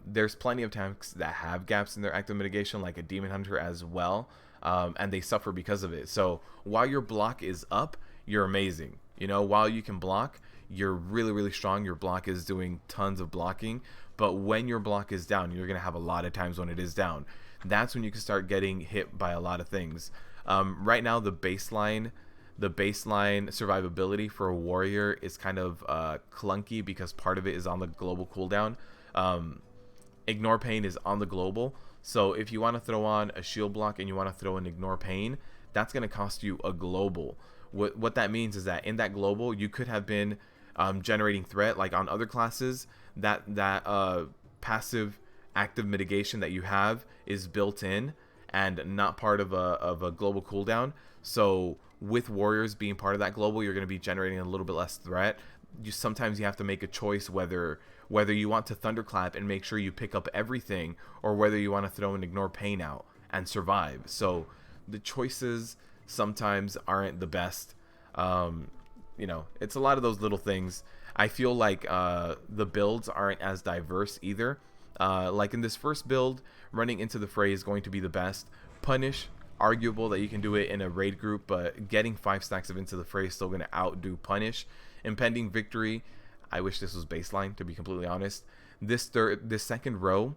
There's plenty of tanks that have gaps in their active mitigation, like a Demon Hunter as well, and they suffer because of it. So while your block is up, you're amazing. You know, while you can block, you're really, really strong. Your block is doing tons of blocking. But when your block is down, you're going to have a lot of times when it is down. That's when you can start getting hit by a lot of things. Right now, the baseline survivability for a warrior is kind of clunky because part of it is on the global cooldown. Ignore Pain is on the global, so if you want to throw on a shield block and you want to throw an Ignore Pain, that's going to cost you a global. What that means is that in that global you could have been generating threat, like on other classes, that passive active mitigation that you have is built in and not part of a global cooldown. So with warriors being part of that global, you're going to be generating a little bit less threat. Sometimes you have to make a choice whether you want to thunderclap and make sure you pick up everything, or whether you want to throw an Ignore Pain out and survive. So the choices sometimes aren't the best. You know, it's a lot of those little things. I feel like the builds aren't as diverse either. Like in this first build, running into the fray is going to be the best. Punish, arguable that you can do it in a raid group, but getting 5 stacks of Into the Fray is still going to outdo Punish. Impending Victory, I wish this was baseline, to be completely honest. This second row,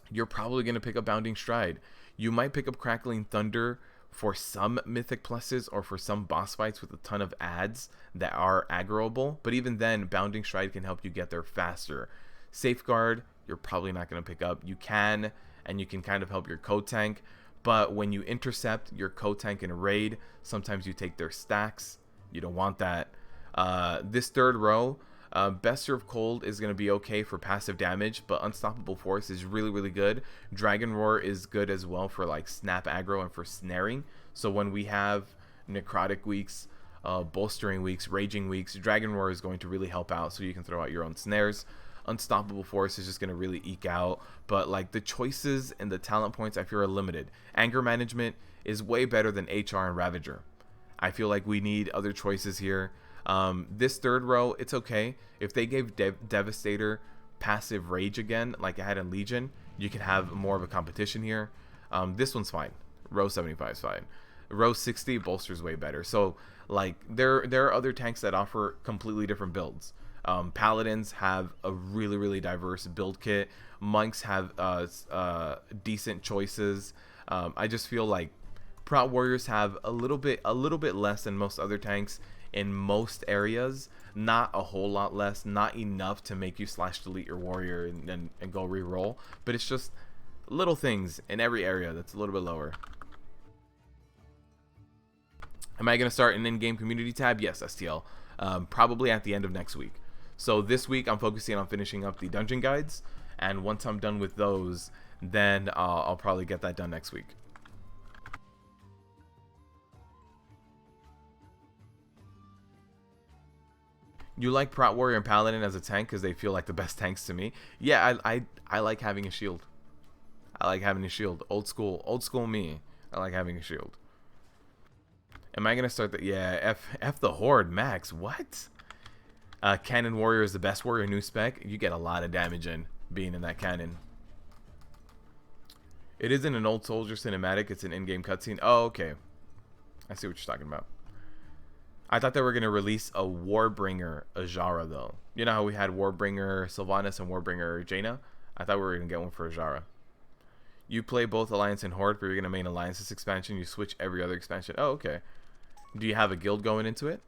you're probably going to pick up Bounding Stride. You might pick up Crackling Thunder for some mythic pluses or for some boss fights with a ton of adds that are aggroable, but even then, Bounding Stride can help you get there faster. Safeguard, you're probably not going to pick up. You can, and you can kind of help your co-tank, but when you intercept your co-tank in a raid, sometimes you take their stacks. You don't want that. This third row, Best Serve Cold is going to be okay for passive damage, but Unstoppable Force is really, really good. Dragon Roar is good as well for like snap aggro and for snaring. So when we have necrotic weeks, bolstering weeks, raging weeks, Dragon Roar is going to really help out, so you can throw out your own snares. Unstoppable Force is just going to really eke out, but like the choices and the talent points I feel are limited. Anger Management is way better than HR and Ravager. I feel like we need other choices here. This third row, it's okay. If they gave Devastator passive rage again, like I had in Legion, you can have more of a competition here. This one's fine. Row 75 is fine. Row 60, Bolster's way better. So like there are other tanks that offer completely different builds. Paladins have a really, really diverse build kit. Monks have decent choices. I just feel like Prot Warriors have a little bit less than most other tanks in most areas. Not a whole lot less, not enough to make you slash delete your warrior and go re-roll, but it's just little things in every area that's a little bit lower. Am I going to start an in-game community tab? Yes, STL. Probably at the end of next week. So this week I'm focusing on finishing up the dungeon guides, and once I'm done with those, then I'll probably get that done next week. You like Prot Warrior and Paladin as a tank because they feel like the best tanks to me. Yeah, I like having a shield. I like having a shield. Old school me. I like having a shield. Am I gonna start the F the Horde max? What? Cannon Warrior is the best warrior new spec. You get a lot of damage in being in that cannon. It isn't an old soldier cinematic, it's an in-game cutscene. Oh, okay. I see what you're talking about. I thought they were going to release a Warbringer Ajara, though. You know how we had Warbringer Sylvanas and Warbringer Jaina? I thought we were going to get one for Ajara. You play both Alliance and Horde, but you're going to main Alliance this expansion. You switch every other expansion. Oh, okay. Do you have a guild going into it?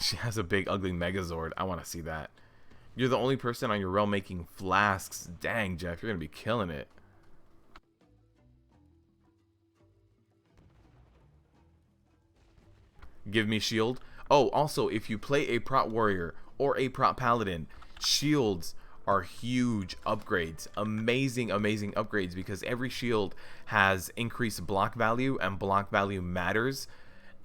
She has a big ugly Megazord. I want to see that. You're the only person on your realm making flasks. Dang, Jeff, you're going to be killing it. Give me shield. Oh, also, if you play a Prot warrior or a Prot paladin, shields are huge upgrades. Amazing, amazing upgrades, because every shield has increased block value, and block value matters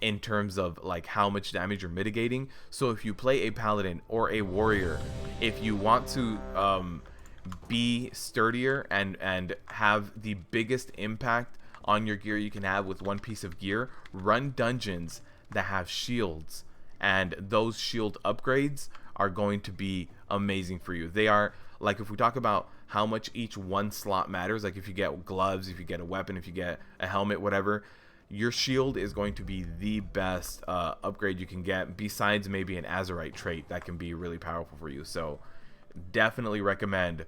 in terms of like how much damage you're mitigating. So if you play a paladin or a warrior, if you want to be sturdier and have the biggest impact on your gear you can have with one piece of gear, run dungeons that have shields, and those shield upgrades are going to be amazing for you. They are, like, if we talk about how much each one slot matters, like if you get gloves, if you get a weapon, if you get a helmet, whatever, your shield is going to be the best upgrade you can get, besides maybe an Azerite trait that can be really powerful for you. So definitely recommend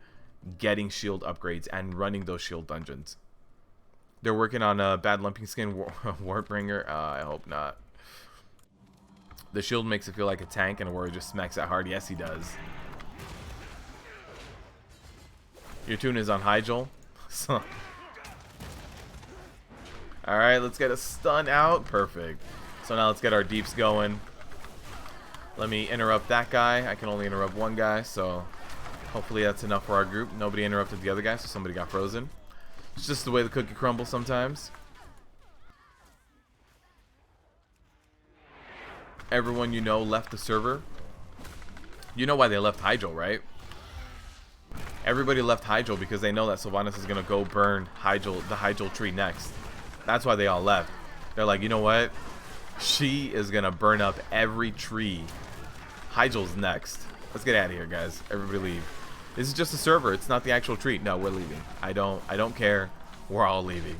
getting shield upgrades and running those shield dungeons. They're working on a bad lumping skin Warbringer. I hope not. The shield makes it feel like a tank, and a warrior just smacks that hard. Yes, he does. Your tune is on high, Joel. So alright, let's get a stun out. Perfect. So now let's get our deeps going. Let me interrupt that guy. I can only interrupt one guy, so hopefully that's enough for our group. Nobody interrupted the other guy, so somebody got frozen. It's just the way the cookie crumbles sometimes. Everyone you know left the server. You know why they left Hydro, right? Everybody left Hydro because they know that Sylvanas is going to go burn the Hydro tree next. That's why they all left. They're like, you know what? She is going to burn up every tree. Hydro's next. Let's get out of here, guys. Everybody leave. This is just a server. It's not the actual tree. No, we're leaving. I don't care. We're all leaving.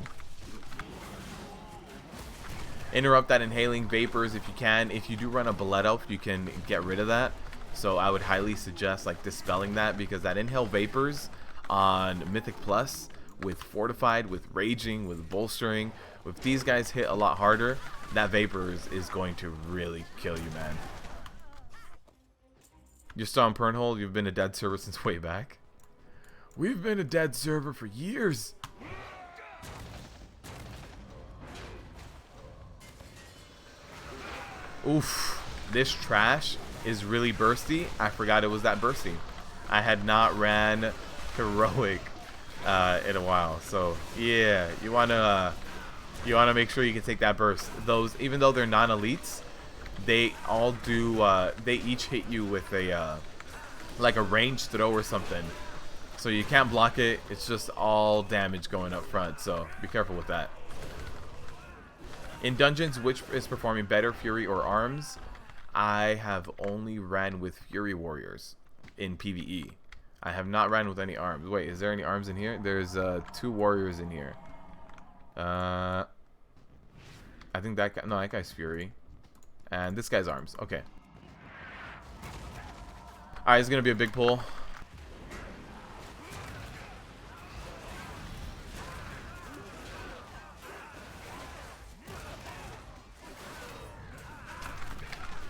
Interrupt that inhaling vapors if you can. If you do run a Blood Elf, you can get rid of that. So I would highly suggest like dispelling that, because that inhale vapors on Mythic Plus with Fortified, with Raging, with Bolstering, if these guys hit a lot harder, that vapors is going to really kill you, man. You're still on Pernhold? You've been a dead server since way back? We've been a dead server for years. Oof, this trash is really bursty. I forgot it was that bursty. I had not ran heroic in a while, so yeah, you wanna make sure you can take that burst. Those, even though they're non-elites, they all do. They each hit you with a like a ranged throw or something, so you can't block it. It's just all damage going up front, so be careful with that. In dungeons, which is performing better, Fury or Arms? I have only ran with Fury Warriors in PvE. I have not ran with any Arms. Wait, is there any Arms in here? There's 2 Warriors in here. I think that guy, no, that guy's Fury. And this guy's Arms. Okay. Alright, it's going to be a big pull.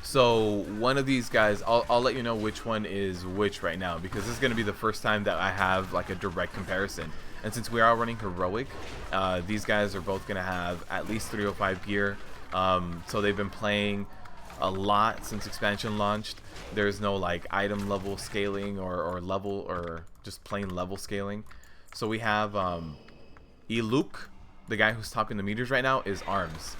So one of these guys, I'll let you know which one is which right now, because this is going to be the first time that I have like a direct comparison. And since we are running heroic, these guys are both going to have at least 305 gear. So they've been playing a lot since expansion launched. There's no like item level scaling or level, or just plain level scaling. So we have Iluk, the guy who's topping the meters right now, is Arms.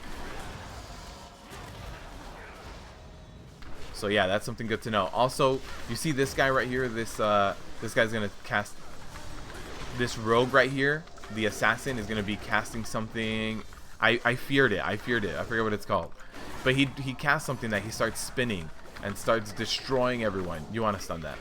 So yeah, that's something good to know. Also, you see this guy right here, this guy's gonna cast, this rogue right here, the assassin is gonna be casting something. I feared it. I forget what it's called. But he casts something that he starts spinning and starts destroying everyone. You want to stun that.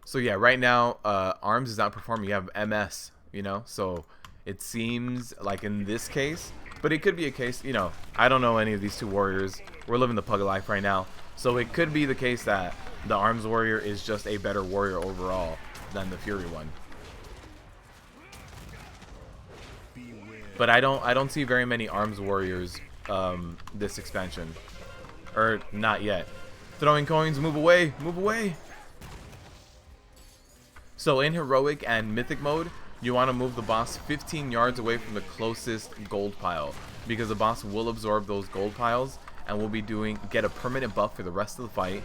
So yeah, right now, Arms is outperforming. You have MS, you know, so it seems like in this case, but it could be a case, you know, I don't know any of these two warriors. We're living the pug of life right now, so it could be the case that the Arms warrior is just a better warrior overall than the Fury one. But I don't see very many Arms warriors this expansion, or not yet. Throwing coins, move away, move away. So in Heroic and Mythic mode, you want to move the boss 15 yards away from the closest gold pile, because the boss will absorb those gold piles and will be get a permanent buff for the rest of the fight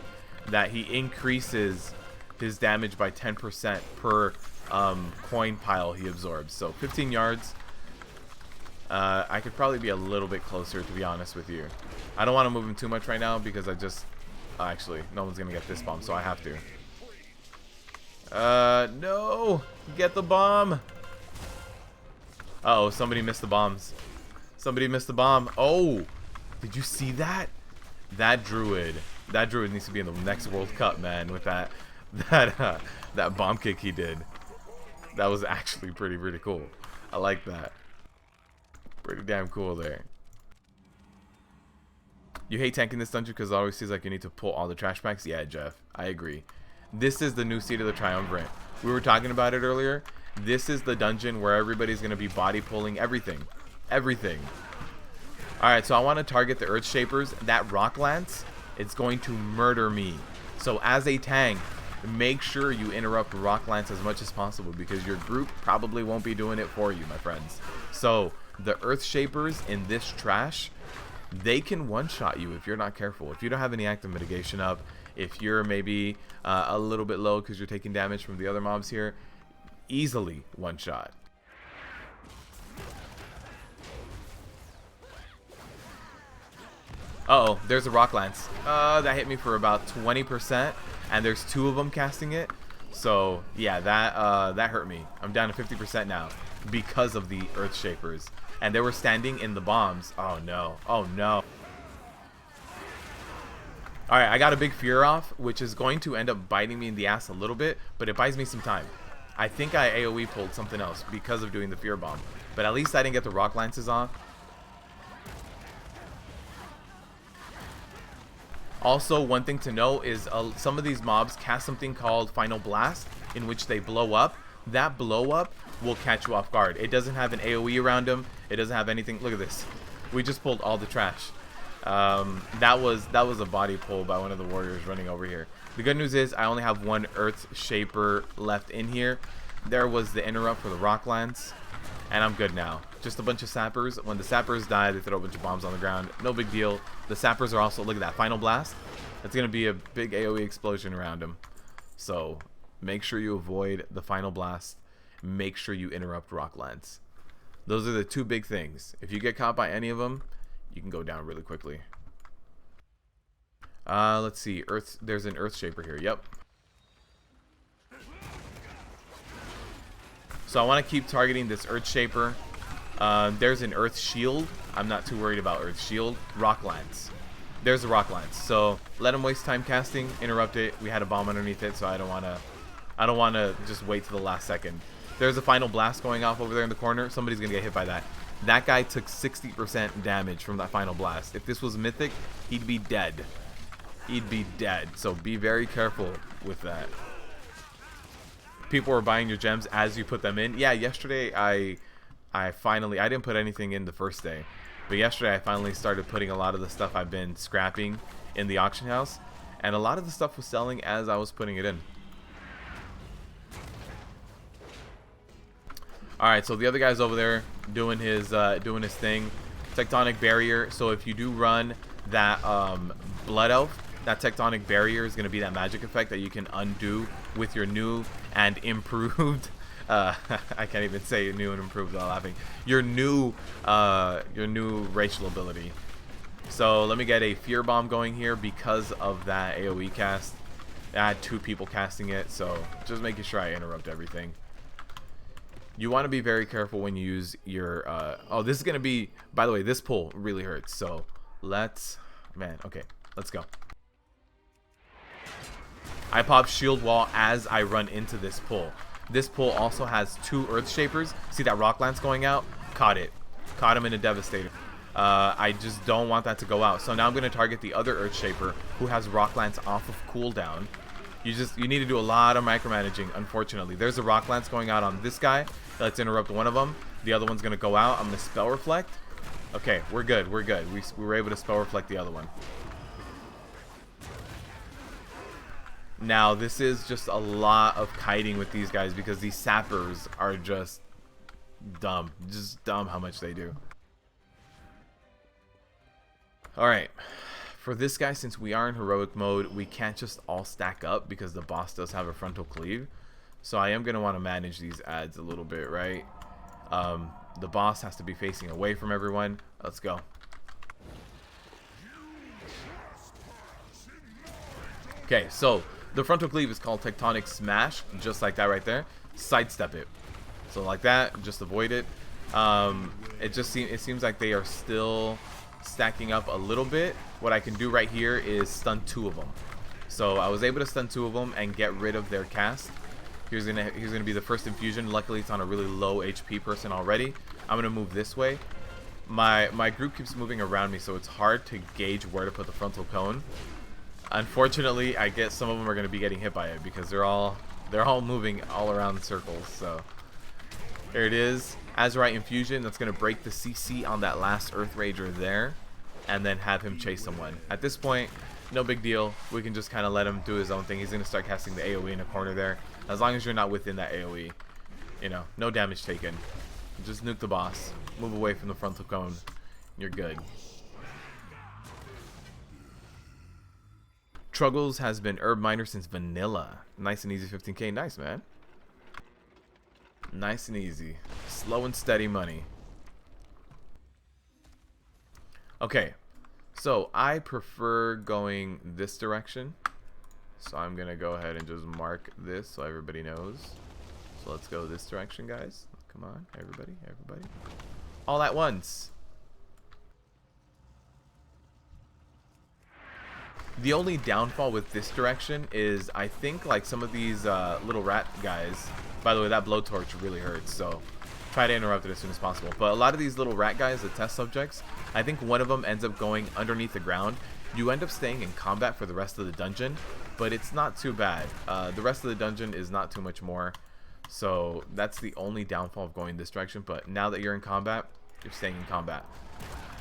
that he increases his damage by 10% per coin pile he absorbs. So 15 yards. I could probably be a little bit closer, to be honest with you. I don't want to move him too much right now because I just... actually, no one's going to get this bomb, so I have to. No! Get the bomb! Uh-oh, somebody missed the bombs. Somebody missed the bomb. Oh! Did you see that? That druid needs to be in the next World Cup, man, with that bomb kick he did. That was actually pretty cool. I like that. Pretty damn cool there. You hate tanking this dungeon because it always seems like you need to pull all the trash packs? Yeah, Jeff, I agree. This is the new Seat of the Triumvirate. We were talking about it earlier. This is the dungeon where everybody's going to be body pulling everything. Everything. Alright, so I want to target the Earth Shapers. That Rock Lance, it's going to murder me. So as a tank, make sure you interrupt Rock Lance as much as possible because your group probably won't be doing it for you, my friends. So the Earth Shapers in this trash, they can one-shot you if you're not careful. If you don't have any active mitigation up, if you're maybe a little bit low because you're taking damage from the other mobs here, easily one-shot. Uh-oh, there's a Rock Lance. That hit me for about 20%, and there's two of them casting it. So, yeah, that hurt me. I'm down to 50% now because of the Earth Shapers. And they were standing in the bombs. Oh, no. Oh, no. Alright, I got a big fear off, which is going to end up biting me in the ass a little bit, but it buys me some time. I think I AoE pulled something else because of doing the fear bomb. But at least I didn't get the Rock Lances off. Also, one thing to know is some of these mobs cast something called Final Blast, in which they blow up. That blow up will catch you off guard. It doesn't have an AoE around them. It doesn't have anything. Look at this. We just pulled all the trash. That was a body pull by one of the warriors running over here. The good news is I only have one Earth Shaper left in here. There was the interrupt for the Rock Lance, and I'm good now. Just a bunch of sappers. When the sappers die, they throw a bunch of bombs on the ground. No big deal. The sappers are also, look at that, Final Blast. That's going to be a big AoE explosion around them. So make sure you avoid the Final Blast. Make sure you interrupt Rock Lance. Those are the two big things. If you get caught by any of them, you can go down really quickly. Let's see. There's an Earth Shaper here. Yep. So I want to keep targeting this Earth Shaper. There's an Earth Shield. I'm not too worried about Earth Shield. Rock Lance. There's a Rock Lance. So let him waste time casting. Interrupt it. We had a bomb underneath it, so I don't want to just wait till the last second. There's a Final Blast going off over there in the corner. Somebody's gonna get hit by that. That guy took 60% damage from that Final Blast. If this was Mythic, he'd be dead. He'd be dead. So be very careful with that. People were buying your gems as you put them in. Yeah, yesterday I didn't put anything in the first day. But yesterday I finally started putting a lot of the stuff I've been scrapping in the auction house. And a lot of the stuff was selling as I was putting it in. Alright, so the other guy's over there doing his thing. Tectonic Barrier. So if you do run that Blood Elf, that Tectonic Barrier is going to be that magic effect that you can undo with your new and improved I can't even say new and improved without laughing. Your new racial ability. So let me get a fear bomb going here because of that AoE cast. I had 2 people casting it, so just making sure I interrupt everything. You want to be very careful when you use your oh, this is gonna be, by the way, this pull really hurts, so let's okay, let's go. I pop shield wall as I run into this pull. This pull also has 2 earth shapers. See that rock lance going out? Caught him in a devastator. I just don't want that to go out, so now I'm gonna target the other earth shaper who has rock lance off of cooldown. You need to do a lot of micromanaging. Unfortunately, there's a rock lance going out on this guy. Let's interrupt one of them. The other one's gonna go out. I'm gonna spell reflect. Okay, we're good. We were able to spell reflect the other one. Now this is just a lot of kiting with these guys because these sappers are just dumb how much they do. All right, for this guy, since we are in heroic mode, we can't just all stack up because the boss does have a frontal cleave. So I am going to want to manage these ads a little bit, right? The boss has to be facing away from everyone. Let's go. Okay, so the frontal cleave is called tectonic smash, just like that right there. Sidestep it. So like that, just avoid it. It seems like they are still stacking up a little bit. What I can do right here is stun 2 of them. So I was able to stun 2 of them and get rid of their cast. Here's gonna be the first infusion. Luckily it's on a really low HP person already. I'm gonna move this way. My group keeps moving around me, so it's hard to gauge where to put the frontal cone. Unfortunately, I guess some of them are gonna be getting hit by it because they're all moving all around in circles. So there it is. Azurite infusion. That's gonna break the CC on that last Earth Rager there, and then have him chase someone. At this point, no big deal. We can just kind of let him do his own thing. He's gonna start casting the AoE in a corner there. As long as you're not within that AoE, you know, no damage taken. Just nuke the boss. Move away from the frontal cone. You're good. Truggles has been herb miner since vanilla. Nice and easy 15k. Nice, man. Nice and easy. Slow and steady money. Okay. So I prefer going this direction. So I'm going to go ahead and just mark this so everybody knows. So let's go this direction, guys. Come on, everybody. All at once. The only downfall with this direction is I think like some of these little rat guys, by the way, that blowtorch really hurts, so try to interrupt it as soon as possible. But a lot of these little rat guys, the test subjects, I think one of them ends up going underneath the ground. You end up staying in combat for the rest of the dungeon, but it's not too bad. The rest of the dungeon is not too much more, so that's the only downfall of going this direction. But now that you're in combat, you're staying in combat.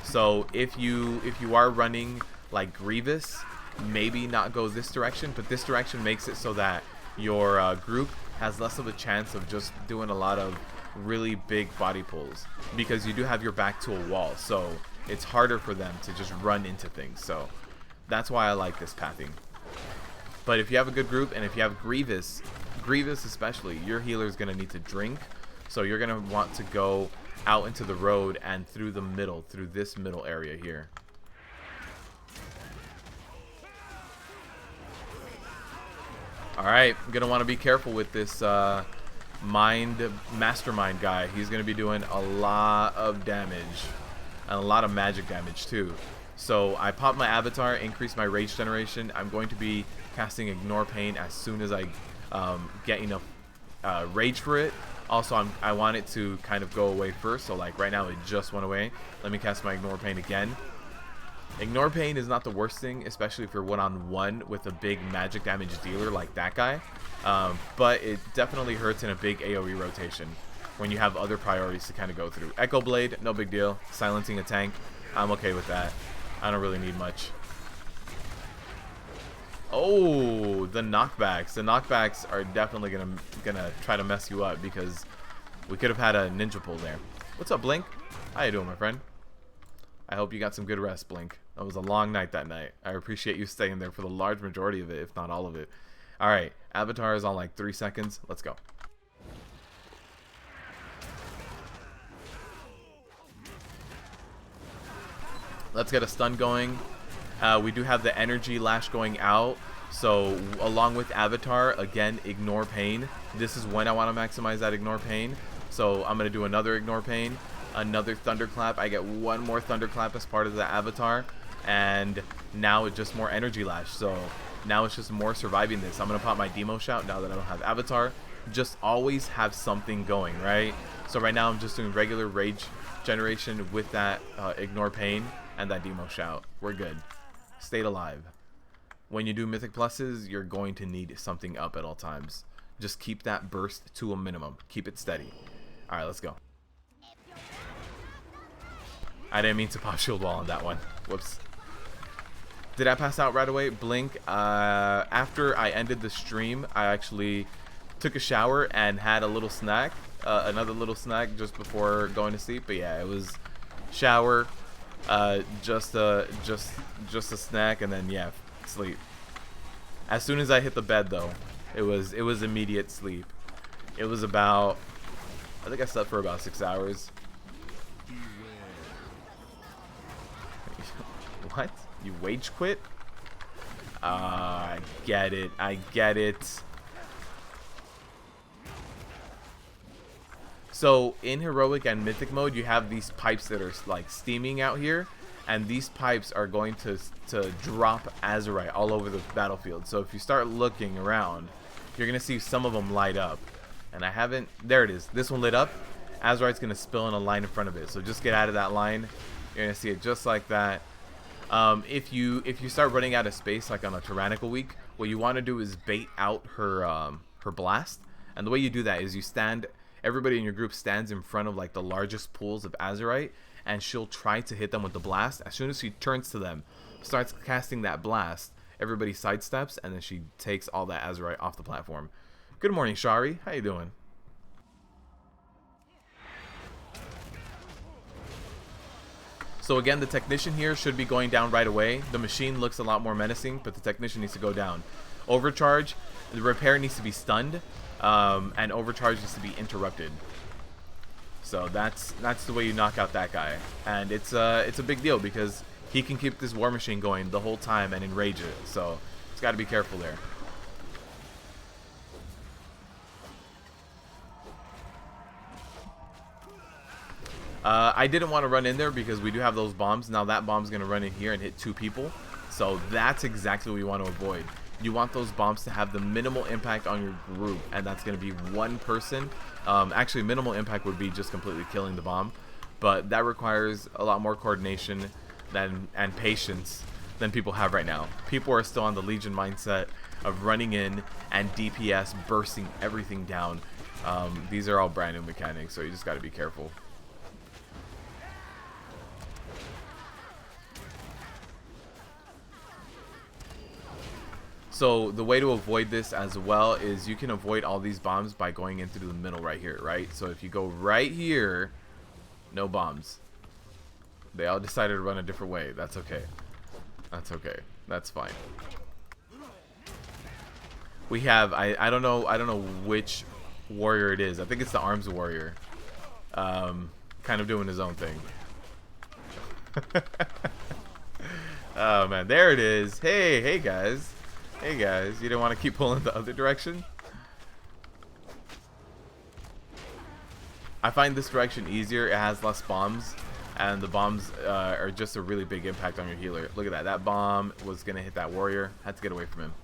So if you are running like Grievous, maybe not go this direction, but this direction makes it so that your group has less of a chance of just doing a lot of really big body pulls because you do have your back to a wall, so it's harder for them to just run into things. So that's why I like this pathing. But if you have a good group and if you have Grievous especially, your healer is going to need to drink, so you're going to want to go out into the road and through the middle, through this middle area here. Alright, I'm going to want to be careful with this mastermind guy. He's going to be doing a lot of damage and a lot of magic damage too. So I pop my avatar, increase my rage generation. I'm going to be casting Ignore Pain as soon as I get enough rage for it. Also, I want it to kind of go away first. So like right now it just went away. Let me cast my Ignore Pain again. Ignore Pain is not the worst thing, especially if you're one-on-one with a big magic damage dealer like that guy. But it definitely hurts in a big AoE rotation when you have other priorities to kind of go through. Echo Blade, no big deal. Silencing a tank, I'm okay with that. I don't really need much. Oh, the knockbacks. The knockbacks are definitely gonna try to mess you up because we could have had a ninja pull there. What's up, Blink? How you doing, my friend? I hope you got some good rest, Blink. That was a long night that night. I appreciate you staying there for the large majority of it, if not all of it. Alright, Avatar is on like 3 seconds. Let's go. Let's get a stun going. We do have the energy lash going out. So along with Avatar, again, ignore pain. This is when I want to maximize that ignore pain. So I'm going to do another ignore pain, another thunderclap. I get one more thunderclap as part of the Avatar. And now it's just more energy lash. So now it's just more surviving this. I'm going to pop my demo shout now that I don't have Avatar. Just always have something going, right? So right now I'm just doing regular rage generation with that ignore pain and that demo shout. We're good. Stayed alive. When you do mythic pluses, you're going to need something up at all times. Just keep that burst to a minimum. Keep it steady. Alright, let's go. I didn't mean to pop shield wall on that one. Whoops. Did I pass out right away? Blink. After I ended the stream, I actually took a shower and had a little snack. Another little snack just before going to sleep. But yeah, it was shower, just a snack, and then yeah, sleep. As soon as I hit the bed though, it was immediate sleep. It was about, I think I slept for about 6 hours. What? You wage quit? I get it. I get it. So in heroic and mythic mode, you have these pipes that are like steaming out here, and these pipes are going to drop azurite all over the battlefield. So if you start looking around, you're gonna see some of them light up. And I haven't. There it is. This one lit up. Azurite's gonna spill in a line in front of it. So just get out of that line. You're gonna see it just like that. If you start running out of space, like on a tyrannical week, what you want to do is bait out her blast. And the way you do that is you stand. Everybody in your group stands in front of like the largest pools of azurite, and she'll try to hit them with the blast. As soon as she turns to them, starts casting that blast, everybody sidesteps, and then she takes all that azurite off the platform. Good morning, Shari. How you doing? So again, the technician here should be going down right away. The machine looks a lot more menacing, but the technician needs to go down. Overcharge, the repair needs to be stunned, and overcharge needs to be interrupted. So that's the way you knock out that guy, and it's a big deal because he can keep this war machine going the whole time and enrage it. So it's got to be careful there. I didn't want to run in there because we do have those bombs. Now that bomb's going to run in here and hit 2 people. So that's exactly what we want to avoid. You want those bombs to have the minimal impact on your group, and that's going to be 1 person. Actually, minimal impact would be just completely killing the bomb. But that requires a lot more coordination and patience than people have right now. People are still on the Legion mindset of running in and DPS bursting everything down. These are all brand new mechanics, so you just got to be careful. So the way to avoid this as well is you can avoid all these bombs by going into the middle right here, right? So if you go right here, no bombs. They all decided to run a different way. That's okay. That's okay. That's fine. We have I don't know which warrior it is. I think it's the arms warrior. Kind of doing his own thing. Oh man, there it is. Hey guys. Hey guys, you didn't want to keep pulling the other direction? I find this direction easier. It has less bombs, and the bombs are just a really big impact on your healer. Look at that. That bomb was going to hit that warrior. Had to get away from him.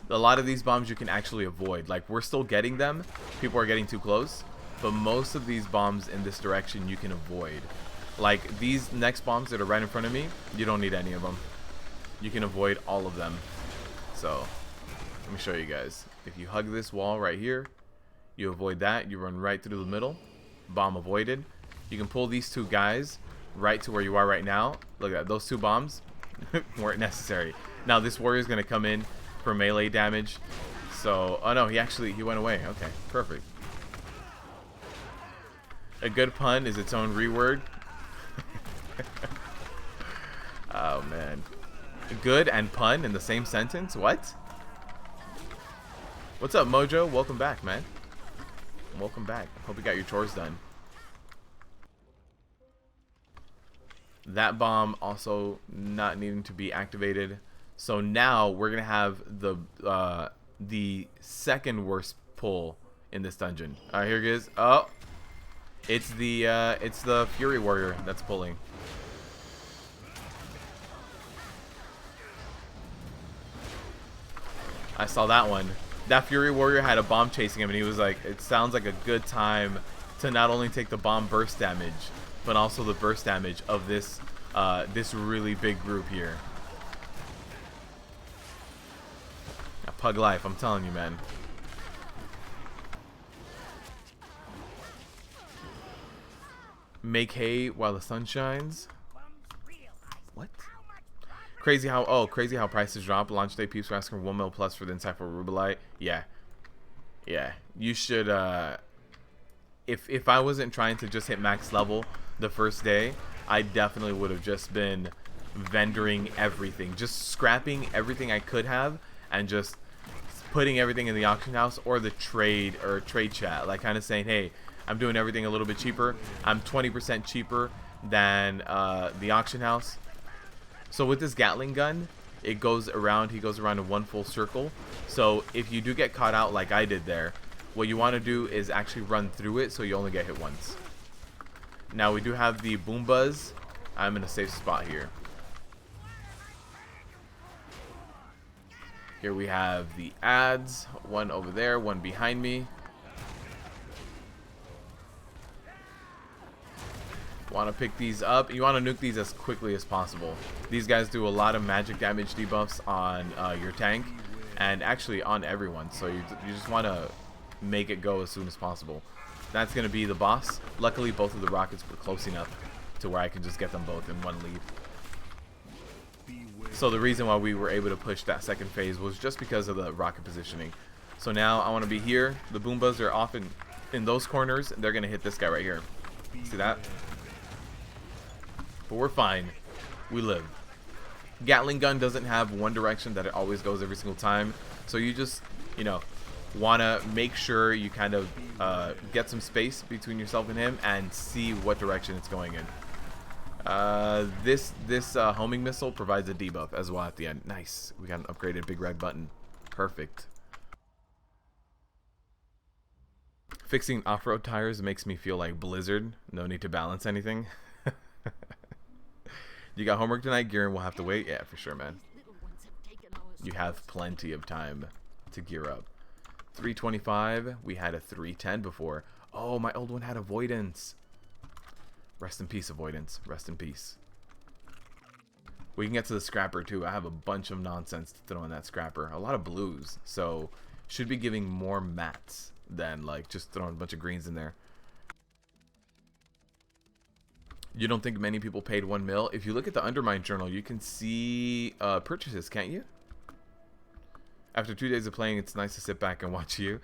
A lot of these bombs you can actually avoid. Like, we're still getting them. People are getting too close. But most of these bombs in this direction you can avoid. Like, these next bombs that are right in front of me, you don't need any of them. You can avoid all of them. So let me show you guys. If you hug this wall right here, you avoid that. You run right through the middle. Bomb avoided. You can pull these 2 guys right to where you are right now. Look at that. Those 2 bombs weren't necessary. Now this warrior is going to come in for melee damage. So, oh no, he went away. Okay, perfect. A good pun is its own reword. Oh man. Good and pun in the same sentence? What? What's up, Mojo? Welcome back, man. Welcome back. Hope you got your chores done. That bomb also not needing to be activated. So now we're gonna have the second worst pull in this dungeon. All right, here it is. Oh, it's the Fury Warrior that's pulling. I saw that one. That Fury Warrior had a bomb chasing him, and he was like, it sounds like a good time to not only take the bomb burst damage, but also the burst damage of this this really big group here. Yeah, Pug life, I'm telling you, man. Make hay while the sun shines. What? Crazy how prices drop. Launch day peeps are asking 1 mil plus for the Insightful Rubelite. Yeah. You should if I wasn't trying to just hit max level the first day, I definitely would have just been vendoring everything. Just scrapping everything I could have and just putting everything in the auction house or the trade chat. Like kind of saying, hey, I'm doing everything a little bit cheaper. I'm 20% cheaper than the auction house. So with this Gatling gun, it goes around. He goes around in one full circle. So if you do get caught out like I did there, what you want to do is actually run through it so you only get hit once. Now we do have the boom buzz. I'm in a safe spot here. Here we have the ads. One over there, one behind me. Want to pick these up. You want to nuke these as quickly as possible. These guys do a lot of magic damage debuffs on your tank and actually on everyone. So you just want to make it go as soon as possible. That's going to be the boss. Luckily, both of the rockets were close enough to where I can just get them both in one lead. So the reason why we were able to push that second phase was just because of the rocket positioning. So now I want to be here. The boom buzz are often in those corners. They're going to hit this guy right here. See that? But we're fine. We live. Gatling gun doesn't have one direction that it always goes every single time. So you just, want to make sure you kind of get some space between yourself and him and see what direction it's going in. This homing missile provides a debuff as well at the end. Nice. We got an upgraded big red button. Perfect. Fixing off-road tires makes me feel like Blizzard. No need to balance anything. You got homework tonight, Gearin will have to wait? Yeah, for sure, man. You have plenty of time to gear up. 325. We had a 310 before. Oh, my old one had avoidance. Rest in peace, avoidance. Rest in peace. We can get to the scrapper, too. I have a bunch of nonsense to throw in that scrapper. A lot of blues. So, should be giving more mats than, like, just throwing a bunch of greens in there. You don't think many people paid 1 mil? If you look at the Undermine journal, you can see purchases, can't you? After 2 days of playing, it's nice to sit back and watch you.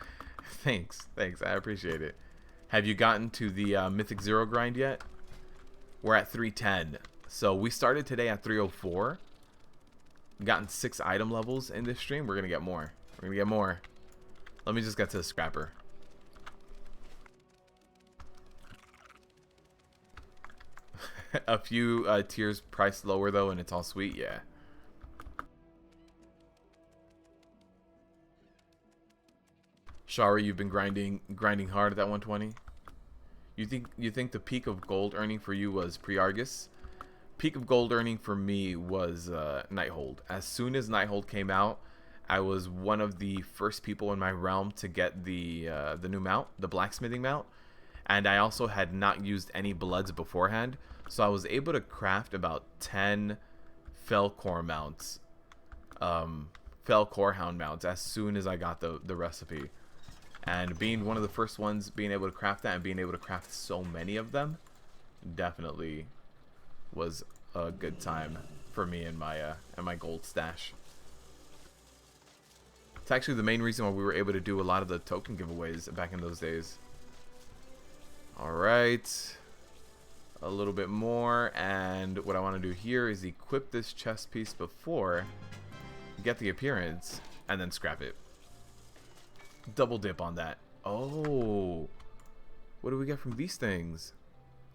Thanks. I appreciate it. Have you gotten to the Mythic Zero grind yet? We're at 310. So we started today at 304. Gotten 6 item levels in this stream. We're going to get more. Let me just get to the scrapper. A few tiers priced lower though, and it's all sweet. Yeah. Shari, you've been grinding hard at that 120. You think the peak of gold earning for you was pre-Argus? Peak of gold earning for me was Nighthold. As soon as Nighthold came out, I was one of the first people in my realm to get the new mount, the blacksmithing mount, and I also had not used any bloods beforehand. So I was able to craft about 10 Fell Core mounts, Fell Core Hound mounts as soon as I got the recipe. And being one of the first ones being able to craft that and being able to craft so many of them definitely was a good time for me and my gold stash. It's actually the main reason why we were able to do a lot of the token giveaways back in those days. Alright. A little bit more, and what I want to do here is equip this chest piece before, get the appearance, and then scrap it. Double dip on that. Oh, what do we get from these things?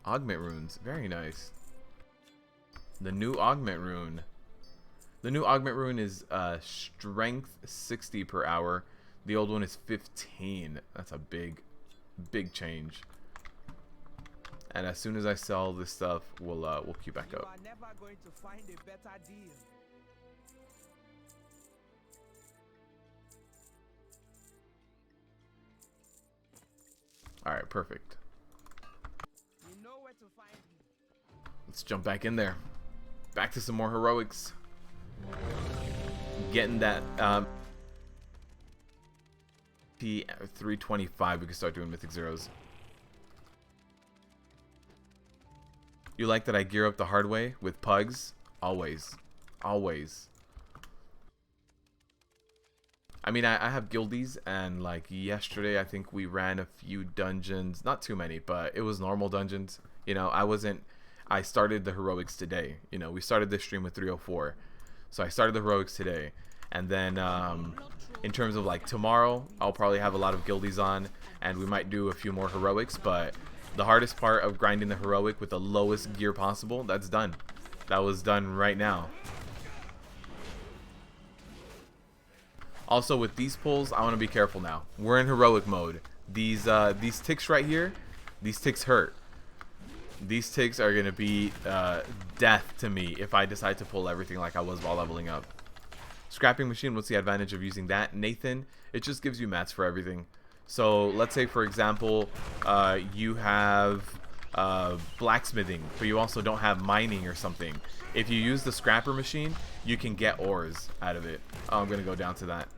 Augment runes. Very nice. The new augment rune. The new augment rune is strength 60 per hour. The old one is 15. That's a big change. And as soon as I sell this stuff, we'll queue back up. You are never going to find a better deal. All right, perfect. You know where to find me. Let's jump back in there. Back to some more heroics. Getting that P325, we can start doing mythic zeros. You like that I gear up the hard way with pugs? Always. Always. I mean, I have guildies, and like yesterday I think we ran a few dungeons, not too many, but it was normal dungeons. You know, I started the heroics today. You know, we started this stream with 304. So I started the heroics today. And then in terms of like tomorrow, I'll probably have a lot of guildies on, and we might do a few more heroics, but the hardest part of grinding the heroic with the lowest gear possible, that's done. That was done right now. Also with these pulls, I want to be careful now. We're in heroic mode. These ticks right here, these ticks hurt. These ticks are going to be death to me if I decide to pull everything like I was while leveling up. Scrapping machine, what's the advantage of using that? Nathan, it just gives you mats for everything. So let's say, for example, you have blacksmithing, but you also don't have mining or something. If you use the scrapper machine, you can get ores out of it. Oh, I'm going to go down to that.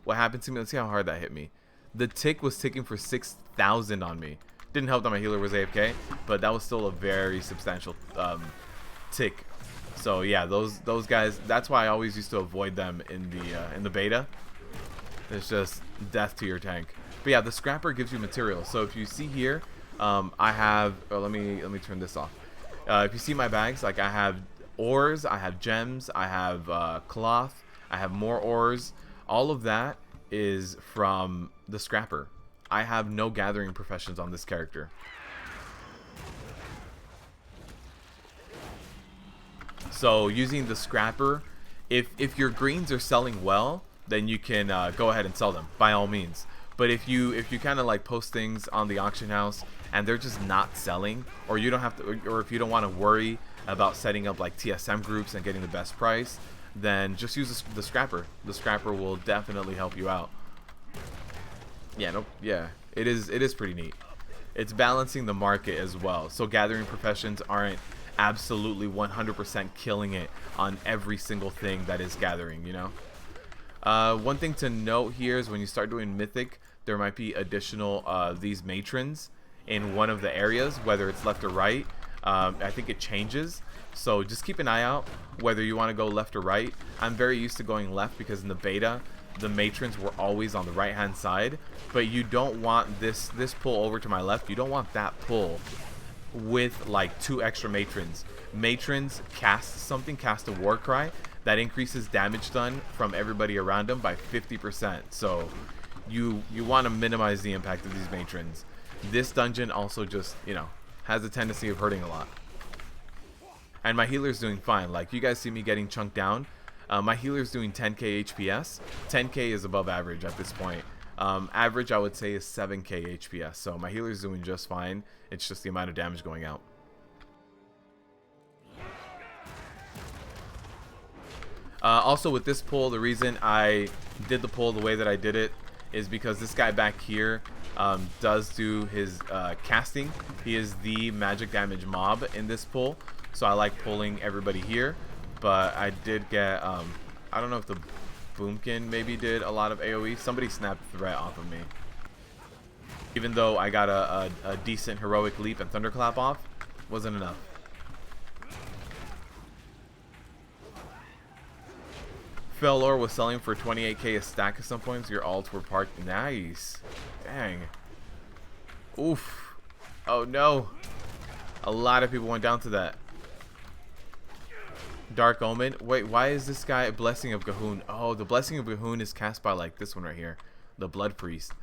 What happened to me? Let's see how hard that hit me. The tick was ticking for 6,000 on me. Didn't help that my healer was AFK, but that was still a very substantial tick. So yeah, those guys. That's why I always used to avoid them in the beta. It's just death to your tank. But yeah, the scrapper gives you material. So if you see here, I have. Oh, let me turn this off. If you see my bags, like I have ores, I have gems, I have cloth, I have more ores. All of that is from the scrapper. I have no gathering professions on this character. So using the scrapper, if your greens are selling well, then you can go ahead and sell them by all means. But if you kind of like post things on the auction house and they're just not selling, or you don't have to, or if you don't want to worry about setting up like TSM groups and getting the best price, then just use the scrapper. The scrapper will definitely help you out. Yeah, nope. Yeah, it is pretty neat. It's balancing the market as well. So gathering professions aren't absolutely 100% killing it on every single thing that is gathering, you know? One thing to note here is when you start doing mythic, there might be additional these matrons in one of the areas, whether it's left or right. I think it changes. So just keep an eye out whether you want to go left or right. I'm very used to going left because in the beta, the matrons were always on the right hand side, but you don't want this pull over to my left. You don't want that pull with like 2 extra matrons. Matrons cast a war cry that increases damage done from everybody around them by 50%. So you want to minimize the impact of these matrons. This dungeon also just, you know, has a tendency of hurting a lot. And my healer's doing fine. Like, you guys see me getting chunked down. My healer's doing 10k HPS. 10k is above average at this point. Average, I would say, is 7k HPS. So my healer's doing just fine. It's just the amount of damage going out. Also, with this pull, the reason I did the pull the way that I did it is because this guy back here does do his casting. He is the magic damage mob in this pull. So I like pulling everybody here. But I did get, I don't know if the Boomkin maybe did a lot of AoE. Somebody snapped the threat off of me. Even though I got a decent heroic leap and thunderclap off, wasn't enough. Felor was selling for 28k a stack at some points. Your alts were parked. Nice. Dang. Oof. Oh no. A lot of people went down to that. Dark Omen. Wait, why is this guy Blessing of Gahun? Oh, the Blessing of Gahun is cast by like this one right here. The Blood Priest.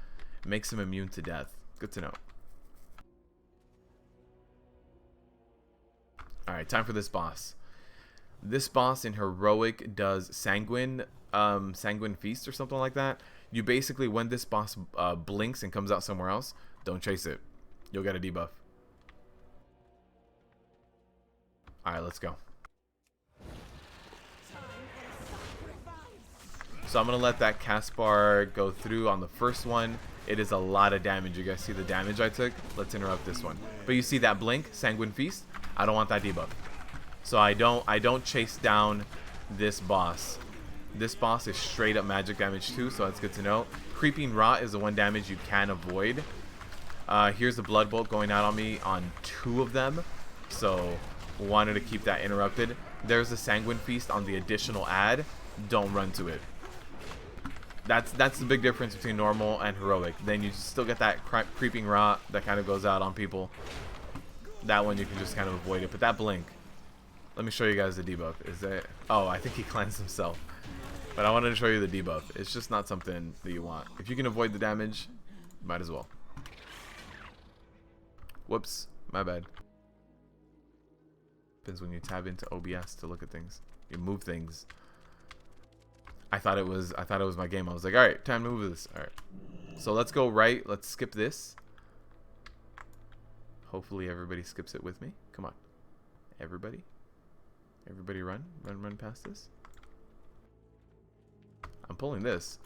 Makes him immune to death. Good to know. Alright, time for this boss. This boss in Heroic does Sanguine Feast or something like that. You basically, when this boss blinks and comes out somewhere else, don't chase it. You'll get a debuff. Alright, let's go. So I'm going to let that cast bar go through on the first one. It is a lot of damage. You guys see the damage I took? Let's interrupt this one. But you see that blink, Sanguine Feast? I don't want that debuff. So I don't chase down this boss. This boss is straight up magic damage too, so that's good to know. Creeping Rot is the one damage you can avoid. Here's the Blood Bolt going out on me on 2 of them. So wanted to keep that interrupted. There's the Sanguine Feast on the additional add. Don't run to it. That's the big difference between normal and heroic. Then you still get that creeping rot that kind of goes out on people. That one you can just kind of avoid it. But that blink, let me show you guys the debuff. Is it? Oh, I think he cleansed himself. But I wanted to show you the debuff. It's just not something that you want. If you can avoid the damage, might as well. Whoops, my bad. Happens when you tab into OBS to look at things. You move things. I thought it was my game. I was like, all right, time to move this. All right, so let's go right. Let's skip this. Hopefully everybody skips it with me. Come on, everybody run past this. I'm pulling this.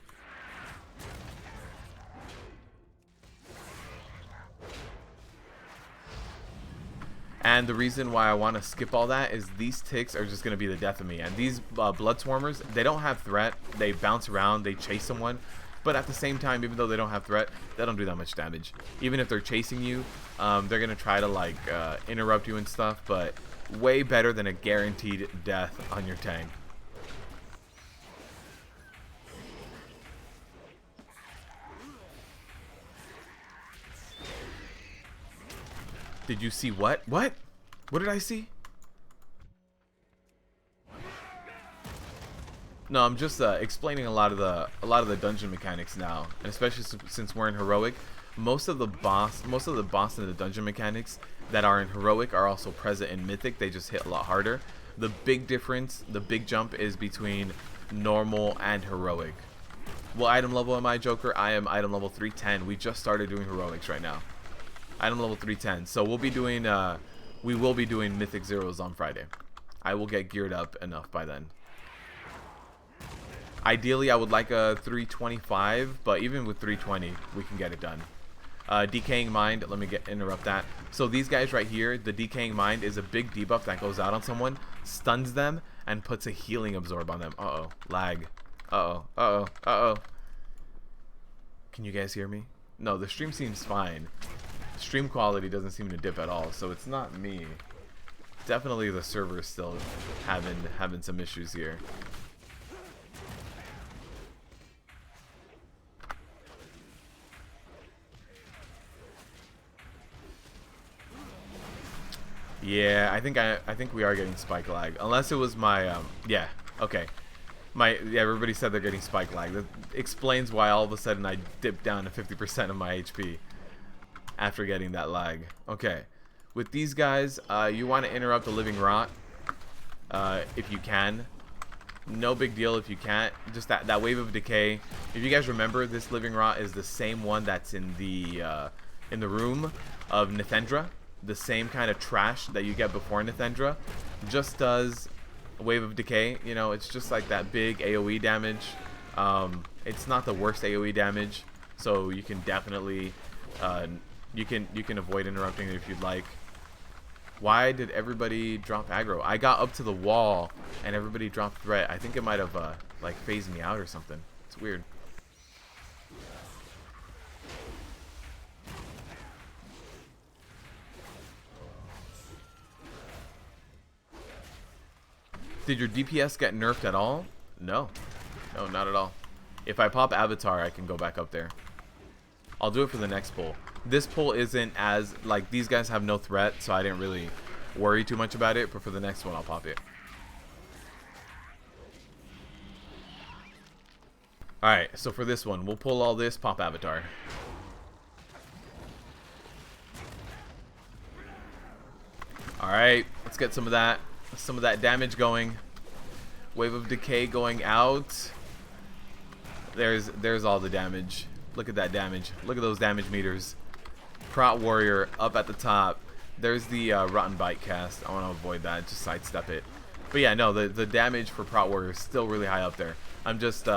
And the reason why I want to skip all that is these ticks are just going to be the death of me. And these blood swarmers, they don't have threat. They bounce around, they chase someone. But at the same time, even though they don't have threat, they don't do that much damage. Even if they're chasing you, they're going to try to like interrupt you and stuff. But way better than a guaranteed death on your tank. Did you see what? What? What did I see? No, I'm just explaining a lot of the dungeon mechanics now, and especially since we're in heroic, most of the boss and the dungeon mechanics that are in heroic are also present in mythic. They just hit a lot harder. The big difference, the big jump is between normal and heroic. What item level am I, Joker? I am item level 310. We just started doing heroics right now. Item level 310. So we'll be doing we will be doing mythic zeros on Friday. I will get geared up enough by then. Ideally I would like a 325, but even with 320 we can get it done. Decaying Mind, let me interrupt that. So these guys right here, the Decaying Mind is a big debuff that goes out on someone, stuns them, and puts a healing absorb on them. Uh-oh, lag. Uh-oh, uh-oh, uh-oh. Can you guys hear me? No, the stream seems fine. Stream quality doesn't seem to dip at all, so it's not me. Definitely the server is still having some issues here. Yeah, I think we are getting spike lag. Unless it was my yeah, okay. Everybody said they're getting spike lag. That explains why all of a sudden I dipped down to 50% of my HP after getting that lag. Okay. With these guys, you want to interrupt the living rot if you can. No big deal if you can't. Just that wave of decay. If you guys remember, this living rot is the same one that's in the room of Nithendra. The same kind of trash that you get before Nithendra. Just does a wave of decay. You know, it's just like that big AoE damage. It's not the worst AoE damage, so you can definitely you can avoid interrupting it if you'd like. Why did everybody drop aggro? I got up to the wall and everybody dropped threat. I think it might have like phased me out or something. It's weird. Did your DPS get nerfed at all? No. No, not at all. If I pop Avatar, I can go back up there. I'll do it for the next pull. This pull isn't as, like, these guys have no threat, so I didn't really worry too much about it, but for the next one, I'll pop it. Alright, so for this one, we'll pull all this, pop Avatar. Alright, let's get some of that damage going. Wave of decay going out. There's all the damage. Look at that damage. Look at those damage meters. Prot warrior up at the top. There's the rotten bite cast. I want to avoid that, just sidestep it. But yeah, no, the damage for Prot warrior is still really high up there. I'm just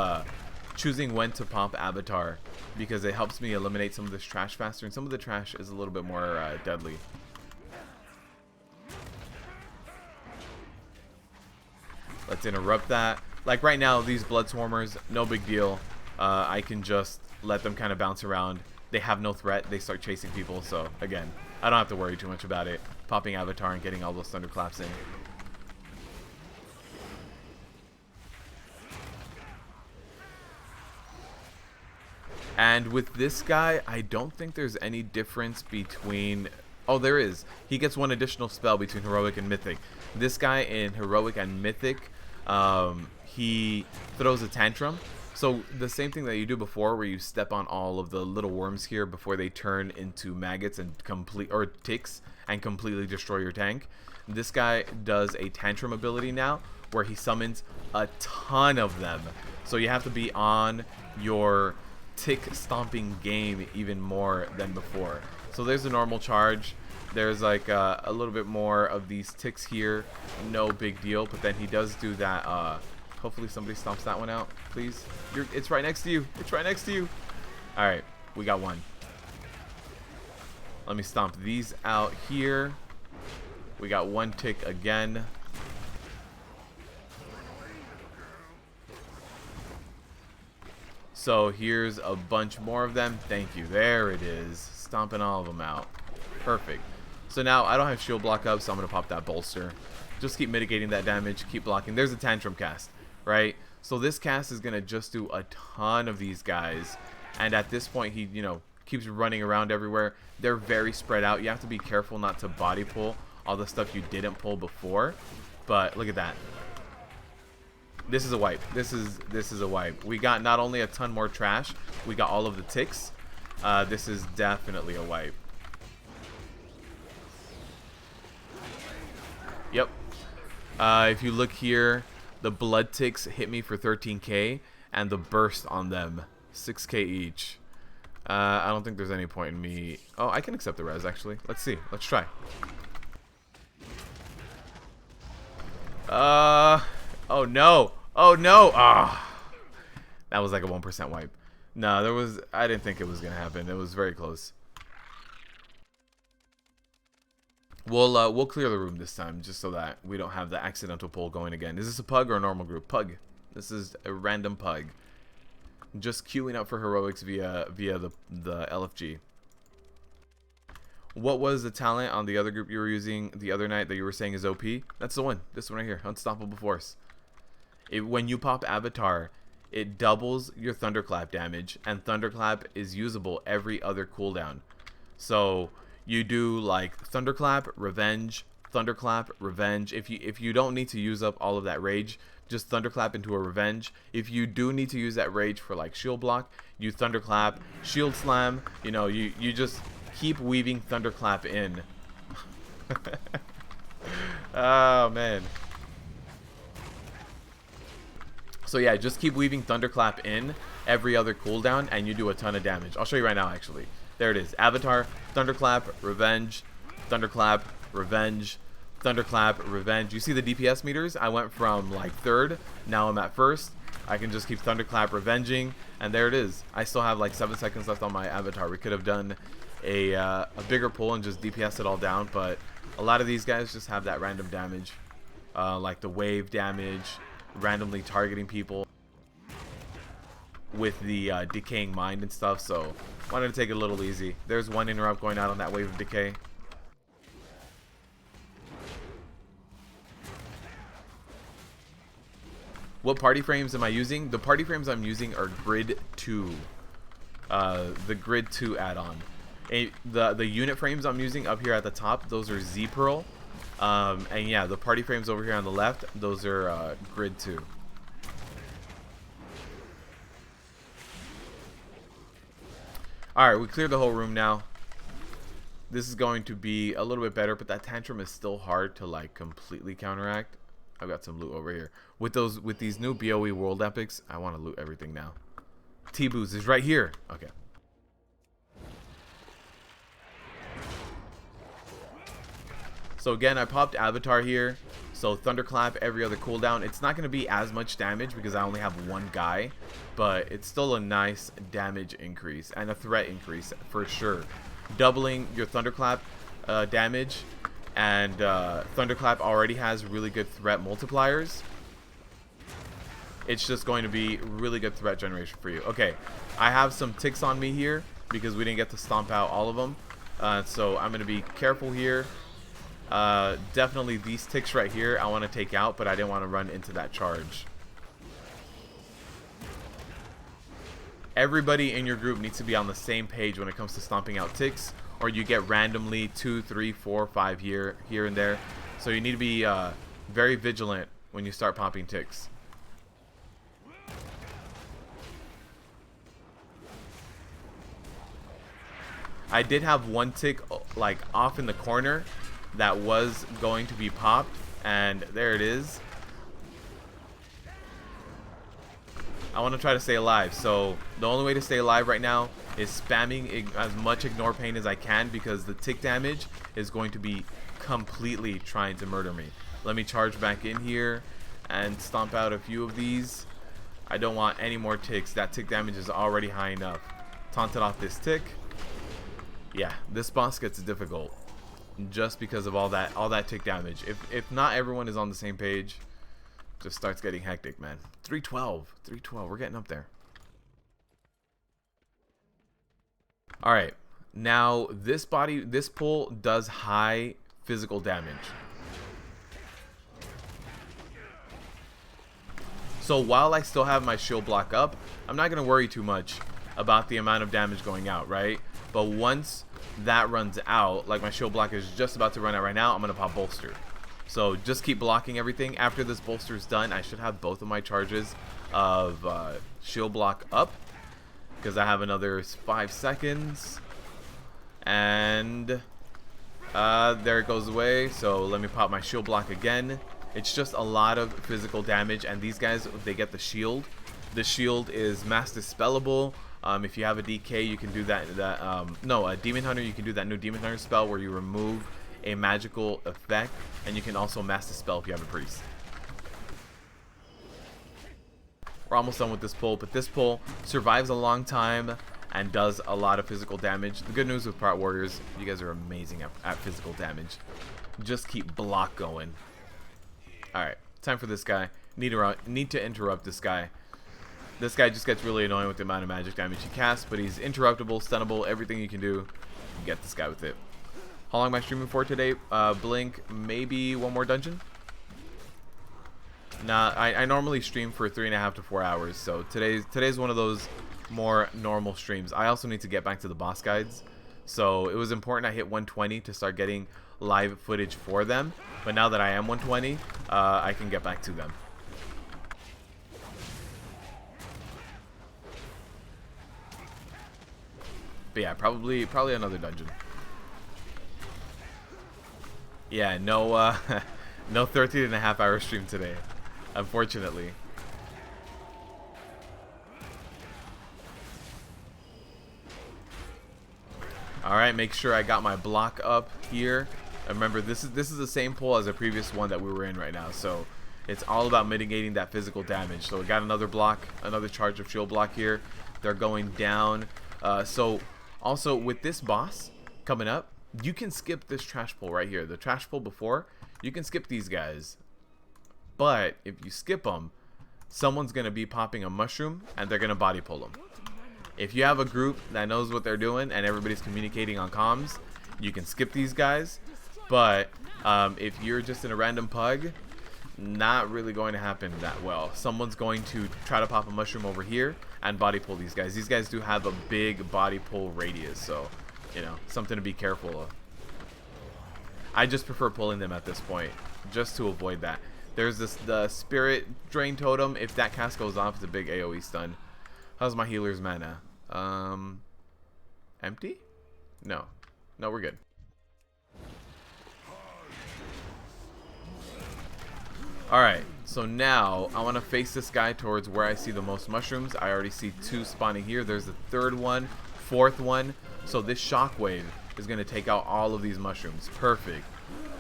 choosing when to pump avatar because it helps me eliminate some of this trash faster, and some of the trash is a little bit more deadly. Let's interrupt that. Like right now, these blood swarmers, no big deal. I can just let them kind of bounce around. They have no threat. They start chasing people. So again, I don't have to worry too much about it. Popping avatar and getting all those thunderclaps in. And with this guy, I don't think there's any difference between... Oh, there is. He gets one additional spell between Heroic and Mythic. This guy in Heroic and Mythic, he throws a tantrum. So the same thing that you do before, where you step on all of the little worms here before they turn into maggots and ticks and completely destroy your tank. This guy does a tantrum ability now, where he summons a ton of them. So you have to be on your tick stomping game even more than before. So there's a normal charge. There's like a little bit more of these ticks here. No big deal. But then he does do that. Hopefully somebody stomps that one out, please. It's right next to you. It's right next to you. All right, we got one. Let me stomp these out here. We got one tick again. So here's a bunch more of them. Thank you. There it is. Stomping all of them out. Perfect. So now I don't have shield block up, so I'm going to pop that bolster. Just keep mitigating that damage. Keep blocking. There's a tantrum cast, right? So this cast is going to just do a ton of these guys. And at this point, he, keeps running around everywhere. They're very spread out. You have to be careful not to body pull all the stuff you didn't pull before. But look at that. This is a wipe. This is a wipe. We got not only a ton more trash, we got all of the ticks. This is definitely a wipe. Yep. If you look here, the blood ticks hit me for 13k, and the burst on them 6k each. I don't think there's any point in me. Oh, I can accept the res actually. Let's see. Let's try. Oh no. Oh no. Ah. That was like a 1% wipe. No, I didn't think it was gonna happen. It was very close. We'll clear the room this time just so that we don't have the accidental pull going again. Is this a pug or a normal group? Pug. This is a random pug. Just queuing up for heroics via the LFG. What was the talent on the other group you were using the other night that you were saying is OP? That's the one. This one right here. Unstoppable Force. When you pop Avatar, it doubles your Thunderclap damage, and Thunderclap is usable every other cooldown. So you do like Thunderclap, Revenge, Thunderclap, Revenge. If you don't need to use up all of that rage, just Thunderclap into a Revenge. If you do need to use that rage for like shield block, you Thunderclap, Shield Slam. You just keep weaving Thunderclap in. Oh man. So yeah, just keep weaving Thunderclap in every other cooldown and you do a ton of damage. I'll show you right now actually. There it is. Avatar, Thunderclap, Revenge, Thunderclap, Revenge, Thunderclap, Revenge. You see the DPS meters? I went from like 3rd, now I'm at 1st. I can just keep Thunderclap revenging, and there it is. I still have like 7 seconds left on my Avatar. We could have done a bigger pull and just DPS it all down, but a lot of these guys just have that random damage, like the wave damage, randomly targeting people with the decaying mind and stuff, so wanted to take it a little easy. There's one interrupt going out on that wave of decay. What party frames am I using? The party frames I'm using are Grid 2. The Grid 2 add-on. The unit frames I'm using up here at the top, those are Z-Pearl. And yeah, the party frames over here on the left, those are Grid 2. Alright, we cleared the whole room now. this is going to be a little bit better, but that tantrum is still hard to like completely counteract. I've got some loot over here. With these new BoE world epics, I want to loot everything now. T-Boost is right here. Okay. So again, I popped Avatar here. So Thunderclap every other cooldown. It's not going to be as much damage because I only have one guy, but it's still a nice damage increase and a threat increase for sure. Doubling your Thunderclap damage, and Thunderclap already has really good threat multipliers. It's just going to be really good threat generation for you. Okay, I have some ticks on me here because we didn't get to stomp out all of them. So I'm going to be careful here. Definitely these ticks right here I want to take out, but I didn't want to run into that charge. Everybody in your group needs to be on the same page when it comes to stomping out ticks, or you get randomly 2, 3, 4, 5 here and there. So you need to be very vigilant when you start popping ticks. I did have one tick like off in the corner that was going to be popped, and there it is. I want to try to stay alive, so the only way to stay alive right now is spamming as much ignore pain as I can, because the tick damage is going to be completely trying to murder me. Let me charge back in here and stomp out a few of these. I don't want any more ticks. That tick damage is already high enough. Taunted off this tick. Yeah, this boss gets difficult just because of all that tick damage. If not everyone is on the same page, just starts getting hectic, man. 312, we're getting up there. All right, now this pull does high physical damage. So while I still have my shield block up, I'm not gonna worry too much about the amount of damage going out, right? But once that runs out, like my shield block is just about to run out right now, I'm gonna pop bolster. So just keep blocking everything. After this bolster is done, I should have both of my charges of shield block up, because I have another 5 seconds, and there it goes away. So let me pop my shield block again. It's just a lot of physical damage, and these guys, they get the shield. The shield is mass dispellable. If you have a DK, you can do a Demon Hunter, you can do that new Demon Hunter spell where you remove a magical effect, and you can also mass dispel if you have a priest. We're almost done with this pull, but this pull survives a long time and does a lot of physical damage. The good news with Prot Warriors, you guys are amazing at physical damage. Just keep block going. Alright, time for this guy. Need to interrupt this guy. This guy just gets really annoying with the amount of magic damage he casts, but he's interruptible, stunnable, everything you can do. You get this guy with it. How long am I streaming for today? Blink, maybe one more dungeon? Nah, I normally stream for 3.5 to 4 hours, so today's one of those more normal streams. I also need to get back to the boss guides, so it was important I hit 120 to start getting live footage for them, but now that I am 120, I can get back to them. But yeah, probably another dungeon. Yeah, no no 13.5 hour stream today, unfortunately. All right, make sure I got my block up here. Remember, this is the same pull as the previous one that we were in right now, so it's all about mitigating that physical damage. So we got another block, another charge of shield block here. They're going down. So also with this boss coming up, you can skip this trash pull right here. The trash pull before, you can skip these guys. But if you skip them, someone's going to be popping a mushroom and they're going to body pull them. If you have a group that knows what they're doing and everybody's communicating on comms, you can skip these guys. But if you're just in a random pug, not really going to happen that well. Someone's going to try to pop a mushroom over here and body pull these guys. These guys do have a big body pull radius, so you know, something to be careful of. I just prefer pulling them at this point, just to avoid that. There's the Spirit Drain Totem. If that cast goes off, it's a big AoE stun. How's my healer's mana? Empty? No, we're good. Alright, so now I want to face this guy towards where I see the most mushrooms. I already see 2 spawning here. There's the 3rd one, 4th one. So this shockwave is going to take out all of these mushrooms. Perfect.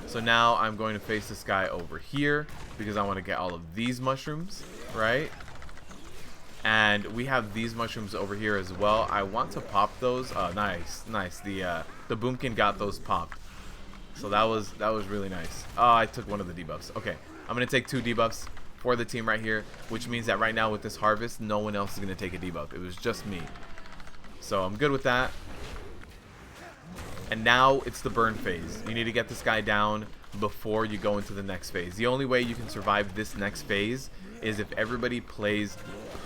So now I'm going to face this guy over here because I want to get all of these mushrooms, right? And we have these mushrooms over here as well. I want to pop those. Nice. The boomkin got those popped. So that was really nice. Oh, I took one of the debuffs. Okay, I'm gonna take 2 debuffs for the team right here, which means that right now with this harvest, no one else is gonna take a debuff. It was just me. So I'm good with that. And now it's the burn phase. You need to get this guy down before you go into the next phase. The only way you can survive this next phase is if everybody plays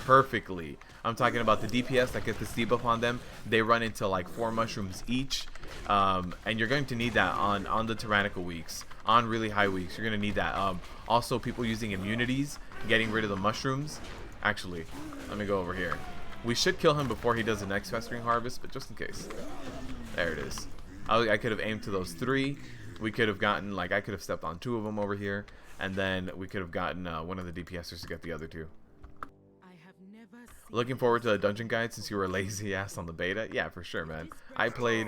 perfectly. I'm talking about the DPS that get this debuff on them. They run into like 4 mushrooms each. And you're going to need that on the tyrannical weeks. On really high weeks, you're going to need that. Also, people using immunities, getting rid of the mushrooms. Actually, let me go over here. We should kill him before he does the next festering harvest, but just in case. There it is. I could have aimed to those 3. We could have gotten, like, I could have stepped on 2 of them over here. And then we could have gotten one of the DPSers to get the other 2. Looking forward to the dungeon guide since you were lazy ass on the beta. Yeah, for sure, man. I played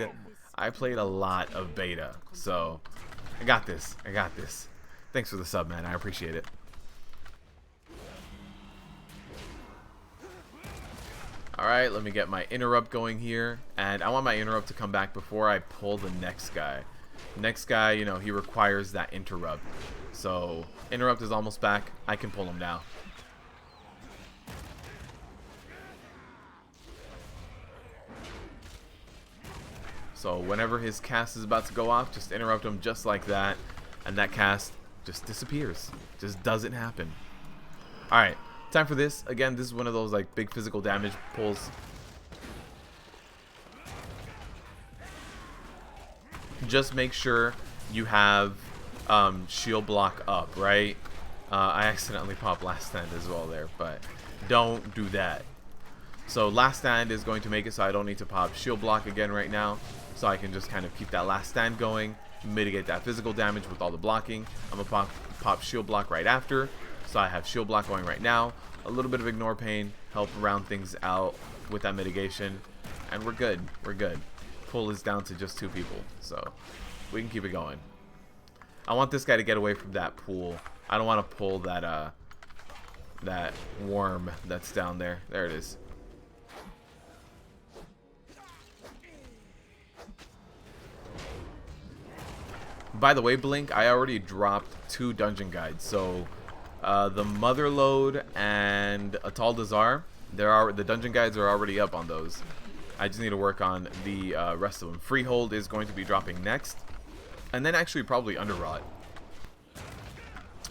a lot of beta, so I got this. Thanks for the sub, man. I appreciate it. Alright, let me get my interrupt going here. And I want my interrupt to come back before I pull the next guy. Next guy, you know, he requires that interrupt. So, interrupt is almost back. I can pull him now. So whenever his cast is about to go off, just interrupt him just like that. And that cast just disappears. Just doesn't happen. Alright, time for this. Again, this is one of those like big physical damage pulls. Just make sure you have shield block up, right? I accidentally popped last stand as well there, but don't do that. So last stand is going to make it so I don't need to pop shield block again right now. So I can just kind of keep that last stand going, mitigate that physical damage with all the blocking. I'm going to pop shield block right after. So I have shield block going right now. A little bit of ignore pain, help round things out with that mitigation. And we're good. We're good. Pull is down to just 2 people. So we can keep it going. I want this guy to get away from that pool. I don't want to pull that that worm that's down there. There it is. By the way, Blink, I already dropped 2 dungeon guides. So the Motherlode and Atal Dazar, the dungeon guides are already up on those. I just need to work on the rest of them. Freehold is going to be dropping next. And then actually probably Underrot.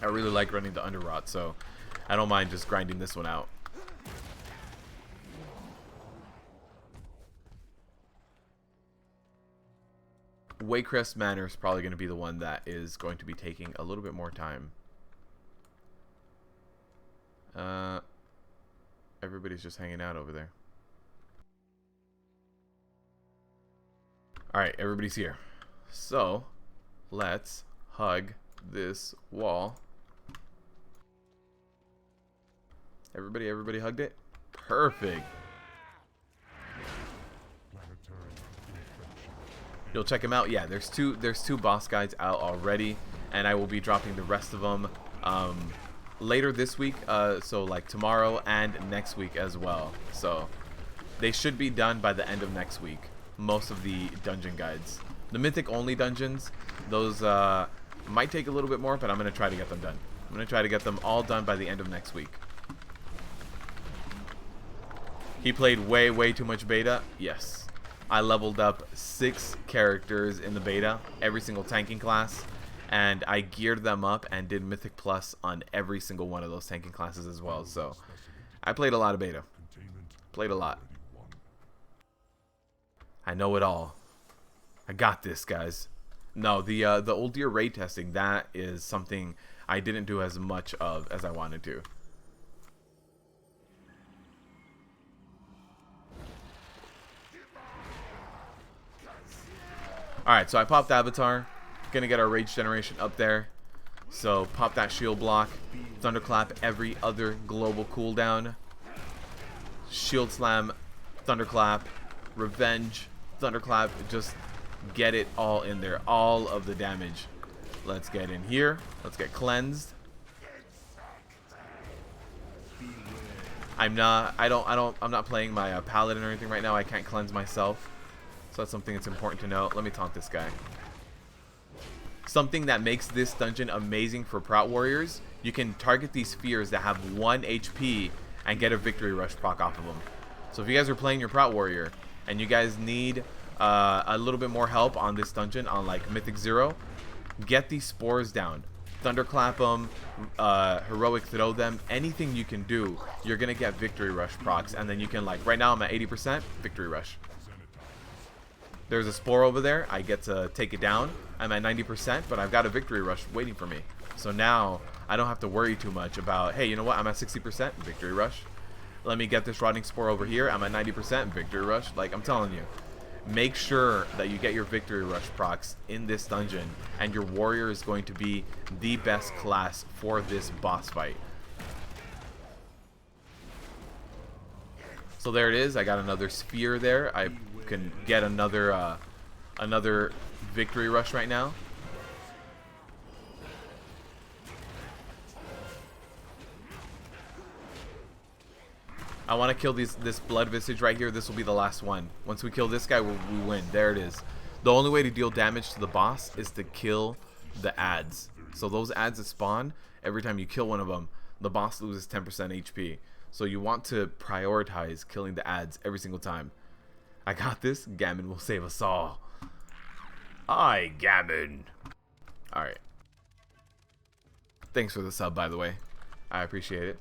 I really like running the Underrot, so I don't mind just grinding this one out. Waycrest Manor is probably going to be the one that is going to be taking a little bit more time. Everybody's just hanging out over there. Alright, everybody's here. So, let's hug this wall. Everybody hugged it? Perfect. You'll check them out. Yeah, there's two boss guides out already, and I will be dropping the rest of them later this week. So like tomorrow and next week as well. So they should be done by the end of next week. Most of the dungeon guides, the mythic only dungeons, those might take a little bit more, but I'm gonna try to get them done. I'm gonna try to get them all done by the end of next week. He played way too much beta. Yes. I leveled up 6 characters in the beta, every single tanking class, and I geared them up and did Mythic Plus on every single one of those tanking classes as well. So I played a lot of beta. Played a lot. I know it all. I got this, guys. No, the old year raid testing, that is something I didn't do as much of as I wanted to. Alright, so I popped Avatar. Gonna get our rage generation up there. So pop that shield block, thunderclap every other global cooldown, shield slam, thunderclap, revenge, thunderclap, just get it all in there, all of the damage. Let's get in here, let's get cleansed. I'm not playing my paladin or anything right now. I can't cleanse myself, so that's something that's important to know. Let me taunt this guy. Something that makes this dungeon amazing for Prot warriors, you can target these spheres that have 1 HP and get a victory rush proc off of them. So if you guys are playing your Prot warrior and you guys need a little bit more help on this dungeon on like Mythic 0, get these spores down. Thunderclap them, heroic throw them, anything you can do, you're gonna get victory rush procs, and then you can, like, right now I'm at 80%, victory rush. There's a spore over there, I get to take it down. I'm at 90%, but I've got a victory rush waiting for me. So now I don't have to worry too much about, hey, you know what, I'm at 60%, victory rush. Let me get this rotting spore over here, I'm at 90%, victory rush. Like, I'm telling you, make sure that you get your victory rush procs in this dungeon, and your warrior is going to be the best class for this boss fight. So there it is. I got another sphere there. I can get another victory rush right now. I want to kill this blood visage right here. This will be the last one. Once we kill this guy, we win. There it is. The only way to deal damage to the boss is to kill the ads. So those ads that spawn, every time you kill one of them, the boss loses 10% HP. So you want to prioritize killing the ads every single time. I got this. Gammon will save us all. Aye, Gammon. Alright. Thanks for the sub, by the way. I appreciate it.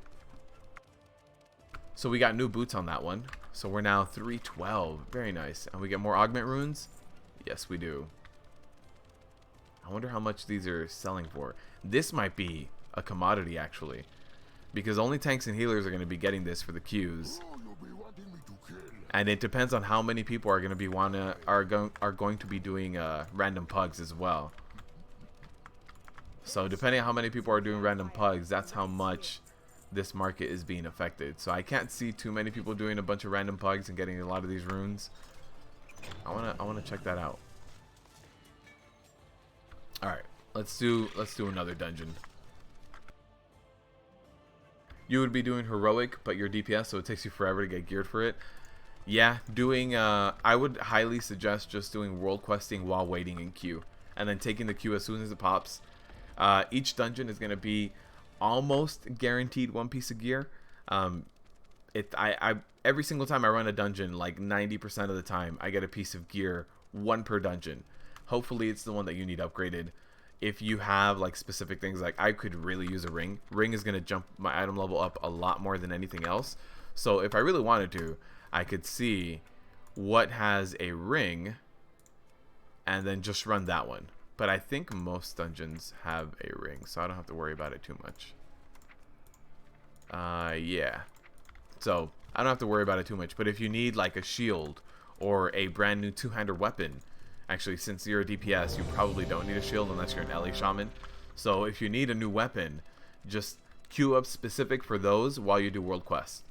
So we got new boots on that one. So we're now 312. Very nice. And we get more augment runes? Yes, we do. I wonder how much these are selling for. This might be a commodity, actually. Because only tanks and healers are going to be getting this for the queues. And it depends on how many people are going to be going to be doing random pugs as well. So depending on how many people are doing random pugs, that's how much this market is being affected. So I can't see too many people doing a bunch of random pugs and getting a lot of these runes. I wanna check that out. All right, let's do another dungeon. You would be doing heroic, but you're DPS, so it takes you forever to get geared for it. Yeah, doing I would highly suggest just doing world questing while waiting in queue, and then taking the queue as soon as it pops. Each dungeon is gonna be almost guaranteed one piece of gear. Every single time I run a dungeon, like 90% of the time, I get a piece of gear, one per dungeon. Hopefully it's the one that you need upgraded. If you have like specific things, like I could really use a ring. Ring is gonna jump my item level up a lot more than anything else. So if I really wanted to, I could see what has a ring and then just run that one. But I think most dungeons have a ring, so I don't have to worry about it too much. Yeah. So I don't have to worry about it too much. But if you need like a shield or a brand new two-hander weapon, actually since you're a DPS, you probably don't need a shield unless you're an LA shaman. So if you need a new weapon, just queue up specific for those while you do world quests.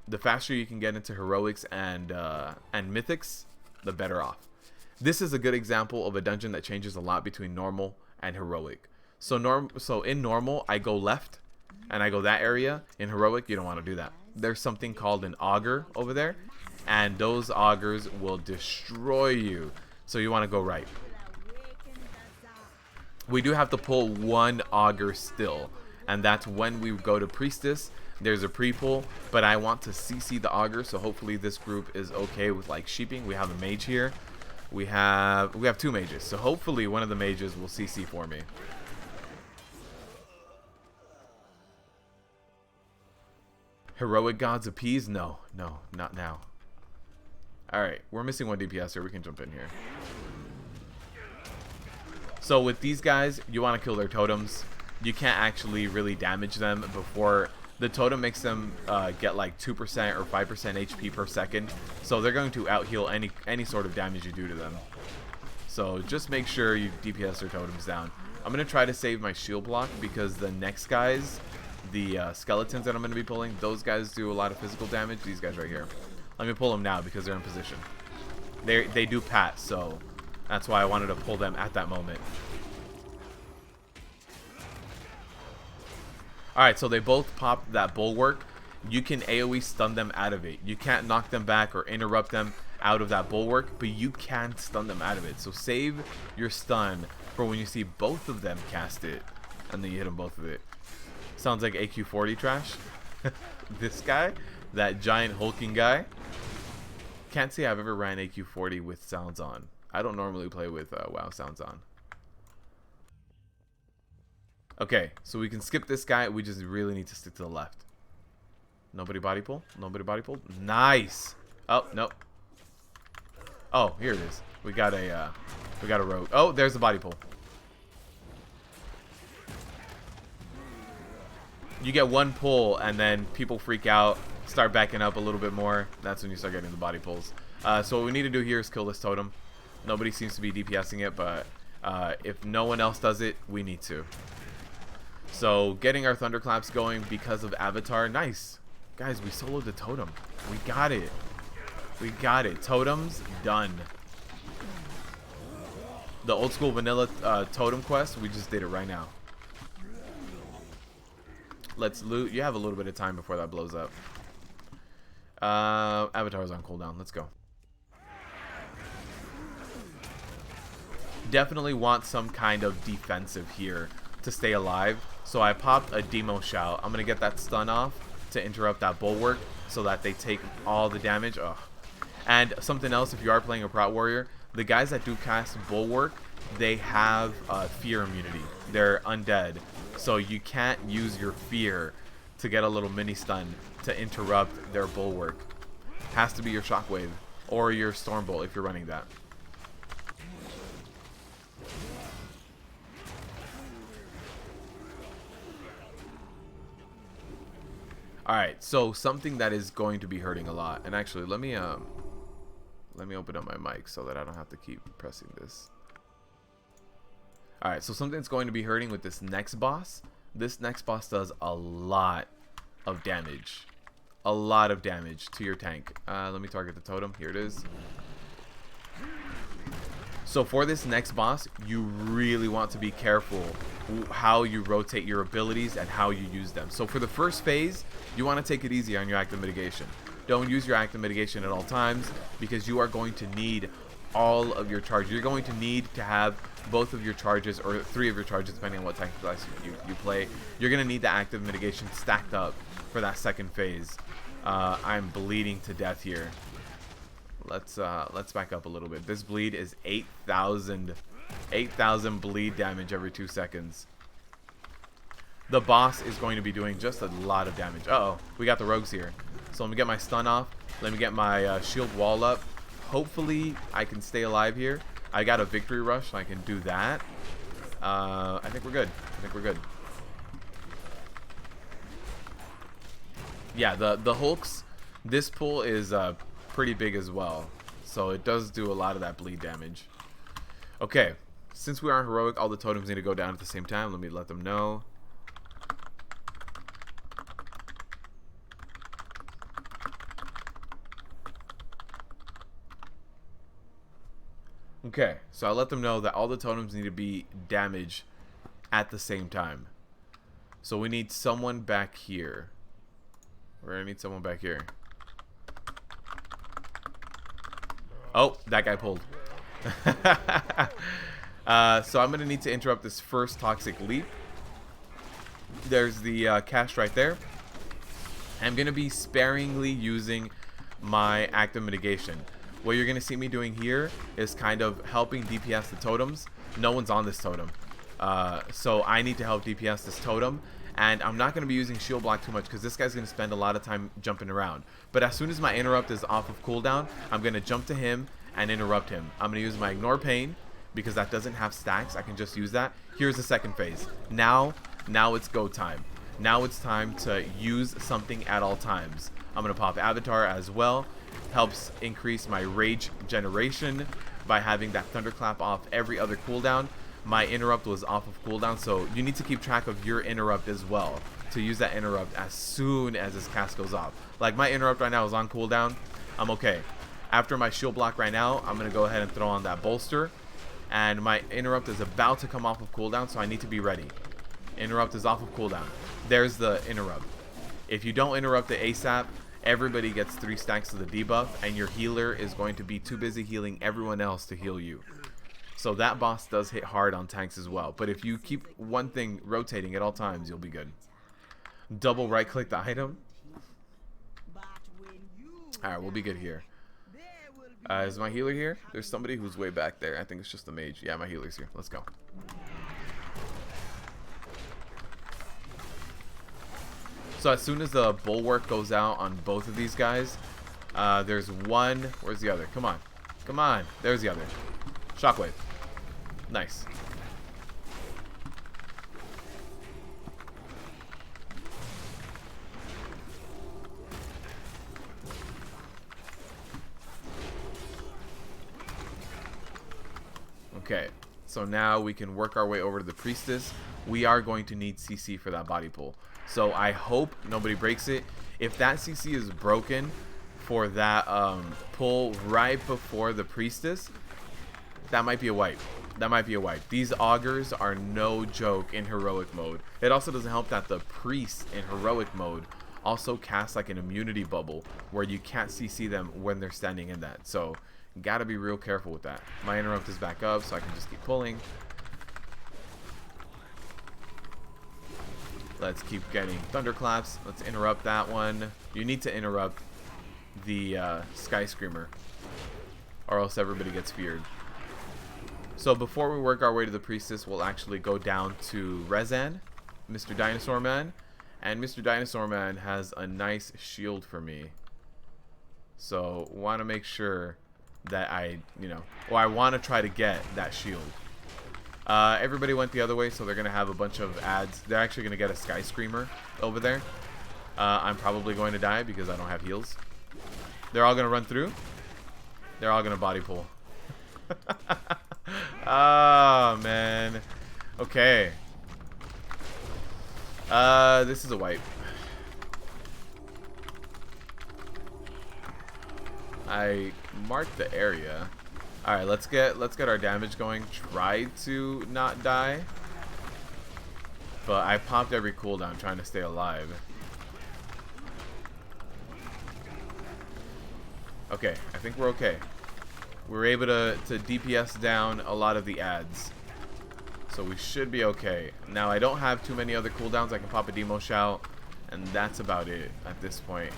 The faster you can get into heroics and mythics, the better off. This is a good example of a dungeon that changes a lot between normal and heroic. So in normal, I go left and I go that area. In heroic, you don't want to do that. There's something called an auger over there, and those augers will destroy you. So you want to go right. We do have to pull one auger still, and that's when we go to priestess. There's a pre-pull, but I want to CC the auger, so hopefully this group is okay with like sheeping. We have a mage here. We have two mages, so hopefully one of the mages will CC for me. Heroic gods appease? No, not now. Alright, we're missing one DPS here. We can jump in here. So with these guys, you want to kill their totems. You can't actually really damage them before the totem makes them get like 2% or 5% HP per second. So they're going to out-heal any sort of damage you do to them. So just make sure you DPS their totems down. I'm going to try to save my shield block because the next guys, the skeletons that I'm going to be pulling, those guys do a lot of physical damage. These guys right here. Let me pull them now because they're in position. They do pat, so that's why I wanted to pull them at that moment. Alright, so they both pop that bulwark. You can AoE stun them out of it. You can't knock them back or interrupt them out of that bulwark, but you can stun them out of it. So save your stun for when you see both of them cast it, and then you hit them both with it. Sounds like AQ40 trash. This guy, that giant hulking guy. Can't say I've ever ran AQ40 with sounds on. I don't normally play with WoW sounds on. Okay, so we can skip this guy. We just really need to stick to the left. Nobody body pull? Nobody body pull? Nice! Oh, nope. Oh, here it is. We got a rogue. Oh, there's the body pull. You get one pull, and then people freak out, start backing up a little bit more. That's when you start getting the body pulls. So what we need to do here is kill this totem. Nobody seems to be DPSing it, but if no one else does it, we need to. So getting our thunderclaps going because of Avatar. Nice. Guys, we soloed the totem. We got it. We got it. Totems done. The old school vanilla totem quest, we just did it right now. Let's loot. You have a little bit of time before that blows up. Avatar's on cooldown. Let's go. Definitely want some kind of defensive here to stay alive. So I popped a demo shout. I'm going to get that stun off to interrupt that bulwark so that they take all the damage. Ugh. And something else, if you are playing a Prot warrior, the guys that do cast bulwark, they have fear immunity. They're undead. So you can't use your fear to get a little mini stun to interrupt their bulwark. Has to be your shockwave or your stormbolt if you're running that. Alright, so something that is going to be hurting a lot. And actually, let me open up my mic so that I don't have to keep pressing this. Alright, so something that's going to be hurting with this next boss. This next boss does a lot of damage. A lot of damage to your tank. Let me target the totem. Here it is. So for this next boss, you really want to be careful how you rotate your abilities and how you use them. So for the first phase, you want to take it easy on your active mitigation. Don't use your active mitigation at all times because you are going to need all of your charges. You're going to need to have both of your charges or 3 of your charges depending on what tank class you play. You're going to need the active mitigation stacked up for that second phase. I'm bleeding to death here. Let's back up a little bit. This bleed is 8,000 bleed damage every 2 seconds. The boss is going to be doing just a lot of damage. Uh-oh, we got the rogues here. So let me get my stun off. Let me get my shield wall up. Hopefully I can stay alive here. I got a victory rush, so I can do that. I think we're good. I think we're good. Yeah, the hulks. This pull is pretty big as well, so it does do a lot of that bleed damage. Okay, since we are heroic, all the totems need to go down at the same time. Let me let them know. Okay, so I let them know that all the totems need to be damaged at the same time. So we need someone back here. We're gonna need someone back here. Oh, that guy pulled. So I'm going to need to interrupt this first toxic leap. There's the cast right there. I'm going to be sparingly using my active mitigation. What you're going to see me doing here is kind of helping DPS the totems. No one's on this totem. So I need to help DPS this totem. And I'm not going to be using shield block too much because this guy's going to spend a lot of time jumping around. But as soon as my interrupt is off of cooldown, I'm going to jump to him and interrupt him. I'm going to use my ignore pain because that doesn't have stacks. I can just use that. Here's the second phase. Now it's go time. Now it's time to use something at all times. I'm going to pop Avatar as well. Helps increase my rage generation by having that thunderclap off every other cooldown. my interrupt was off of cooldown, so you need to keep track of your interrupt as well to use that interrupt as soon as this cast goes off. Like my interrupt right now is on cooldown. I'm okay. After my shield block right now, I'm going to go ahead and throw on that bolster. And my interrupt is about to come off of cooldown, so I need to be ready. Interrupt is off of cooldown. There's the interrupt. If you don't interrupt it ASAP, everybody gets 3 stacks of the debuff, and your healer is going to be too busy healing everyone else to heal you. So that boss does hit hard on tanks as well. But if you keep one thing rotating at all times, you'll be good. Double right click the item. Alright, we'll be good here. Is my healer here? There's somebody who's way back there. I think it's just the mage. Yeah, my healer's here. Let's go. So as soon as the bulwark goes out on both of these guys, there's one. Where's the other? Come on. Come on. There's the other. Shockwave. Nice. Okay, so now we can work our way over to the priestess. We are going to need CC for that body pull. So I hope nobody breaks it. If that CC is broken for that pull right before the priestess, that might be a wipe. That might be a wipe. These augurs are no joke in heroic mode. It also doesn't help that the priest in heroic mode also casts like an immunity bubble where you can't CC them when they're standing in that. So gotta be real careful with that. My interrupt is back up, so I can just keep pulling. Let's keep getting thunderclaps. Let's interrupt that one. You need to interrupt the Sky Screamer, or else everybody gets feared. So before we work our way to the priestess, we'll actually go down to Rezan, Mr. Dinosaur Man, and Mr. Dinosaur Man has a nice shield for me. So want to make sure that I want to try to get that shield. Everybody went the other way, so they're going to have a bunch of ads. They're actually going to get a Sky Screamer over there. I'm probably going to die because I don't have heals. They're all going to run through. They're all going to body pull. Oh, man. Okay. This is a wipe. I marked the area. Alright, let's get our damage going. Try to not die. But I popped every cooldown trying to stay alive. Okay, I think we're okay. We're able to DPS down a lot of the ads. So we should be okay. Now I don't have too many other cooldowns. I can pop a demo shout, and that's about it at this point.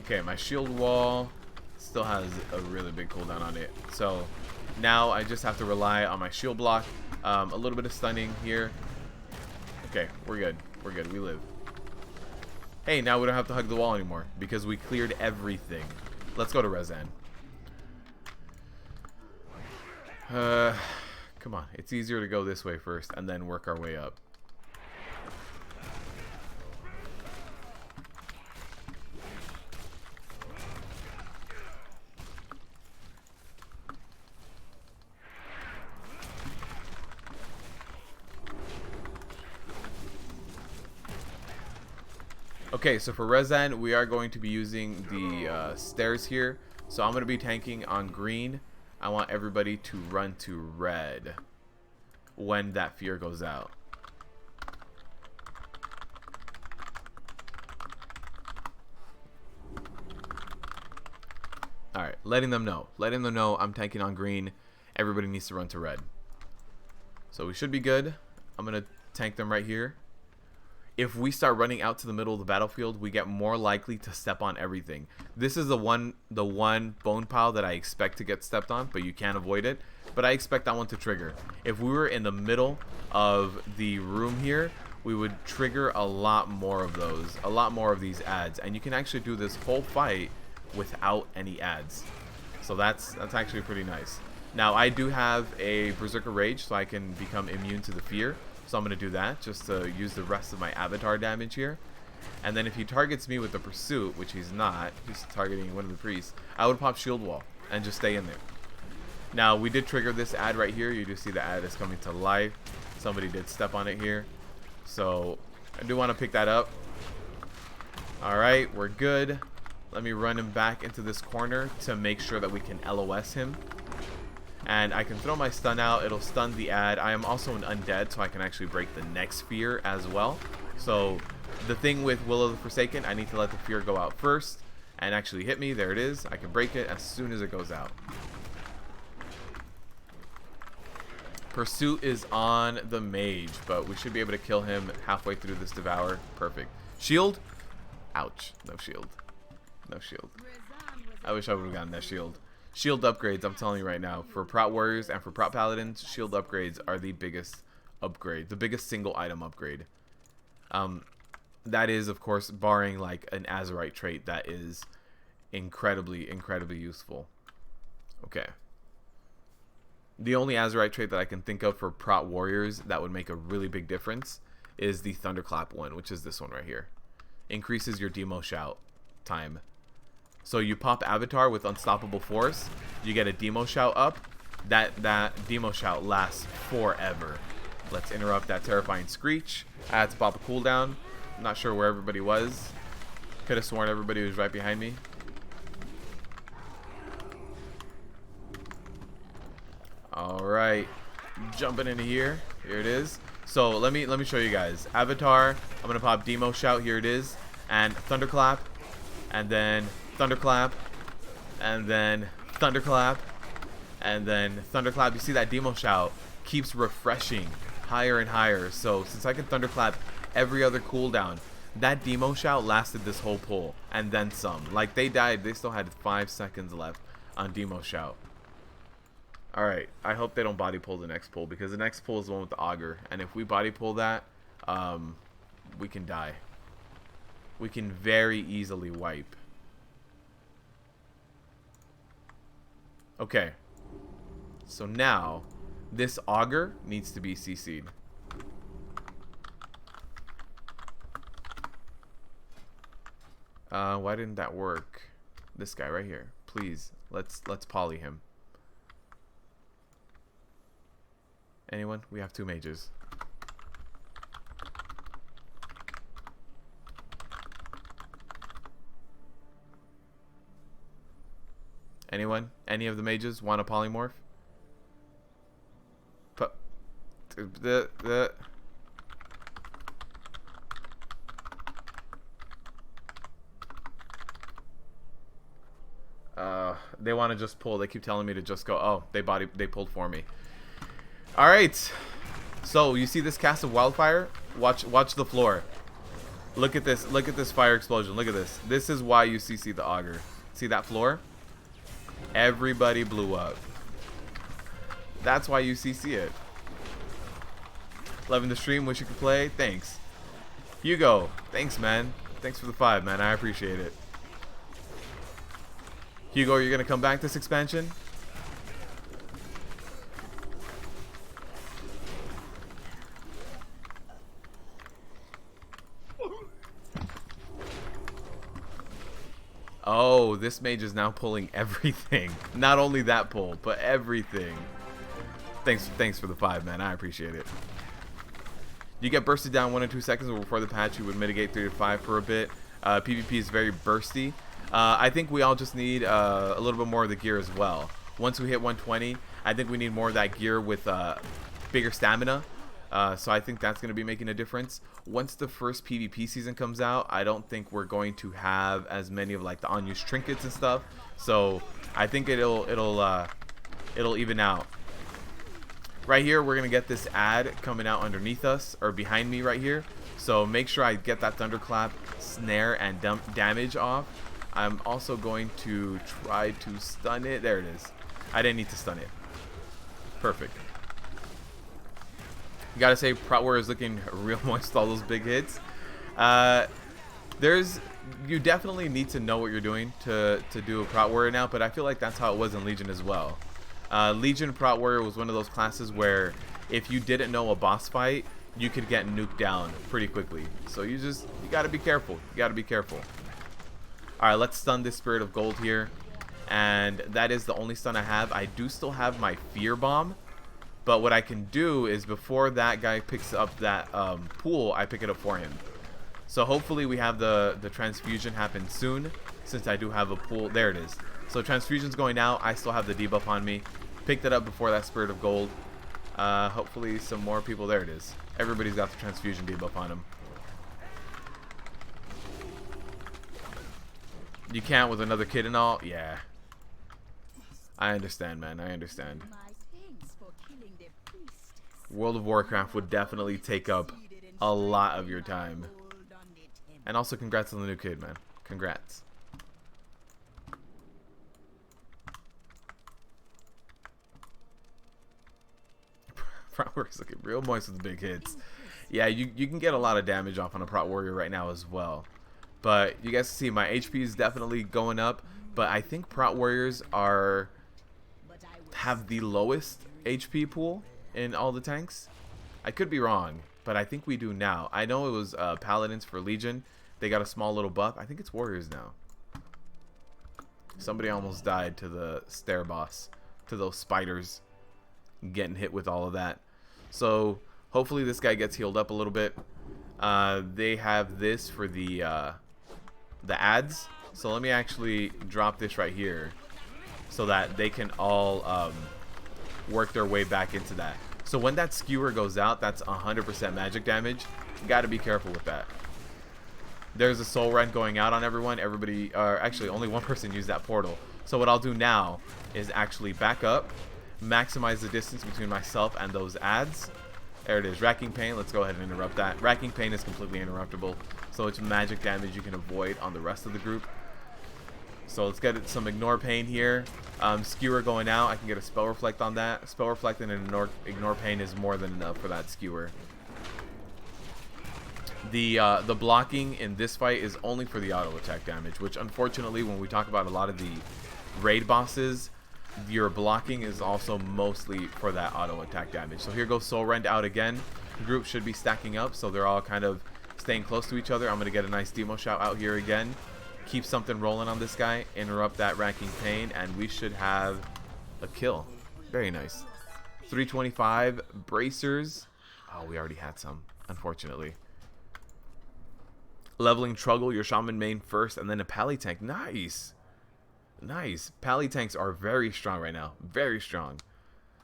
Okay, my shield wall still has a really big cooldown on it. So now I just have to rely on my shield block. A little bit of stunning here. Okay, we're good. We're good. We live. Hey, now we don't have to hug the wall anymore because we cleared everything. Let's go to Rezan. Come on. It's easier to go this way first and then work our way up. Okay, so for Rezan, we are going to be using the stairs here. So I'm going to be tanking on green. I want everybody to run to red when that fear goes out. Alright, letting them know. Letting them know I'm tanking on green. Everybody needs to run to red. So we should be good. I'm going to tank them right here. If we start running out to the middle of the battlefield, we get more likely to step on everything. This is the one bone pile that I expect to get stepped on, but you can't avoid it. But I expect that one to trigger. If we were in the middle of the room here, we would trigger a lot more of those, a lot more of these ads, and you can actually do this whole fight without any ads. So that's actually pretty nice. Now I do have a Berserker Rage, so I can become immune to the fear. So I'm going to do that just to use the rest of my avatar damage here. And then if he targets me with the pursuit, which he's not, he's targeting one of the priests, I would pop shield wall. and just stay in there. Now, we did trigger this ad right here. You do see the ad is coming to life. Somebody did step on it here. So, I do want to pick that up. Alright, we're good. Let me run him back into this corner to make sure that we can LOS him. And I can throw my stun out. It'll stun the ad. I am also an undead, so I can actually break the next fear as well. So, the thing with Will of the Forsaken, I need to let the fear go out first and actually hit me. There it is. I can break it as soon as it goes out. Pursuit is on the mage, but we should be able to kill him halfway through this devour. Perfect. Shield? Ouch. No shield. No shield. I wish I would have gotten that shield. Shield upgrades, I'm telling you right now, for Prot Warriors and for Prot Paladins, shield upgrades are the biggest upgrade. The biggest single item upgrade. That is, of course, barring like an Azerite trait that is incredibly useful. Okay. The only Azerite trait that I can think of for Prot Warriors that would make a really big difference is the Thunderclap one, which is this one right here. Increases your demo shout time. So you pop Avatar with Unstoppable Force, you get a demo shout up. That demo shout lasts forever. Let's interrupt that terrifying screech. I had to pop a cooldown. I'm not sure where everybody was. Could have sworn everybody was right behind me. Alright. Jumping into here. Here it is. So let me show you guys. Avatar. I'm gonna pop demo shout. Here it is. And Thunderclap. And then Thunderclap. And then Thunderclap. And then Thunderclap. You see that demo shout keeps refreshing higher and higher. So since I can Thunderclap every other cooldown, that demo shout lasted this whole pull and then some. Like, they died, they still had 5 seconds left on demo shout. Alright, I hope they don't body pull the next pull, because the next pull is the one with the auger, and if we body pull that, we can die. We can very easily wipe. Okay, so now this auger needs to be CC'd. Why didn't that work? This guy right here. Please, let's poly him. Anyone? We have 2 mages. Anyone? Any of the mages want a polymorph? They want to just pull. They keep telling me to just go. Oh, they pulled for me. All right. So you see this cast of wildfire? Watch the floor. Look at this. Look at this fire explosion. Look at this. This is why you CC the auger. See that floor? Everybody blew up. That's why you CC it. Loving the stream. Wish you could play. Thanks. Hugo. Thanks, man. Thanks for the 5, man. I appreciate it. Hugo, you're gonna come back this expansion? Oh, this mage is now pulling everything. Not only that pull, but everything. Thanks for the 5, man. I appreciate it. You get bursted down 1 or 2 seconds before the patch. You would mitigate 3 to 5 for a bit. PvP is very bursty. I think we all just need a little bit more of the gear as well. Once we hit 120, I think we need more of that gear with bigger stamina. So I think that's going to be making a difference. Once the first PvP season comes out, I don't think we're going to have as many of like the unused trinkets and stuff. So I think it'll even out. Right here, we're going to get this ad coming out underneath us, or behind me right here. So make sure I get that Thunderclap, snare, and damage off. I'm also going to try to stun it. There it is. I didn't need to stun it. Perfect. You gotta say, Prot Warrior is looking real moist, all those big hits. You definitely need to know what you're doing to do a Prot Warrior now, but I feel like that's how it was in Legion as well. Legion Prot Warrior was one of those classes where if you didn't know a boss fight, you could get nuked down pretty quickly. So you gotta be careful. You gotta be careful. Alright, let's stun this Spirit of Gold here. and that is the only stun I have. I do still have my fear bomb, but what I can do is before that guy picks up that pool, I pick it up for him. So hopefully we have the transfusion happen soon, since I do have a pool. There it is. So transfusion's going out. I still have the debuff on me. Picked it up before that Spirit of Gold. Hopefully some more people. There it is. Everybody's got the transfusion debuff on them. You can't with another kid and all? Yeah. I understand, man. I understand. World of Warcraft would definitely take up a lot of your time. And also congrats on the new kid, man. Congrats. Prot Warrior's looking real moist with the big hits. Yeah, you can get a lot of damage off on a Prot Warrior right now as well. But you guys see my HP is definitely going up. But I think Prot Warriors have the lowest HP pool in all the tanks. I could be wrong, but I think we do now. I know it was Paladins for Legion. They got a small little buff. I think it's Warriors now. Somebody almost died to the stair boss, to those spiders getting hit with all of that. So hopefully this guy gets healed up a little bit. They have this for the ads. So let me actually drop this right here so that they can all work their way back into that. So when that skewer goes out, that's 100% magic damage. You got to be careful with that. There's a soul rend going out on everyone. Everybody, actually only one person used that portal. So what I'll do now is actually back up, maximize the distance between myself and those ads. There it is, Racking Pain. Let's go ahead and interrupt that. Racking Pain is completely interruptible, so it's magic damage you can avoid on the rest of the group. So let's get some Ignore Pain here. Skewer going out. I can get a Spell Reflect on that. Spell Reflect and Ignore Pain is more than enough for that Skewer. The blocking in this fight is only for the auto attack damage, which unfortunately when we talk about a lot of the raid bosses, your blocking is also mostly for that auto attack damage. So here goes Soul Rend out again. The group should be stacking up, so they're all kind of staying close to each other. I'm going to get a nice demo shot out here again. Keep something rolling on this guy, interrupt that Racking Pain, and we should have a kill. Very nice. 325 bracers. Oh, we already had some, unfortunately. Leveling Truggle, your Shaman main first, and then a Pally tank. Nice. Nice. Pally tanks are very strong right now. Very strong.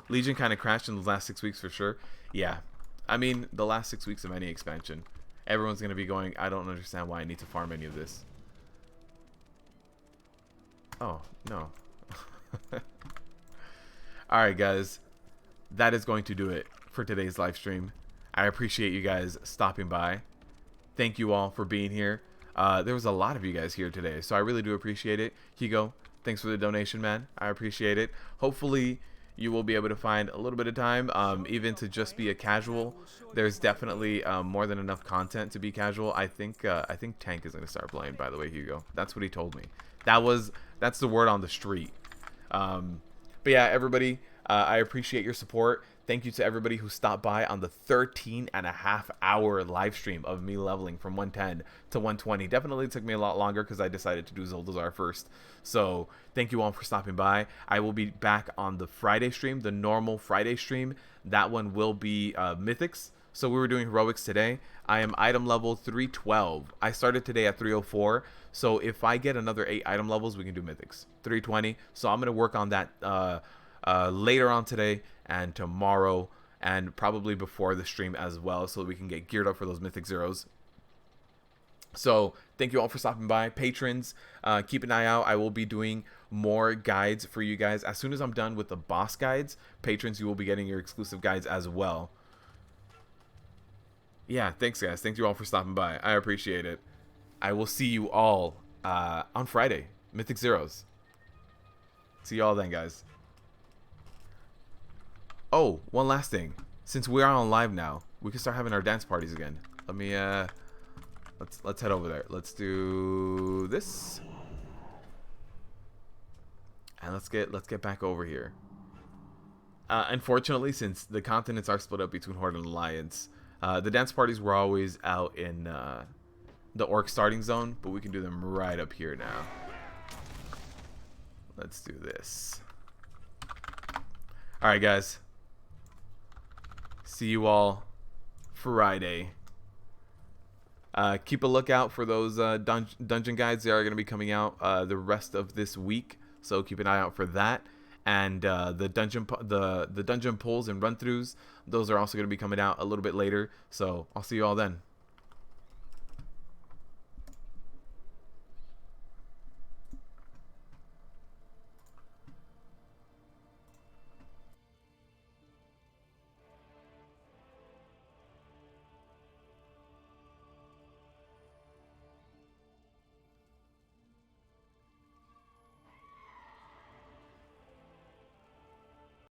Legion kind of crashed in the last 6 weeks for sure. Yeah. I mean, the last 6 weeks of any expansion. Everyone's going to be going, I don't understand why I need to farm any of this. Oh, no. Alright, guys. That is going to do it for today's live stream. I appreciate you guys stopping by. Thank you all for being here. There was a lot of you guys here today, so I really do appreciate it. Hugo, thanks for the donation, man. I appreciate it. Hopefully, you will be able to find a little bit of time, even to just be a casual. There's definitely more than enough content to be casual. I think Tank is going to start playing, by the way, Hugo. That's what he told me. That's the word on the street. But yeah, everybody, I appreciate your support. Thank you to everybody who stopped by on the 13.5-hour live stream of me leveling from 110 to 120. Definitely took me a lot longer because I decided to do Zoldazar first. So thank you all for stopping by. I will be back on the Friday stream, the normal Friday stream. That one will be Mythics. So we were doing Heroics today. I am item level 312. I started today at 304. So if I get another 8 item levels, we can do Mythics. 320. So I'm going to work on that later on today and tomorrow and probably before the stream as well, so that we can get geared up for those Mythic Zeros. So thank you all for stopping by. Patrons, keep an eye out. I will be doing more guides for you guys. As soon as I'm done with the boss guides, patrons, you will be getting your exclusive guides as well. Yeah, thanks guys. Thank you all for stopping by. I appreciate it. I will see you all on Friday. Mythic Zeros. See you all then, guys. Oh, one last thing. Since we are on live now, we can start having our dance parties again. Let me let's head over there. Let's do this. And let's get back over here. Unfortunately, since the continents are split up between Horde and Alliance, the dance parties were always out in the Orc starting zone, but we can do them right up here now. Let's do this. All right, guys. See you all Friday. Keep a lookout for those dungeon guides. They are going to be coming out the rest of this week, so keep an eye out for that. And the dungeon pulls and run-throughs, those are also going to be coming out a little bit later. So I'll see you all then.